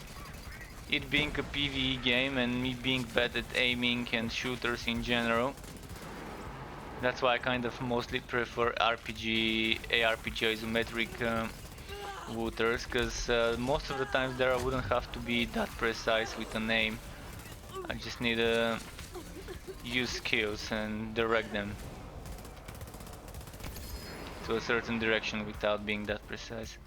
It being a PvE game and me being bad at aiming and shooters in general, that's why I kind of mostly prefer RPG, ARPG isometric shooters, because most of the times there I wouldn't have to be that precise with an aim. I just need to use skills and direct them to a certain direction without being that precise.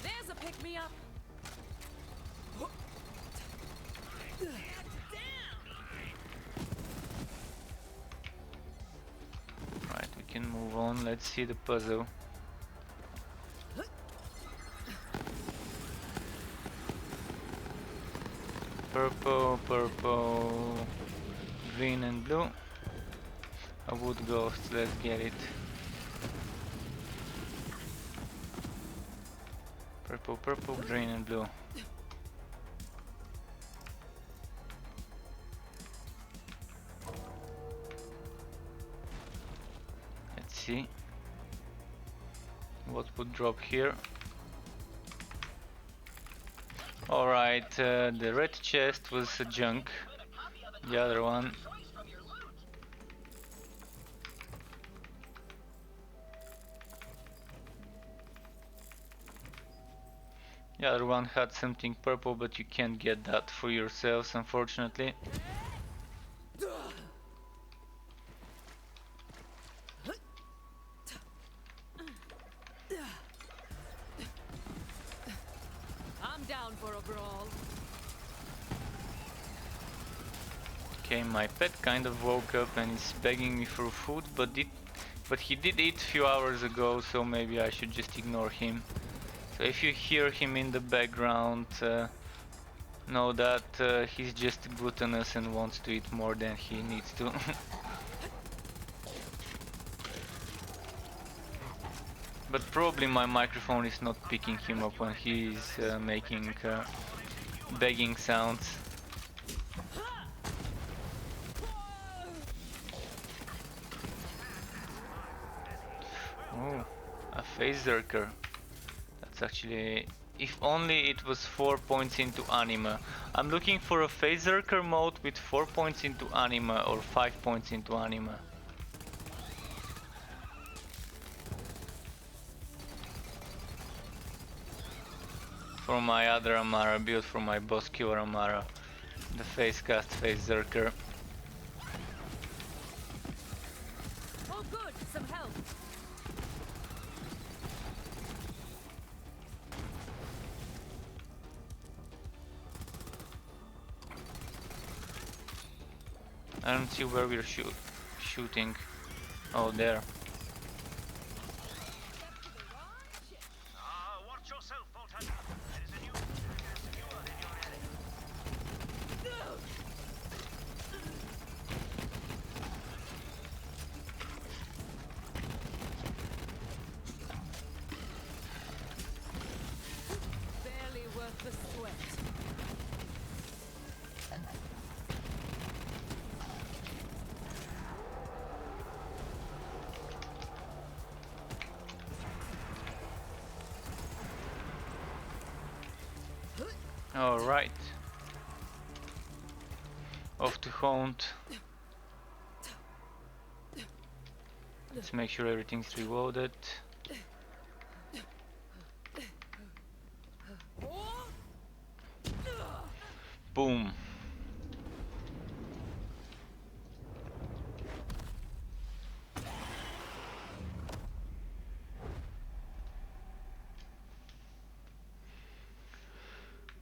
There's a pick me up. Right, we can move on. Let's see the puzzle. Purple, purple, green and blue. A wood ghost, let's get it. Purple, purple, green and blue. Let's see what would drop here. Alright, the red chest was junk. The other one. The other one had something purple, but you can't get that for yourselves, unfortunately. I'm down for a brawl. Okay, my pet kind of woke up and is begging me for food, but he did eat a few hours ago, so maybe I should just ignore him. So if you hear him in the background, know that he's just gluttonous and wants to eat more than he needs to. But probably my microphone is not picking him up when he's making begging sounds. Oh, a phase zerker. That's actually If only it was 4 points into anima. I'm looking for a phaserker mode with 4 points into anima or 5 points into anima. For my other Amara build, for my boss killer Amara. The face cast phaserker. Oh good, some help. I don't see where we're shooting. Oh, there. Watch yourself, Bolt Hunter. There is a new badass viewer in your area. Barely worth the sweat. Alright. Off to Haunt. Let's make sure everything's reloaded. Boom.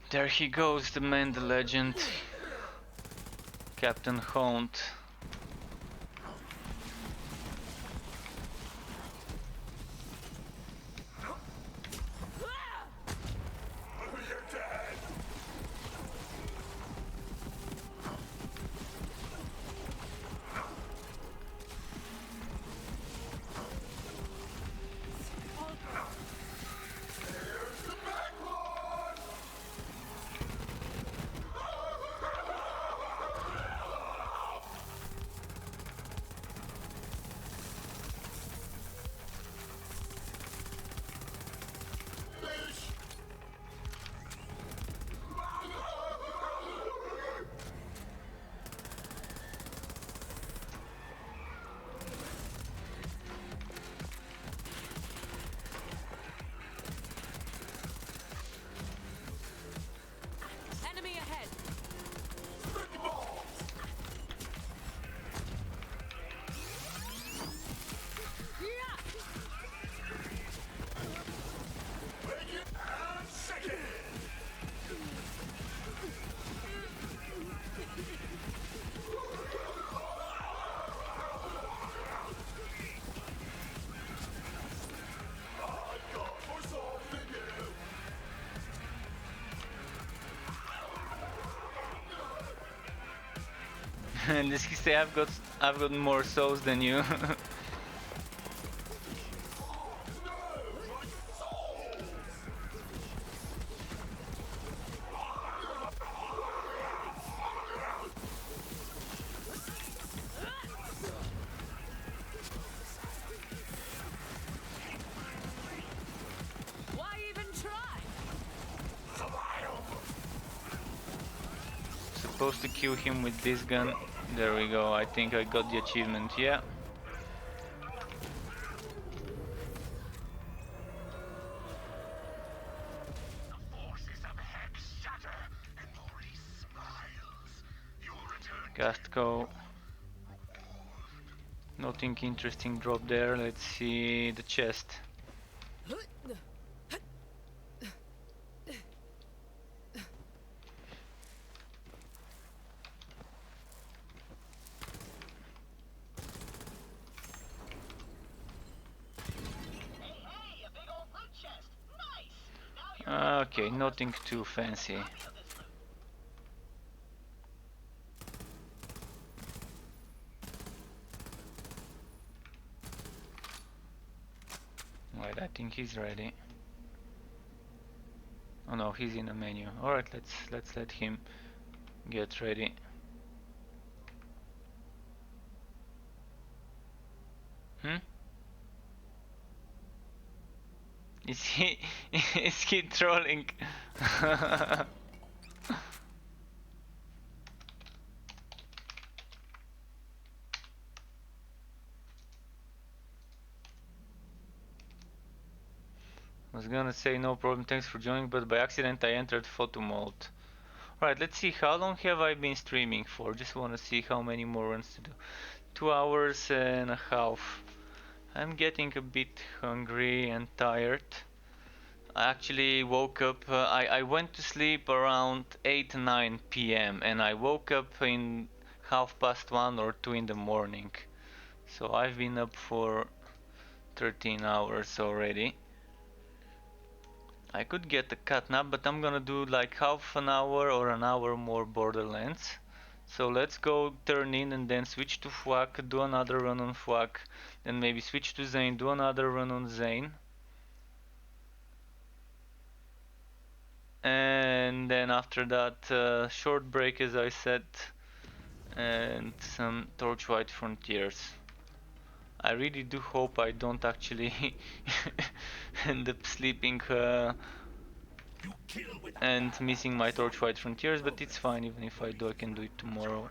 There he goes, the man, the legend. Captain Haunt. Enemy ahead. And this he say I've got more souls than you. Why even try? Supposed to kill him with this gun. There we go, I think I got the achievement, yeah. The forces of Hex shatter, and Maurice smiles. You will return Castco. Nothing interesting drop there. Let's see the chest. Hey, a big old loot chest. Nice. Now you're Okay, nothing too fancy. of this loot. Wait, I think he's ready. Oh no, he's in the menu. Alright, let's let him get ready. Is he is he trolling? I was gonna say no problem, thanks for joining, but by accident I entered photo mode. Alright, let's see, how long have I been streaming for? Just wanna see how many more runs to do. 2 hours and a half. I'm getting a bit hungry and tired. I actually woke up, I went to sleep around 8-9 p.m. and I woke up in 1:30 or 2 in the morning. So I've been up for 13 hours already. I could get a cat nap, but I'm gonna do like half an hour or an hour more Borderlands. So let's go turn in and then switch to Fwak, do another run on Fwak, then maybe switch to Zane, do another run on Zane. And then after that, short break as I said, and some Torchlight Frontiers. I really do hope I don't actually end up sleeping and missing my Torchlight Frontiers, but it's fine, even if I do, I can do it tomorrow.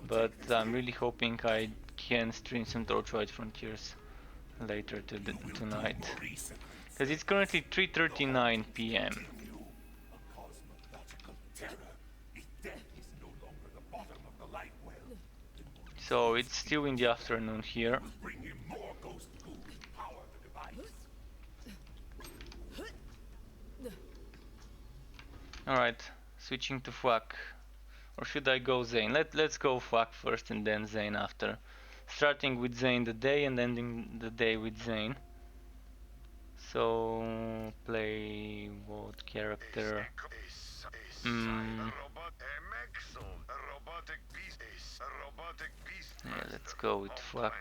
But I'm really hoping I can stream some Torchlight Frontiers later tonight. Because it's currently 3:39 p.m. So it's still in the afternoon here. Alright, switching to Fwak. Or should I go Zane? Let's go Fwak first and then Zane after. Starting with Zane the day and ending the day with Zane. So play what character? Yeah, let's go with Fwak.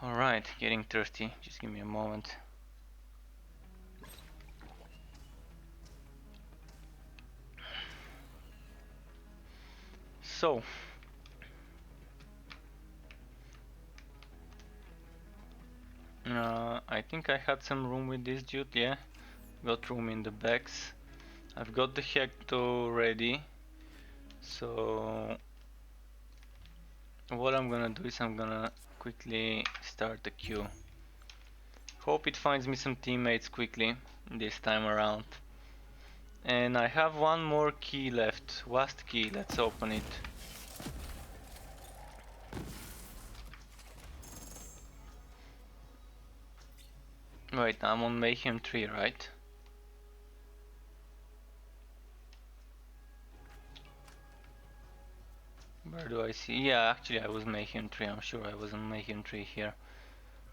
Alright, getting thirsty. Just give me a moment. So, I think I had some room with this dude, yeah. Got room in the backs. I've got the Hecto ready. So, what I'm gonna do is I'm gonna quickly start the queue. Hope it finds me some teammates quickly this time around. And I have one more key left. Last key, let's open it. Right, I'm on Mayhem 3, right? Where do I see? Yeah, actually I was Mayhem 3, I'm sure I was on Mayhem 3 here.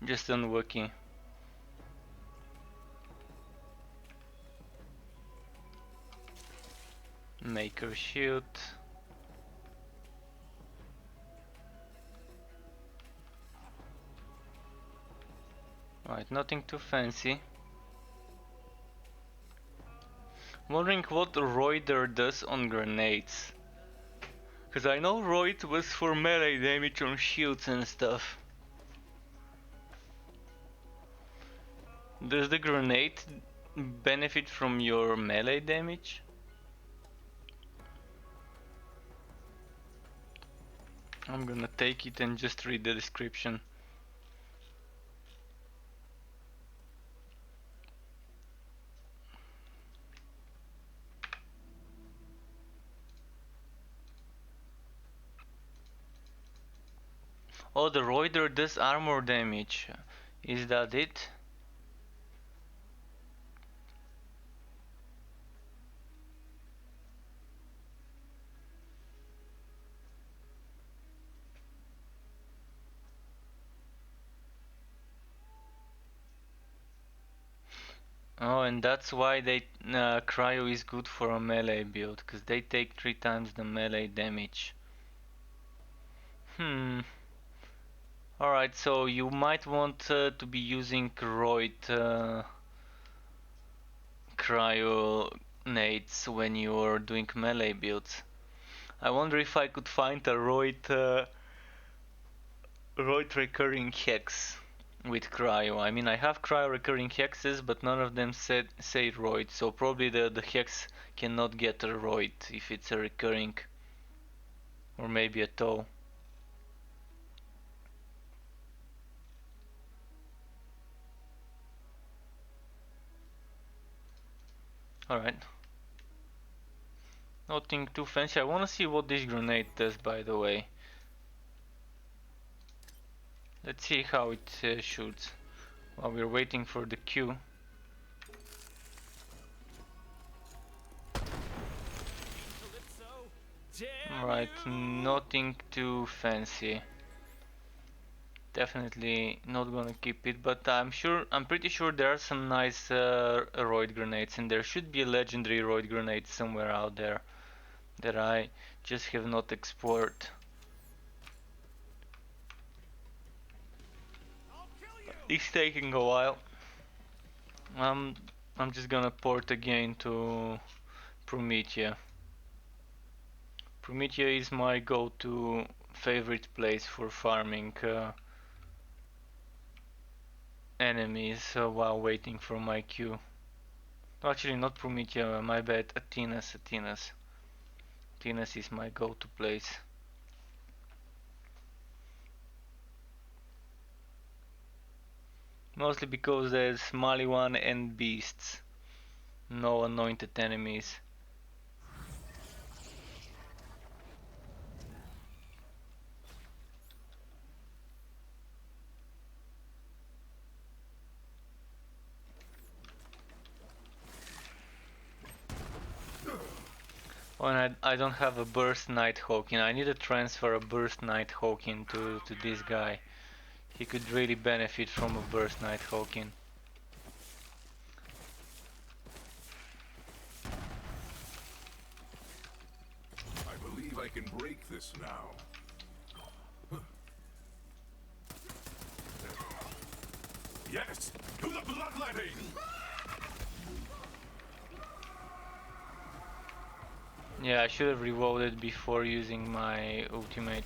Just unlucky. Maker shield. Right, nothing too fancy. Wondering what Roider does on grenades. Cause I know Roid was for melee damage on shields and stuff. Does the grenade benefit from your melee damage? I'm gonna take it and just read the description. Oh, the Roider does armor damage. Is that it? Oh, and that's why they Cryo is good for a melee build, because they take 3 times the melee damage. Alright, so you might want to be using Roid Cryo nades when you're doing melee builds. I wonder if I could find a Roid recurring hex with cryo. I mean, I have cryo recurring hexes, but none of them say Roid, so probably the hex cannot get a Roid if it's a recurring, or maybe a toe. Alright. Nothing too fancy. I wanna see what this grenade does, by the way. Let's see how it shoots while we're waiting for the queue. Right, nothing too fancy. Definitely not gonna keep it, but I'm pretty sure there are some nice roid grenades, and there should be a legendary roid grenade somewhere out there that I just have not explored. It's taking a while. I'm just gonna port again to Promethea. Promethea is my go-to favorite place for farming enemies while waiting for my queue. Actually, not Promethea, my bad, Athenas. Athenas is my go-to place. Mostly because there's Maliwan and beasts. No anointed enemies. Oh, and I don't have a burst Nighthawk. I need to transfer a burst Nighthawk to this guy. He could really benefit from a burst Nighthawk. I believe I can break this now. Yes, to the bloodletting! Yeah, I should have reloaded before using my ultimate.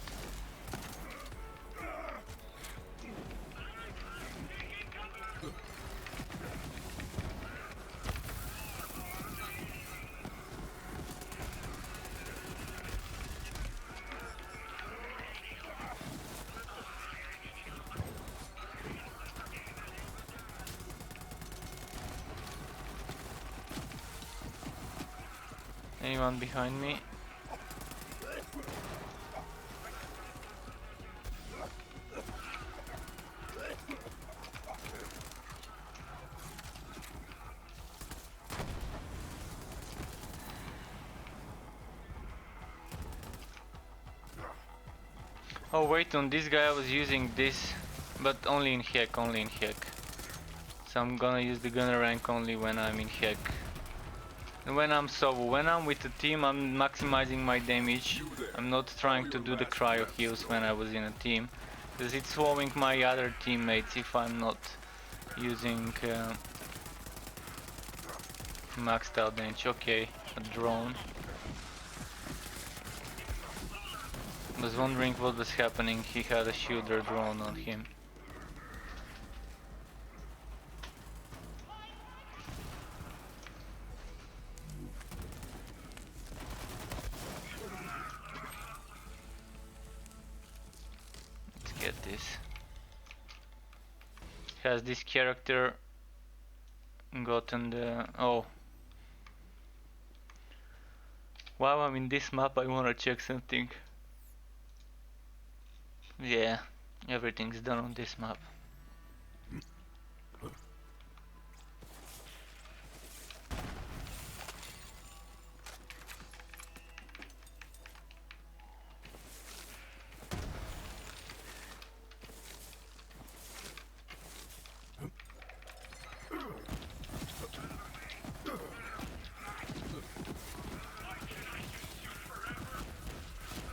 Anyone behind me? Oh wait, on this guy I was using this, but only in Heck, So I'm gonna use the gunner rank only when I'm in Heck. And when I'm solo, when I'm with the team, I'm maximizing my damage. I'm not trying to do the cryo heals when I was in a team, because it's slowing my other teammates if I'm not using maxed out damage. Okay, a drone. I was wondering what was happening. He had a shielder drone on him. Let's get this. Has this character gotten the... Oh. While I'm in this map, I wanna check something. Yeah, everything's done on this map.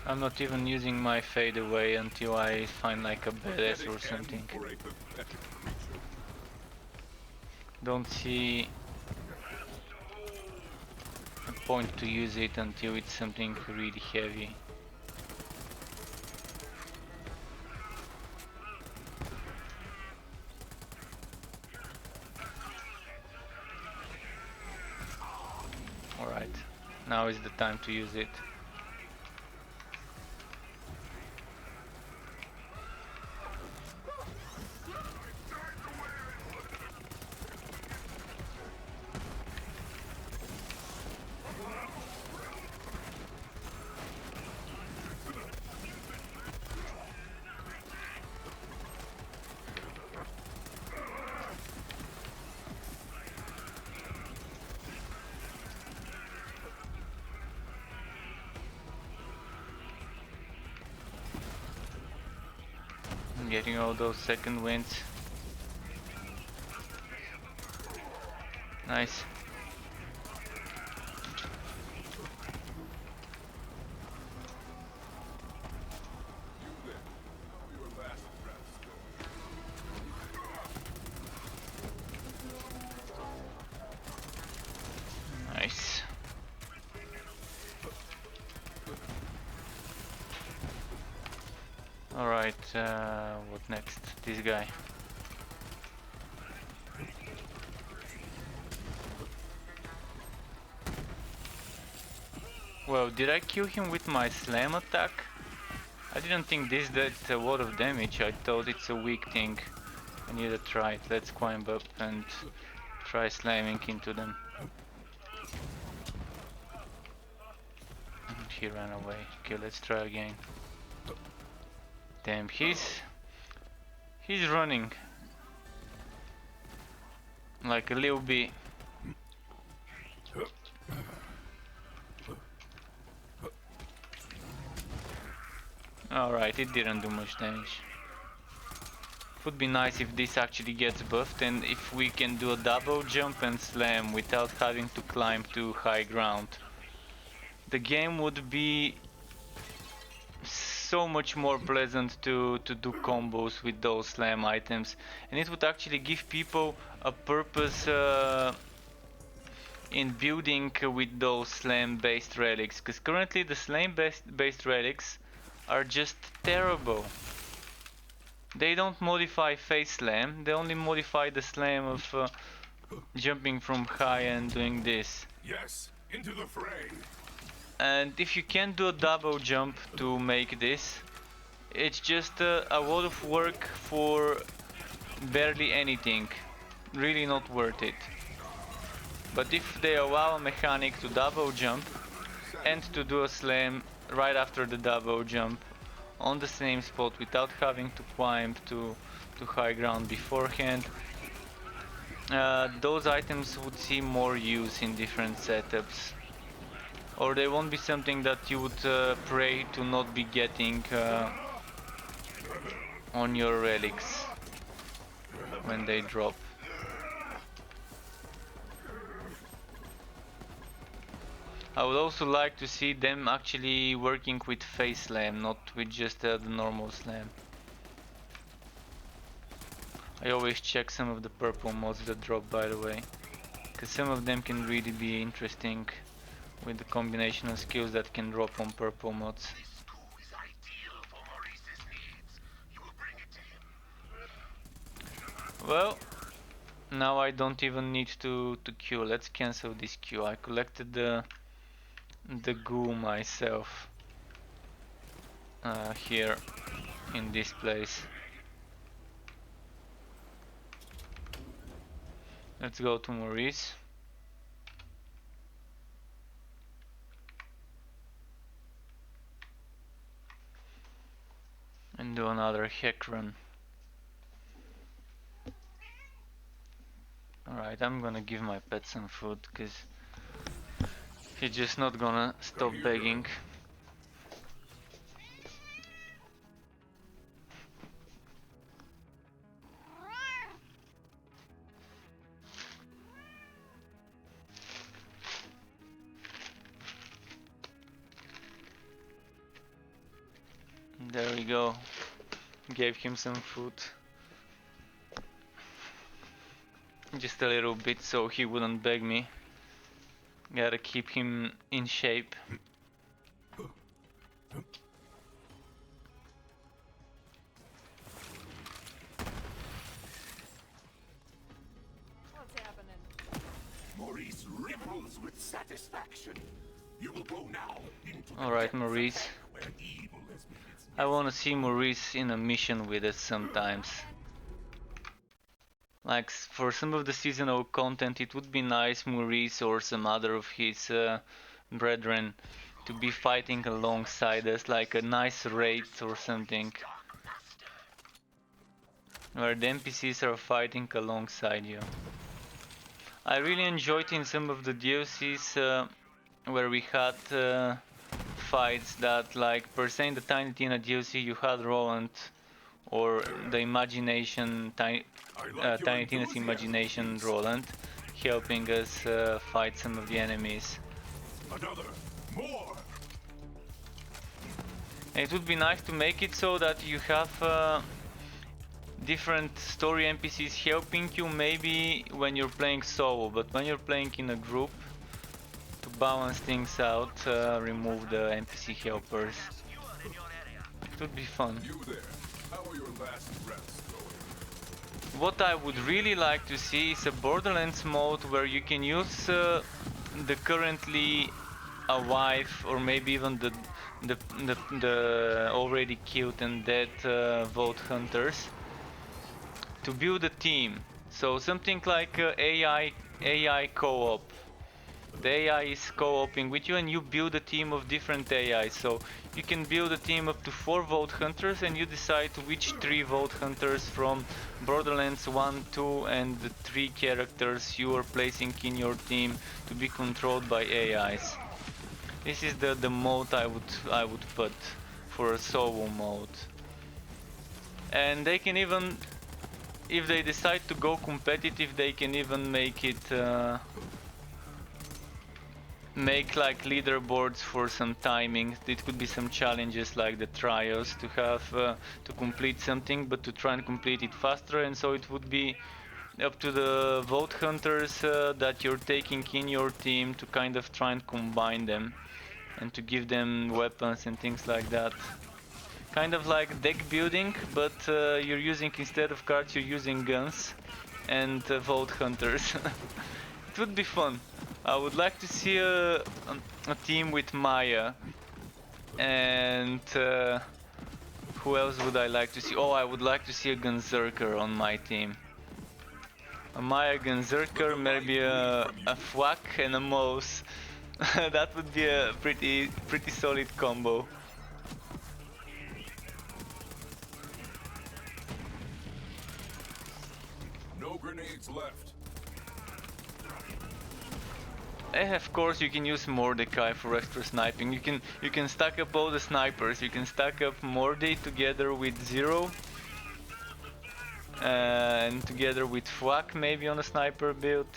I'm not even using my fade away until I find like a badass or something. Don't see a point to use it until it's something really heavy. Alright, now is the time to use it. Getting all those second wins. Nice. Nice. Alright, what next? This guy. Well, did I kill him with my slam attack? I didn't think this did a lot of damage. I thought it's a weak thing. I need to try it. Let's climb up and try slamming into them. He ran away. Okay, let's try again. Damn, he's running like a little bit. Alright, it didn't do much damage. Would be nice if this actually gets buffed and if we can do a double jump and slam without having to climb to high ground. The game would be so much more pleasant to do combos with those slam items, and it would actually give people a purpose in building with those slam based relics, because currently the slam based relics are just terrible. They don't modify face slam, they only modify the slam of jumping from high and doing this. Yes, into the fray. And if you can't do a double jump to make this, it's just a lot of work for barely anything. Really not worth it. But if they allow a mechanic to double jump and to do a slam right after the double jump on the same spot without having to climb to high ground beforehand, those items would see more use in different setups. Or they won't be something that you would pray to not be getting on your relics when they drop. I would also like to see them actually working with face slam, not with just the normal slam. I always check some of the purple mods that drop, by the way, because some of them can really be interesting with the combination of skills that can drop on purple mods. This school is ideal for Maurice's needs. You will bring it to him. Well, now I don't even need to queue. Let's cancel this queue. I collected the goo myself here in this place. Let's go to Maurice. And do another hack run. Alright, I'm gonna give my pet some food because he's just not gonna stop begging. There we go. Gave him some food. Just a little bit so he wouldn't beg me. Gotta keep him in shape. What's happening? Maurice ripples with satisfaction. You will go now into the Alright, depths of Maurice. hell where evil has made its I wanna see Maurice in a mission with us sometimes. Like for some of the seasonal content, it would be nice Maurice or some other of his brethren to be fighting alongside us, like a nice raid or something, where the NPCs are fighting alongside you. I really enjoyed in some of the DLCs where we had fights that, like per se in the Tiny Tina DLC you had Roland or the imagination Tiny Tina's imagination Roland helping us fight some of the enemies. Another, more. And it would be nice to make it so that you have different story NPCs helping you maybe when you're playing solo, but when you're playing in a group, to balance things out, remove the NPC helpers. Badass viewer in your area. It would be fun. You there. How are your last breaths going? What I would really like to see is a Borderlands mode where you can use the currently alive or maybe even the already killed and dead Vault Hunters to build a team. So something like AI co-op. The AI is co-oping with you and you build a team of different AI. So you can build a team up to 4 Vault Hunters and you decide which 3 Vault Hunters from Borderlands 1, 2 and the 3 characters you are placing in your team to be controlled by AIs. This is the mode I would put for a solo mode. And they can even, if they decide to go competitive, they can even make it make like leaderboards for some timing. It could be some challenges like the trials to have to complete something, but to try and complete it faster. And so it would be up to the Vault Hunters that you're taking in your team to kind of try and combine them and to give them weapons and things like that. Kind of like deck building, but you're using, instead of cards, you're using guns and Vault Hunters. It would be fun. I would like to see a team with Maya. And who else would I like to see? Oh, I would like to see a Gunzerker on my team. A Maya Gunzerker, maybe a Thwack and a Mouse. That would be a pretty solid combo. No grenades left. And of course you can use Mordecai for extra sniping. You can stack up all the snipers. You can stack up Mordy together with Zero. And together with Thwack maybe on a sniper build.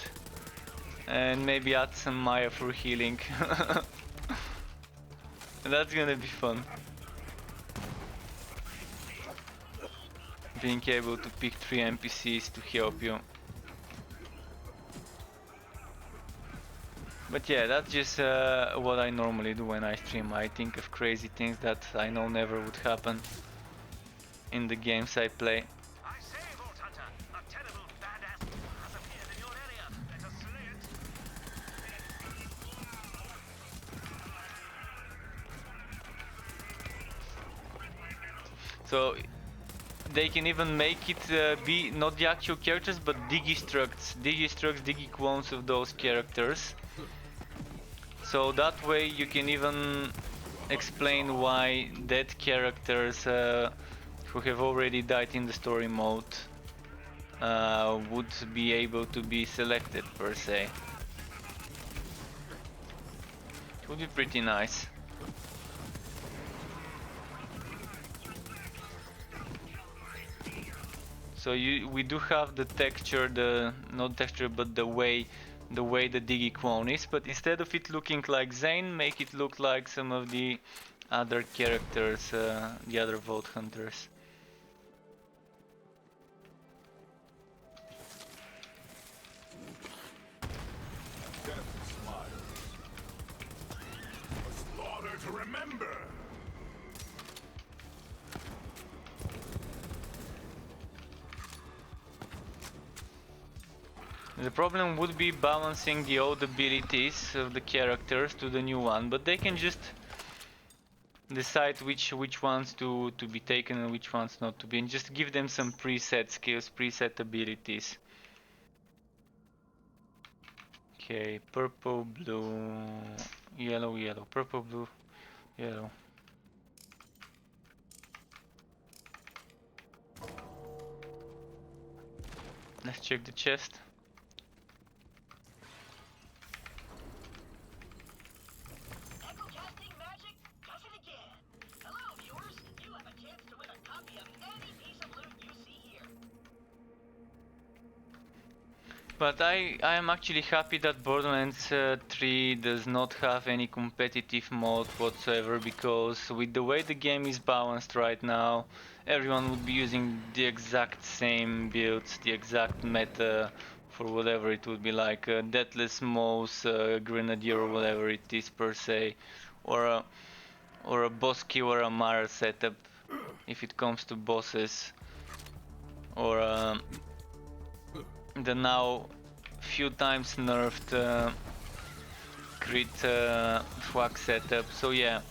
And maybe add some Maya for healing. That's gonna be fun. Being able to pick 3 NPCs to help you. But yeah, that's just what I normally do when I stream. I think of crazy things that I know never would happen in the games I play. I say, Vault Hunter, a terrible badass viewer has appeared in your area. Let us slay it. So they can even make it be not the actual characters but Digistructs, Digi-clones of those characters. So that way you can even explain why dead characters who have already died in the story mode would be able to be selected per se. It would be pretty nice. So we do have the texture, not texture, but the way the Digi-clone is, but instead of it looking like Zane, make it look like some of the other characters, the other Vault Hunters. Death smiles. The problem would be balancing the old abilities of the characters to the new one, but they can just decide which ones to be taken and which ones not to be, and just give them some preset skills, preset abilities. Okay, purple, blue, yellow, yellow, purple, blue, yellow. Let's check the chest. Echo-casting magic does it again. Hello, viewers. You have a chance to win a copy of any piece of loot you see here. But I am actually happy that Borderlands 3 does not have any competitive mode whatsoever, because with the way the game is balanced right now, everyone would be using the exact same builds, the exact meta for whatever it would be, like a Deathless Mouse, Grenadier, or whatever it is per se, or a boss kill or a Mara setup if it comes to bosses, or the now few times nerfed crit swag setup. So yeah,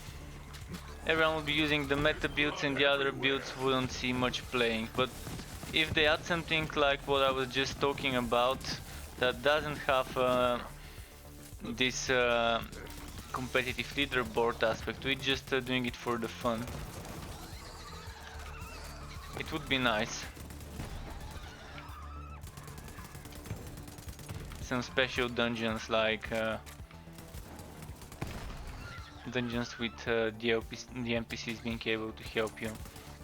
everyone will be using the meta builds and the other builds wouldn't see much playing. But if they add something like what I was just talking about, that doesn't have this competitive leaderboard aspect, we're just doing it for the fun, it would be nice. Some special dungeons, like dungeons with the NPCs being able to help you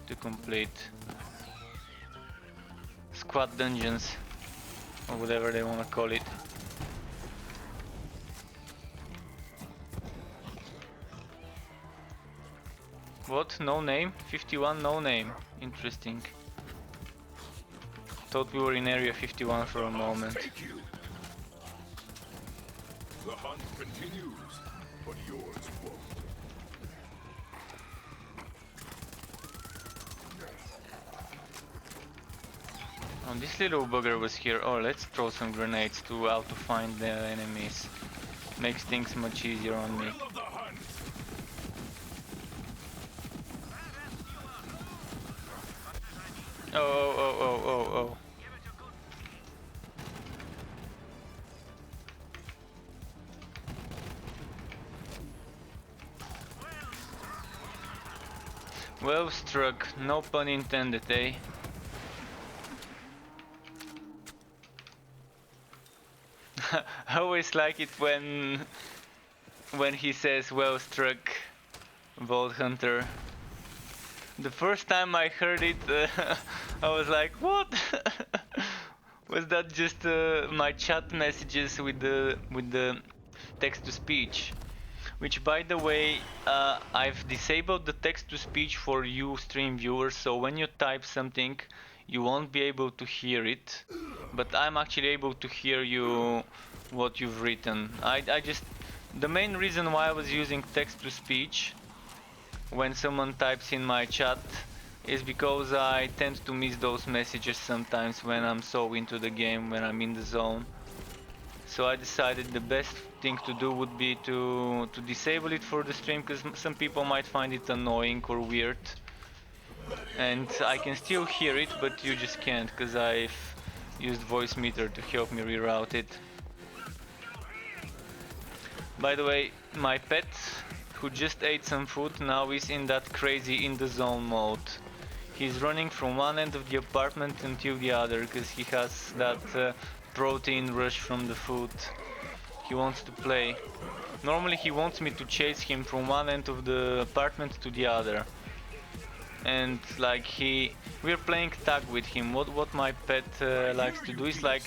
to complete squad dungeons, or whatever they want to call it. What? No name? 51 no name. Interesting. Thought we were in area 51 for a moment. The hunt continues, but yours won't. Oh, this little bugger was here. Oh, let's throw some grenades to how to find the enemies. Makes things much easier on me. Oh. Well struck, no pun intended, eh? I always like it when he says well struck, Vault Hunter. The first time I heard it, I was like, what? Was that just my chat messages with the text to speech? Which, by the way, I've disabled the text to speech for you stream viewers, so when you type something you won't be able to hear it, but I'm actually able to hear you what you've written. The main reason why I was using text to speech when someone types in my chat is because I tend to miss those messages sometimes when I'm so into the game, when I'm in the zone. So I decided the best thing to do would be to disable it for the stream, because some people might find it annoying or weird. And I can still hear it, but you just can't, because I've used voice meter to help me reroute it. By the way, my pet, who just ate some food, now is in that crazy in the zone mode. He's running from one end of the apartment until the other, because he has that protein rush from the food. He wants to play. Normally he wants me to chase him from one end of the apartment to the other. And like we're playing tag with him. What my pet likes to do is, like,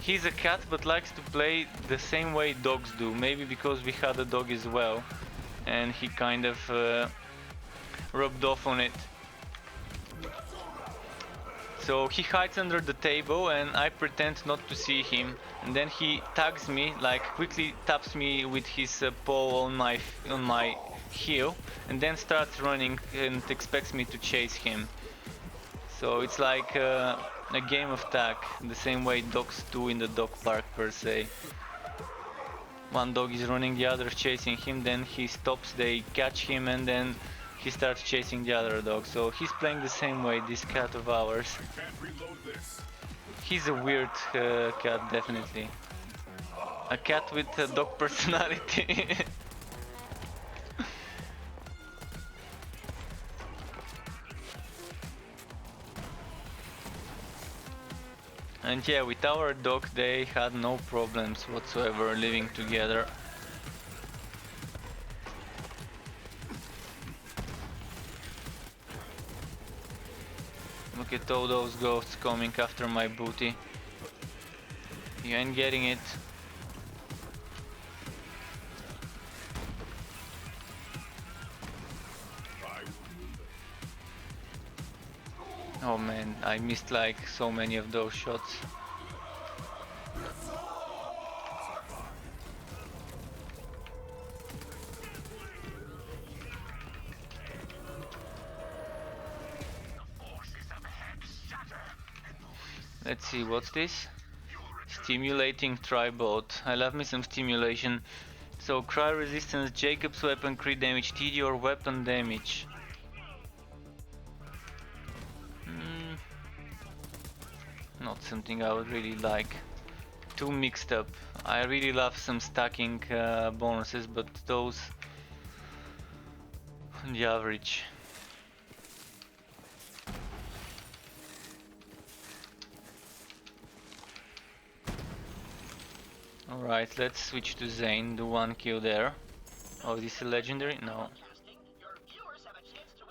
he's a cat but likes to play the same way dogs do. Maybe because we had a dog as well, and he kind of rubbed off on it. So he hides under the table and I pretend not to see him, and then he tags me, like quickly taps me with his paw on my heel, and then starts running and expects me to chase him. So it's like a game of tag, the same way dogs do in the dog park per se. One dog is running, the other is chasing him, then he stops, they catch him, and then he starts chasing the other dog. So he's playing the same way, this cat of ours. He's a weird cat, definitely. A cat with a dog personality. And yeah, with our dog they had no problems whatsoever living together. Look at all those ghosts coming after my booty. You ain't getting it. Oh man, I missed like so many of those shots. Let's see, what's this? Stimulating tri-bot. I love me some stimulation. So cry resistance, Jacob's weapon crit damage, TD or weapon damage. Not something I would really like. Too mixed up. I really love some stacking bonuses, but those on the average. Alright, let's switch to Zane, do one kill there. Oh, this is a legendary? No.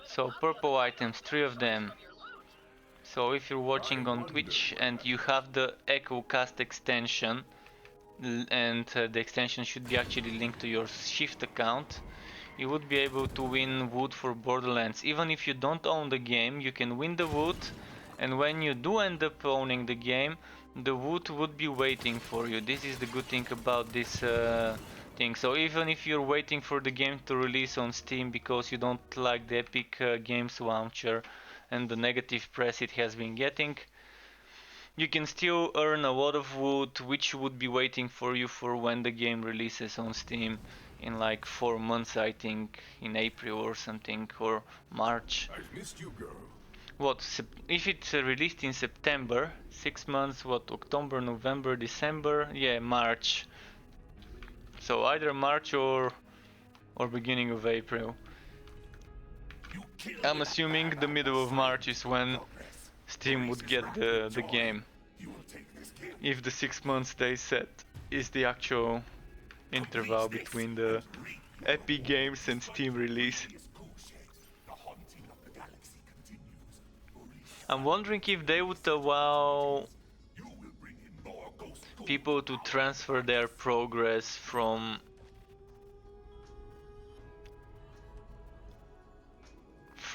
So purple items, 3 of them. So if you're watching on Twitch and you have the Echo Cast extension, and the extension should be actually linked to your Shift account, you would be able to win wood for Borderlands. Even if you don't own the game, you can win the wood, and when you do end up owning the game, the wood would be waiting for you. This is the good thing about this thing. So even if you're waiting for the game to release on Steam because you don't like the Epic Games launcher and the negative press it has been getting, you can still earn a lot of wood, which would be waiting for you for when the game releases on Steam in like 4 months, I think, in April or something, or March. I've missed you, girl. What, if it's released in September, 6 months, what, October, November, December, yeah, March. So either March or beginning of April. I'm assuming the middle of March is when Steam would get the game. If the 6 months they set is the actual interval between the Epic Games and Steam release. I'm wondering if they would allow people to transfer their progress from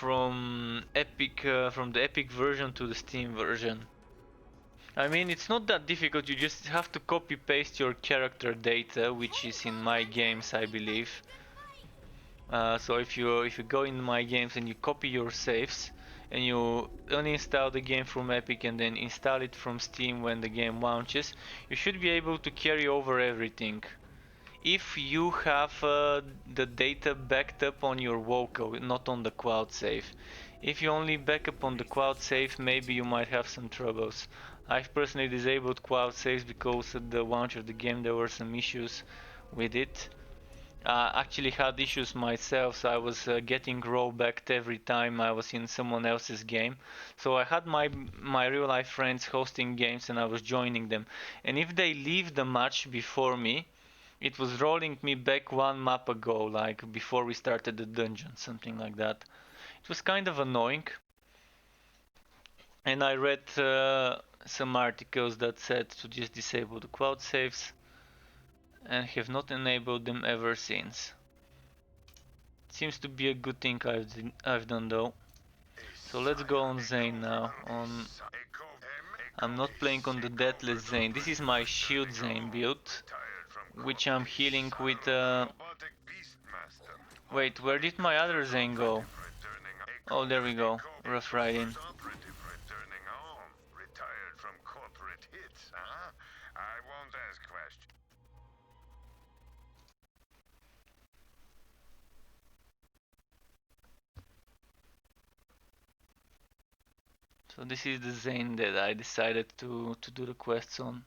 the Epic version to the Steam version. I mean, it's not that difficult, you just have to copy paste your character data, which is in my games, I believe. So if you go in my games and you copy your saves and you uninstall the game from Epic and then install it from Steam when the game launches, you should be able to carry over everything. If you have the data backed up on your local, not on the cloud save. If you only back up on the cloud save, maybe you might have some troubles. I've personally disabled cloud saves because at the launch of the game there were some issues with it. Actually had issues myself, so I was getting rollbacked every time I was in someone else's game. So I had my real life friends hosting games and I was joining them. And if they leave the match before me, it was rolling me back one map ago, like before we started the dungeon, something like that. It was kind of annoying. And I read some articles that said to just disable the cloud saves and have not enabled them ever since. Seems to be a good thing I've done though. So let's go on Zane now. I'm not playing on the Deathless Zane. This is my Shield Zane build, which I'm healing with Wait, where did my other Zane go? Oh, there we go. Rough Riding. I won't ask questions. So this is the Zane that I decided to do the quests on.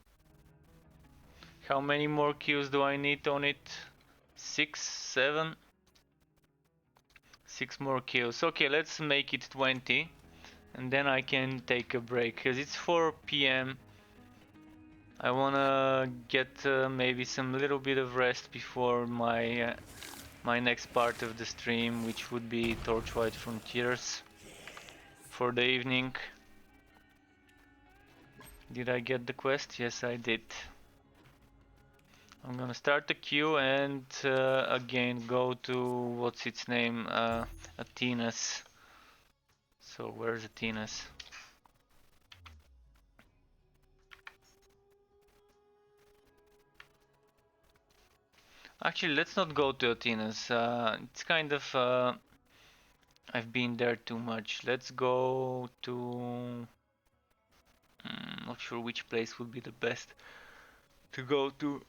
How many more kills do I need on it? 6, 7? 6 more kills. Okay, let's make it 20. And then I can take a break. Because it's 4 p.m. I wanna get maybe some little bit of rest before my my next part of the stream, which would be Torchlight Frontiers for the evening. Did I get the quest? Yes, I did. I'm gonna start the queue and again go to what's its name, Athena's. So where's Athena's? Actually, let's not go to Athena's. It's kind of I've been there too much. Let's go to. Not sure which place would be the best to go to.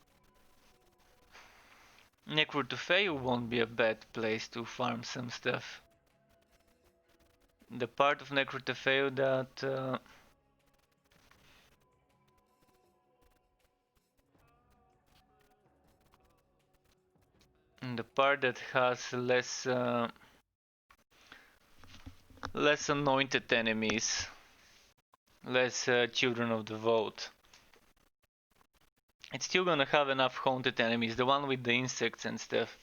Necrotopheus won't be a bad place to farm some stuff. The part of Necrotopheus that the part that has less anointed enemies, less children of the vote. It's still gonna have enough haunted enemies, the one with the insects and stuff.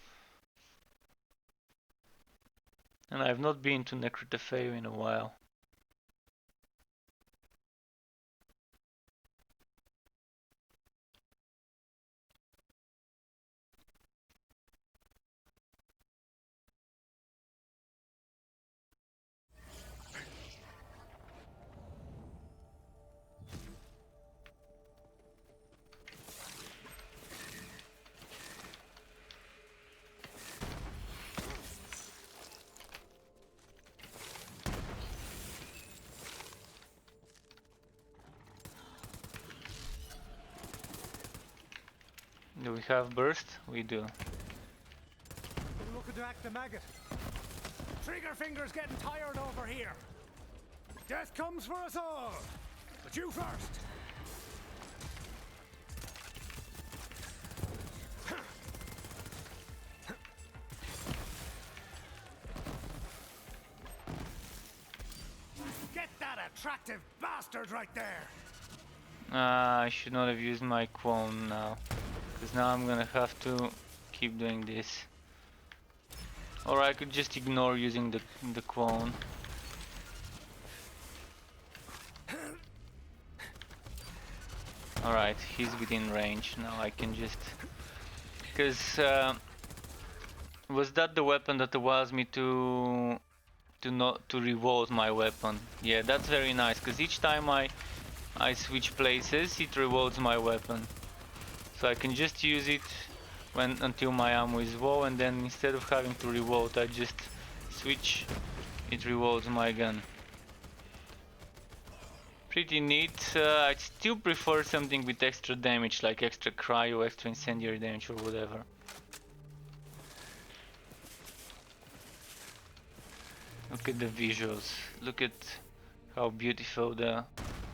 And I've not been to Necrotopheus in a while. Do we have burst? We do. Been looking to act the maggot. Trigger finger's getting tired over here. Death comes for us all. But you first. Get that attractive bastard right there. I should not have used my quone now, because now I'm gonna have to keep doing this. Or I could just ignore using the quone. Alright, he's within range. Now I can just... Because... was that the weapon that allows me to revolt my weapon? Yeah, that's very nice, because each time I switch places, it revolts my weapon. So I can just use it until my ammo is low, and then instead of having to revolt, I just switch, it revolts my gun. Pretty neat. I still prefer something with extra damage, like extra cryo, extra incendiary damage or whatever. Look at the visuals. Look at how beautiful the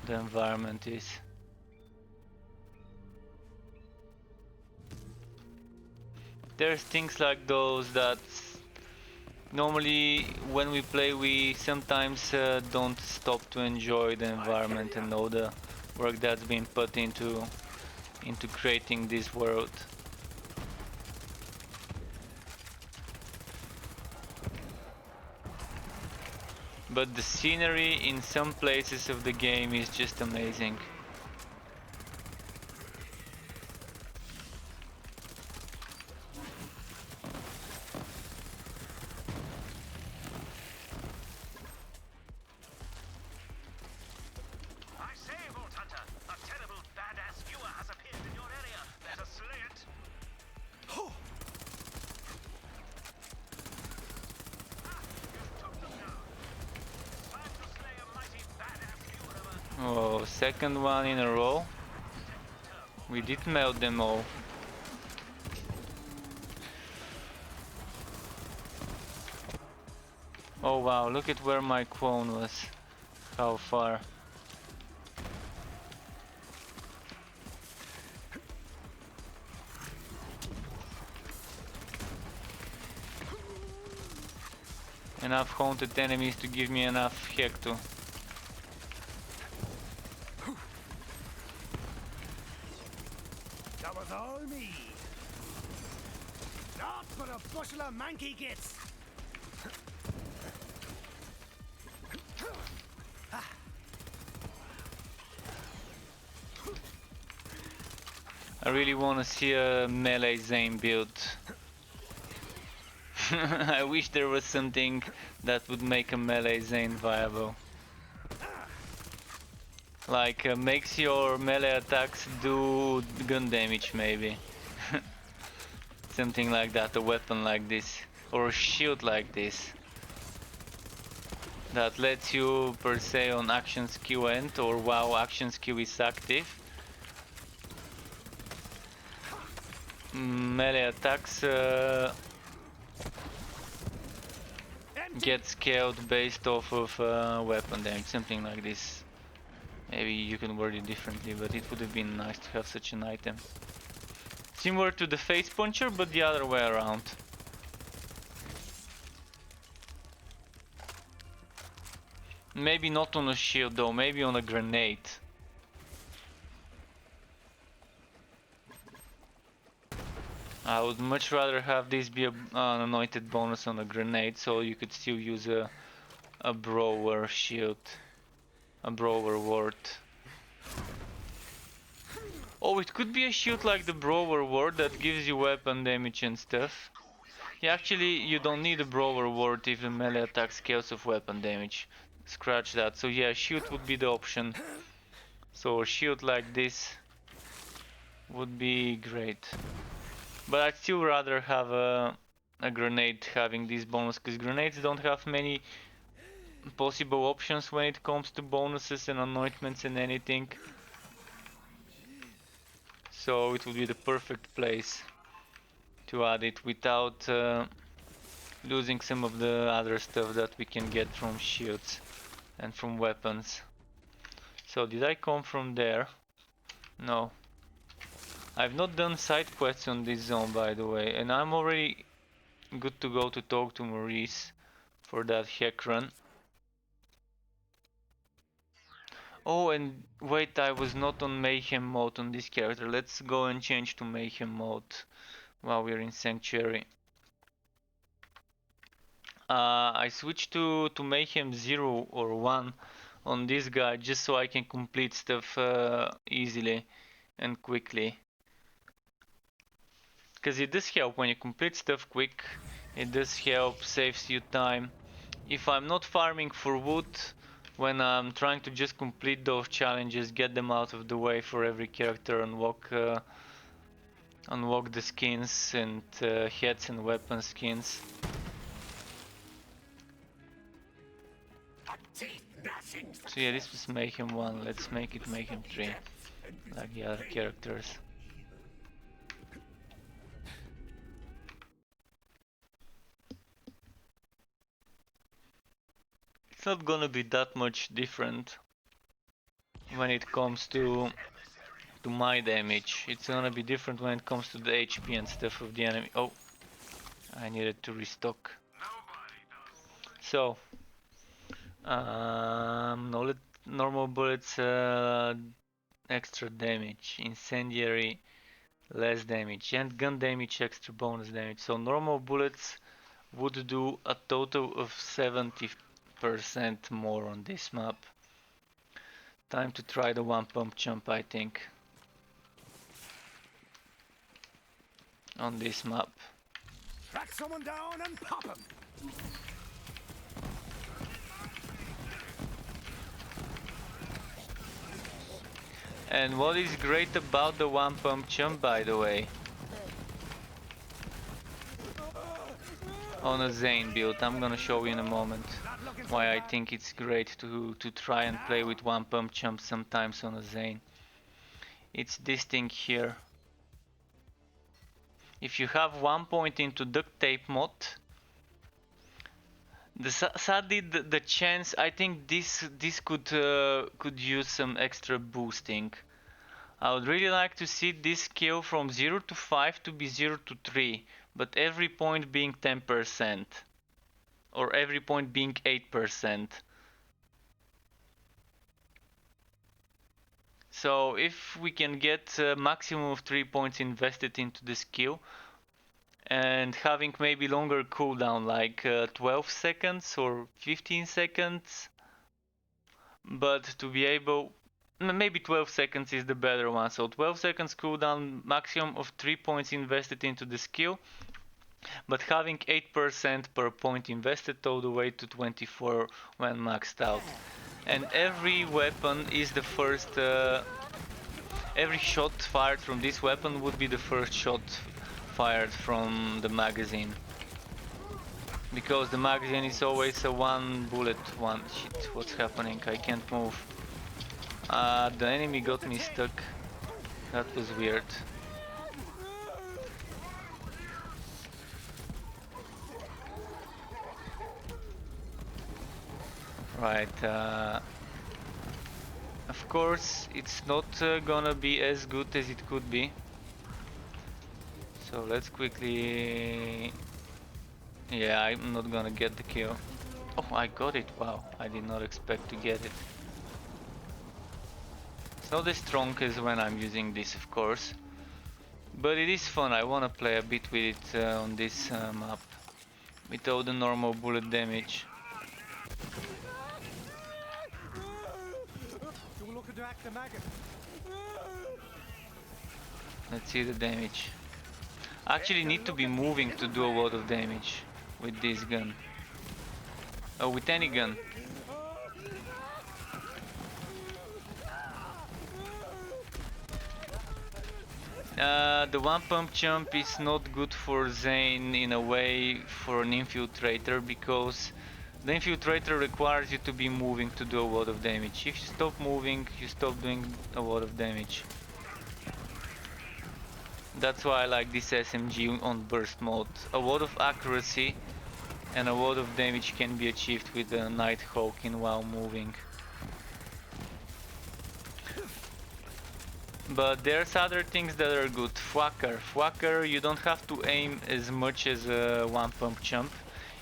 environment is. There's things like those that normally when we play we sometimes don't stop to enjoy the environment and all the work that's been put into creating this world. But the scenery in some places of the game is just amazing. Oh, second one in a row. We did melt them all. Oh wow, look at where my clone was. How far. Enough haunted enemies to give me enough hecto. That was all me. Not but a bushel of manky gits. I really want to see a melee Zane build. I wish there was something that would make a melee Zane viable. Like makes your melee attacks do gun damage maybe. Something like that, a weapon like this. Or a shield like this. That lets you per se on action skill end or while action skill is active. Melee attacks get scaled based off of weapon damage, something like this. Maybe you can word it differently, but it would have been nice to have such an item. Similar to the face puncher, but the other way around. Maybe not on a shield though, maybe on a grenade. I would much rather have this be an anointed bonus on a grenade, so you could still use a brawler shield, a brawler ward. Oh, it could be a shield like the brawler ward that gives you weapon damage and stuff. Yeah, actually, you don't need a brawler ward if the melee attack scales of weapon damage. Scratch that. So yeah, shield would be the option. So a shield like this would be great. But I'd still rather have a grenade having this bonus, because grenades don't have many possible options when it comes to bonuses and anointments and anything. So it would be the perfect place to add it without losing some of the other stuff that we can get from shields and from weapons. So did I come from there? No. I've not done side quests on this zone, by the way, and I'm already good to go to talk to Maurice for that hack run. Oh, and wait, I was not on Mayhem mode on this character. Let's go and change to Mayhem mode while we're in Sanctuary. I switched to Mayhem 0 or 1 on this guy just so I can complete stuff easily and quickly. Because it does help when you complete stuff quick, it does help, saves you time. If I'm not farming for wood, when I'm trying to just complete those challenges, get them out of the way for every character, unlock the skins and heads and weapon skins. So yeah, this was Mayhem 1, let's make it Mayhem 3, like the other characters. It's not gonna be that much different when it comes to my damage. It's gonna be different when it comes to the HP and stuff of the enemy. Oh, I needed to restock. So, normal bullets, extra damage, incendiary, less damage, and gun damage, extra bonus damage. So normal bullets would do a total of 70% more on this map. Time to try the one pump jump, I think, on this map. Track someone down and pop him. And what is great about the one pump jump, by the way, on a Zane build, I'm gonna show you in a moment why I think it's great to try and play with one pump jump sometimes on a Zane, It's this thing here. If you have 1 point into duct tape mod, sadly the chance, I think this could use some extra boosting. I would really like to see this skill from 0 to 5 to be 0 to 3, but every point being 10%, or every point being 8%. So if we can get a maximum of 3 points invested into the skill, and having maybe longer cooldown, like 12 seconds or 15 seconds, but to be able, maybe 12 seconds is the better one. So 12 seconds cooldown, maximum of 3 points invested into the skill, but having 8% per point invested all the way to 24 when maxed out. And every weapon is the first, every shot fired from this weapon would be the first shot fired from the magazine. Because the magazine is always a one bullet one. Shit, what's happening? I can't move. The enemy got me stuck. That was weird. Right, of course it's not gonna be as good as it could be. So let's quickly... Yeah, I'm not gonna get the kill. Oh, I got it, wow, I did not expect to get it. It's not as strong as when I'm using this, of course. But it is fun, I wanna play a bit with it on this map. Without the normal bullet damage. Let's see the damage. Actually need to be moving to do a lot of damage with this gun. Oh, with any gun. The one pump jump is not good for Zane in a way for an infiltrator, because the infiltrator requires you to be moving to do a lot of damage. If you stop moving, you stop doing a lot of damage. That's why I like this SMG on burst mode. A lot of accuracy and a lot of damage can be achieved with the Nighthawk in while moving. But there's other things that are good. Fwacker, you don't have to aim as much as a one pump jump.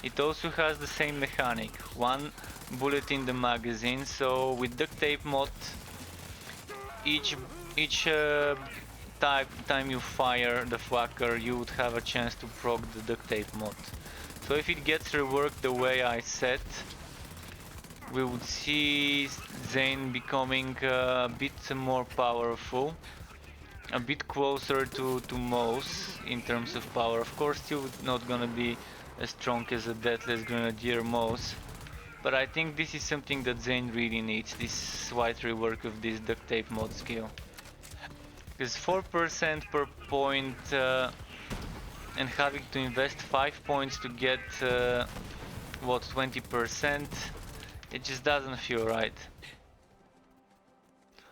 It also has the same mechanic, one bullet in the magazine. So with duct tape mod, each time you fire the Fwacker, you would have a chance to proc the duct tape mod. So if it gets reworked the way I said, we would see Zane becoming a bit more powerful, a bit closer to Mouse in terms of power. Of course, still not gonna be as strong as a Deathless Grenadier Mouse, but I think this is something that Zane really needs, this slight rework of this duct tape mod skill. Because 4% per point and having to invest 5 points to get what, 20%, it just doesn't feel right.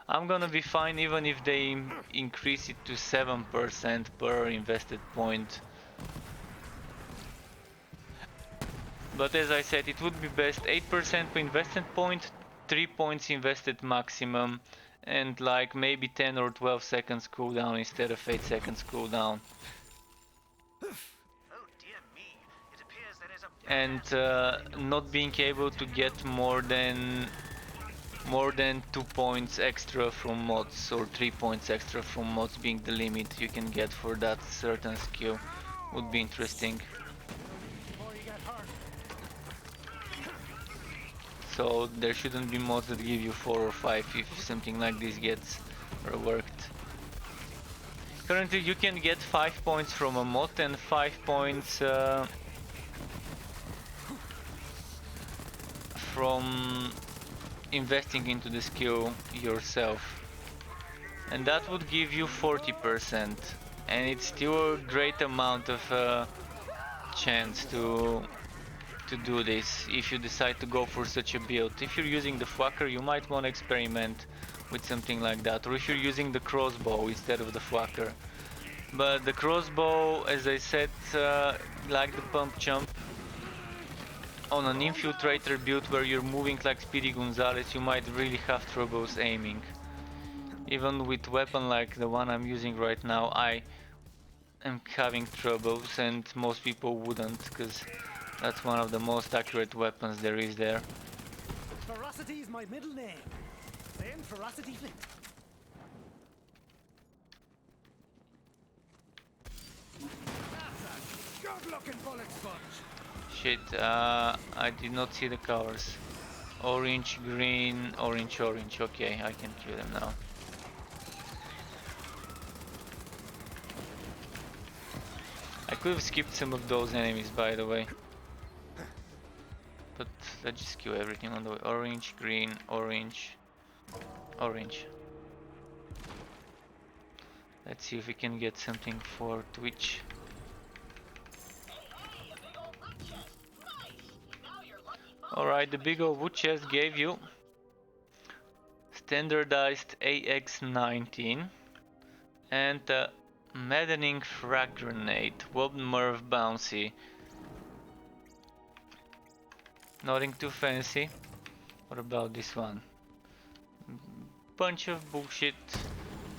I'm gonna be fine even if they increase it to 7% per invested point. But as I said, it would be best 8% per invested point, 3 points invested maximum, and like maybe 10 or 12 seconds cooldown instead of 8 seconds cooldown. And not being able to get more than 2 points extra from mods, or 3 points extra from mods being the limit you can get for that certain skill would be interesting. So there shouldn't be mods that give you 4 or 5 if something like this gets reworked. Currently you can get 5 points from a mod and 5 points from investing into the skill yourself, and that would give you 40%, and it's still a great amount of chance to do this if you decide to go for such a build. If you're using the Fwacker, you might want to experiment with something like that, or if you're using the crossbow instead of the thwacker. But the crossbow, as I said, like the pump jump, on an infiltrator build where you're moving like Speedy Gonzales, you might really have troubles aiming. Even with weapon like the one I'm using right now, I am having troubles, and most people wouldn't, because that's one of the most accurate weapons there is there. Ferocity is my middle name. Same Ferocity Flint. That's a good-looking bullet sponge. Shit, I did not see the colors. Orange, green, orange, orange. Okay, I can kill them now. I could have skipped some of those enemies, by the way. But let's just kill everything on the way. Orange, green, orange, orange. Let's see if we can get something for Twitch. Hey, a big old wood chest. Nice. Now you're lucky bones. Alright, the big old wood chest gave you standardized AX-19 and a maddening frag grenade, Wob Merv Bouncy. Nothing too fancy. What about this one? Bunch of bullshit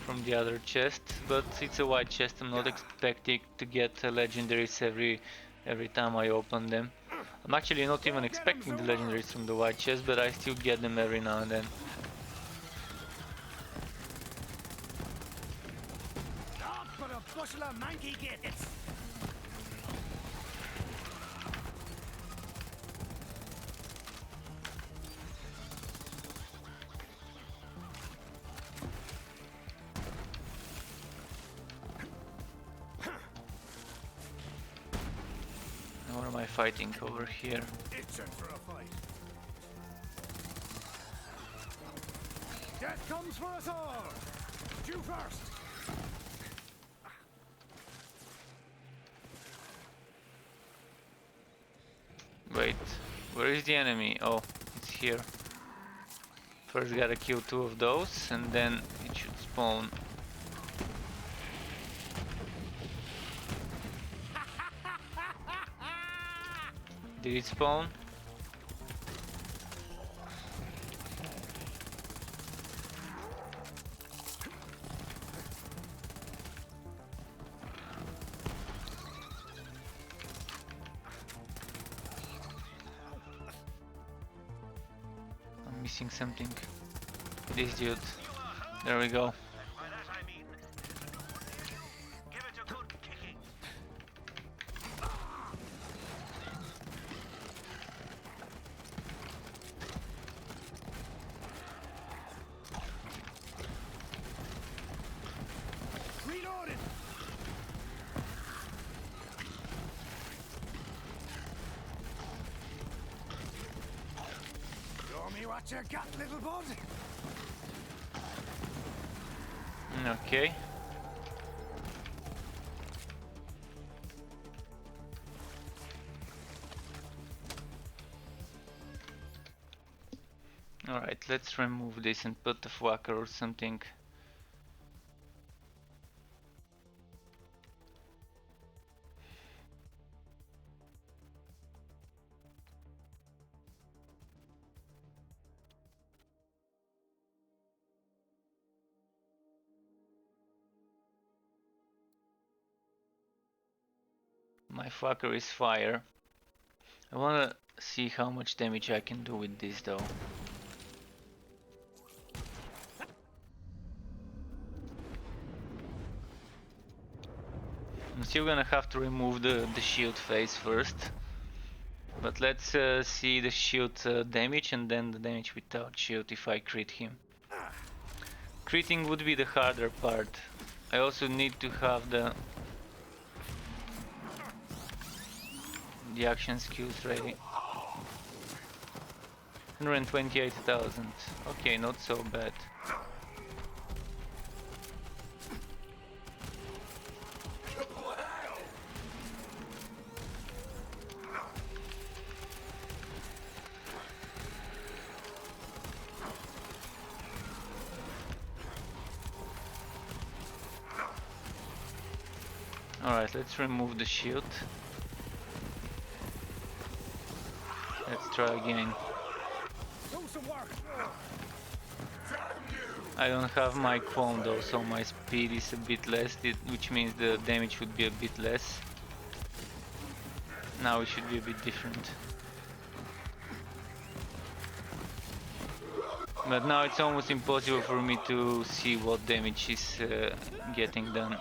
from the other chest, but it's a white chest. I'm not expecting to get legendaries every time I open them. I'm actually not even expecting the legendaries from the white chest, but I still get them every now and then. Oh, but a bushel of manky gits. What am I fighting over here? Itching for a fight. Death comes for us all. You first. Wait, where is the enemy? Oh, it's here. First gotta kill 2 of those, and then it should spawn. Did it spawn? I'm missing something. This dude. There we go. By that I mean, give it a good kicking. Reloaded. Show me what you got, little bud. Okay. Alright, let's remove this and put the thwacker or something. My fucker is fire. I wanna see how much damage I can do with this though. I'm still gonna have to remove the shield phase first. But let's see the shield damage and then the damage without shield if I crit him. Critting would be the harder part. I also need to have the action skills ready. 128,000. Okay, not so bad. Alright, let's remove the shield. Let's try again. Do some work. I don't have my qualm though, so my speed is a bit less, which means the damage would be a bit less. Now it should be a bit different. But now it's almost impossible for me to see what damage is getting done.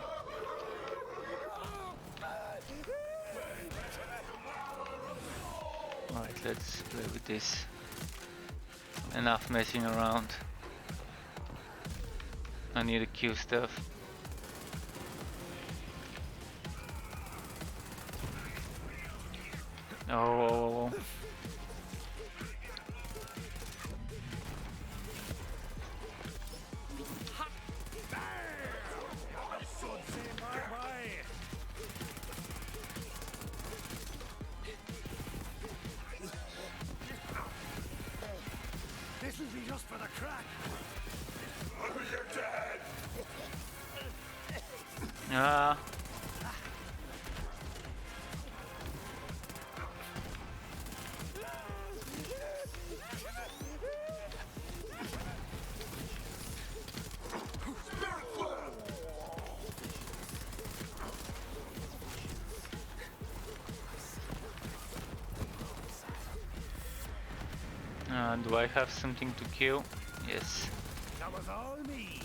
Alright, let's play with this. Enough messing around. I need to kill stuff. Oh. This will be just for the crack. You're dead! Ah. Do I have something to kill? Yes. That was all me.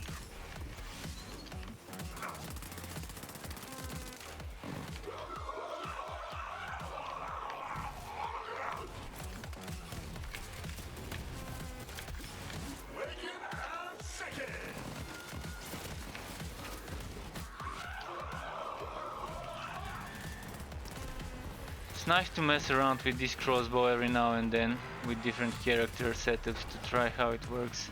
It's nice to mess around with this crossbow every now and then with different character setups to try how it works.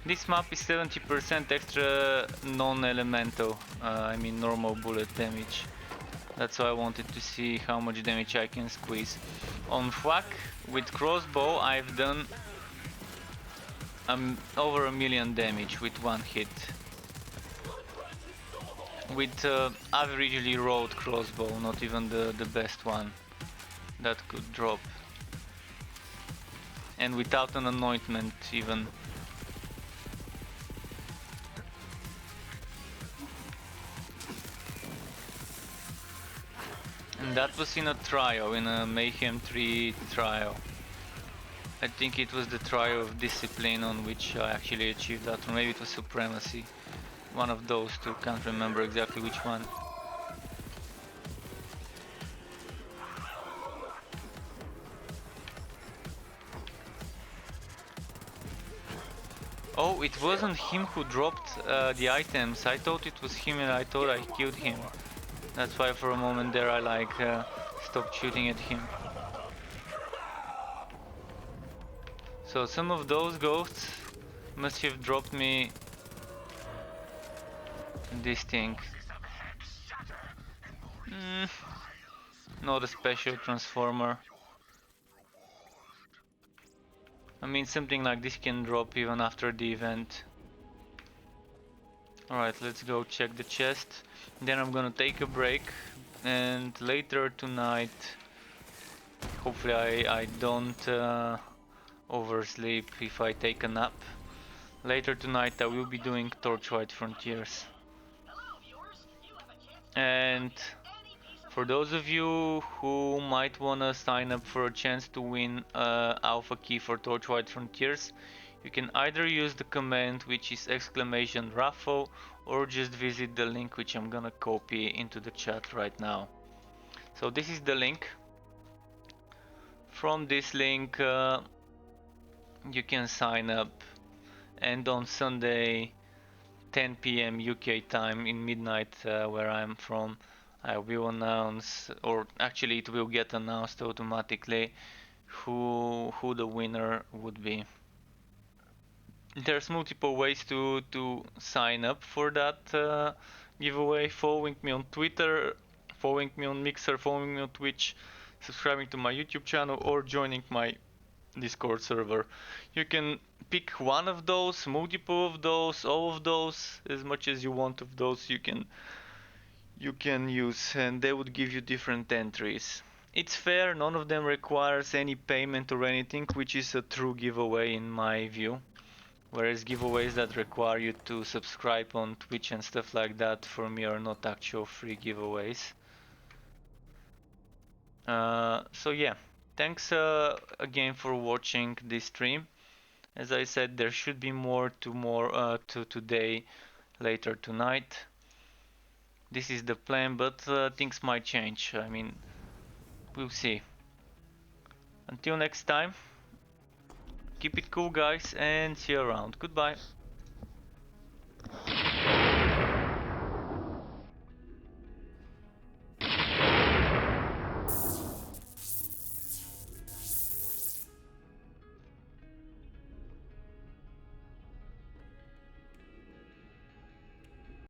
This map is 70% extra non-elemental, I mean normal bullet damage. That's why I wanted to see how much damage I can squeeze. On Fwak with crossbow I've done over 1,000,000 damage with one hit. With averagely rolled crossbow, not even the best one that could drop. And without an anointment even. And that was in a trial, in a Mayhem 3 trial. I think it was the trial of discipline on which I actually achieved that, or maybe it was supremacy. One of those two, can't remember exactly which one. Oh, it wasn't him who dropped the items. I thought it was him and I thought I killed him. That's why for a moment there I stopped shooting at him. So some of those ghosts must have dropped me this thing. Not a special transformer. I mean, something like this can drop even after the event. Alright, let's go check the chest. Then I'm gonna take a break, and later tonight, hopefully I don't oversleep if I take a nap. Later tonight I will be doing Torchlight Frontiers. And for those of you who might wanna sign up for a chance to win alpha key for Torchlight Frontiers, you can either use the command which is !raffle or just visit the link which I'm gonna copy into the chat right now. So this is the link. From this link you can sign up, and on Sunday 10 PM UK time in midnight where I'm from, I will announce, or actually it will get announced automatically, who the winner would be. There's multiple ways to sign up for that giveaway. Following me on Twitter, following me on Mixer, following me on Twitch, subscribing to my YouTube channel, or joining my Discord server. You can pick one of those, multiple of those, all of those, as much as you want of those. You can you can use, and they would give you different entries. It's fair, none of them requires any payment or anything, which is a true giveaway in my view. Whereas giveaways that require you to subscribe on Twitch and stuff like that, for me, are not actual free giveaways. So yeah, thanks again for watching this stream. As I said, there should be more to today, later tonight. This is the plan, but things might change. I mean, we'll see. Until next time, keep it cool, guys, and see you around. Goodbye.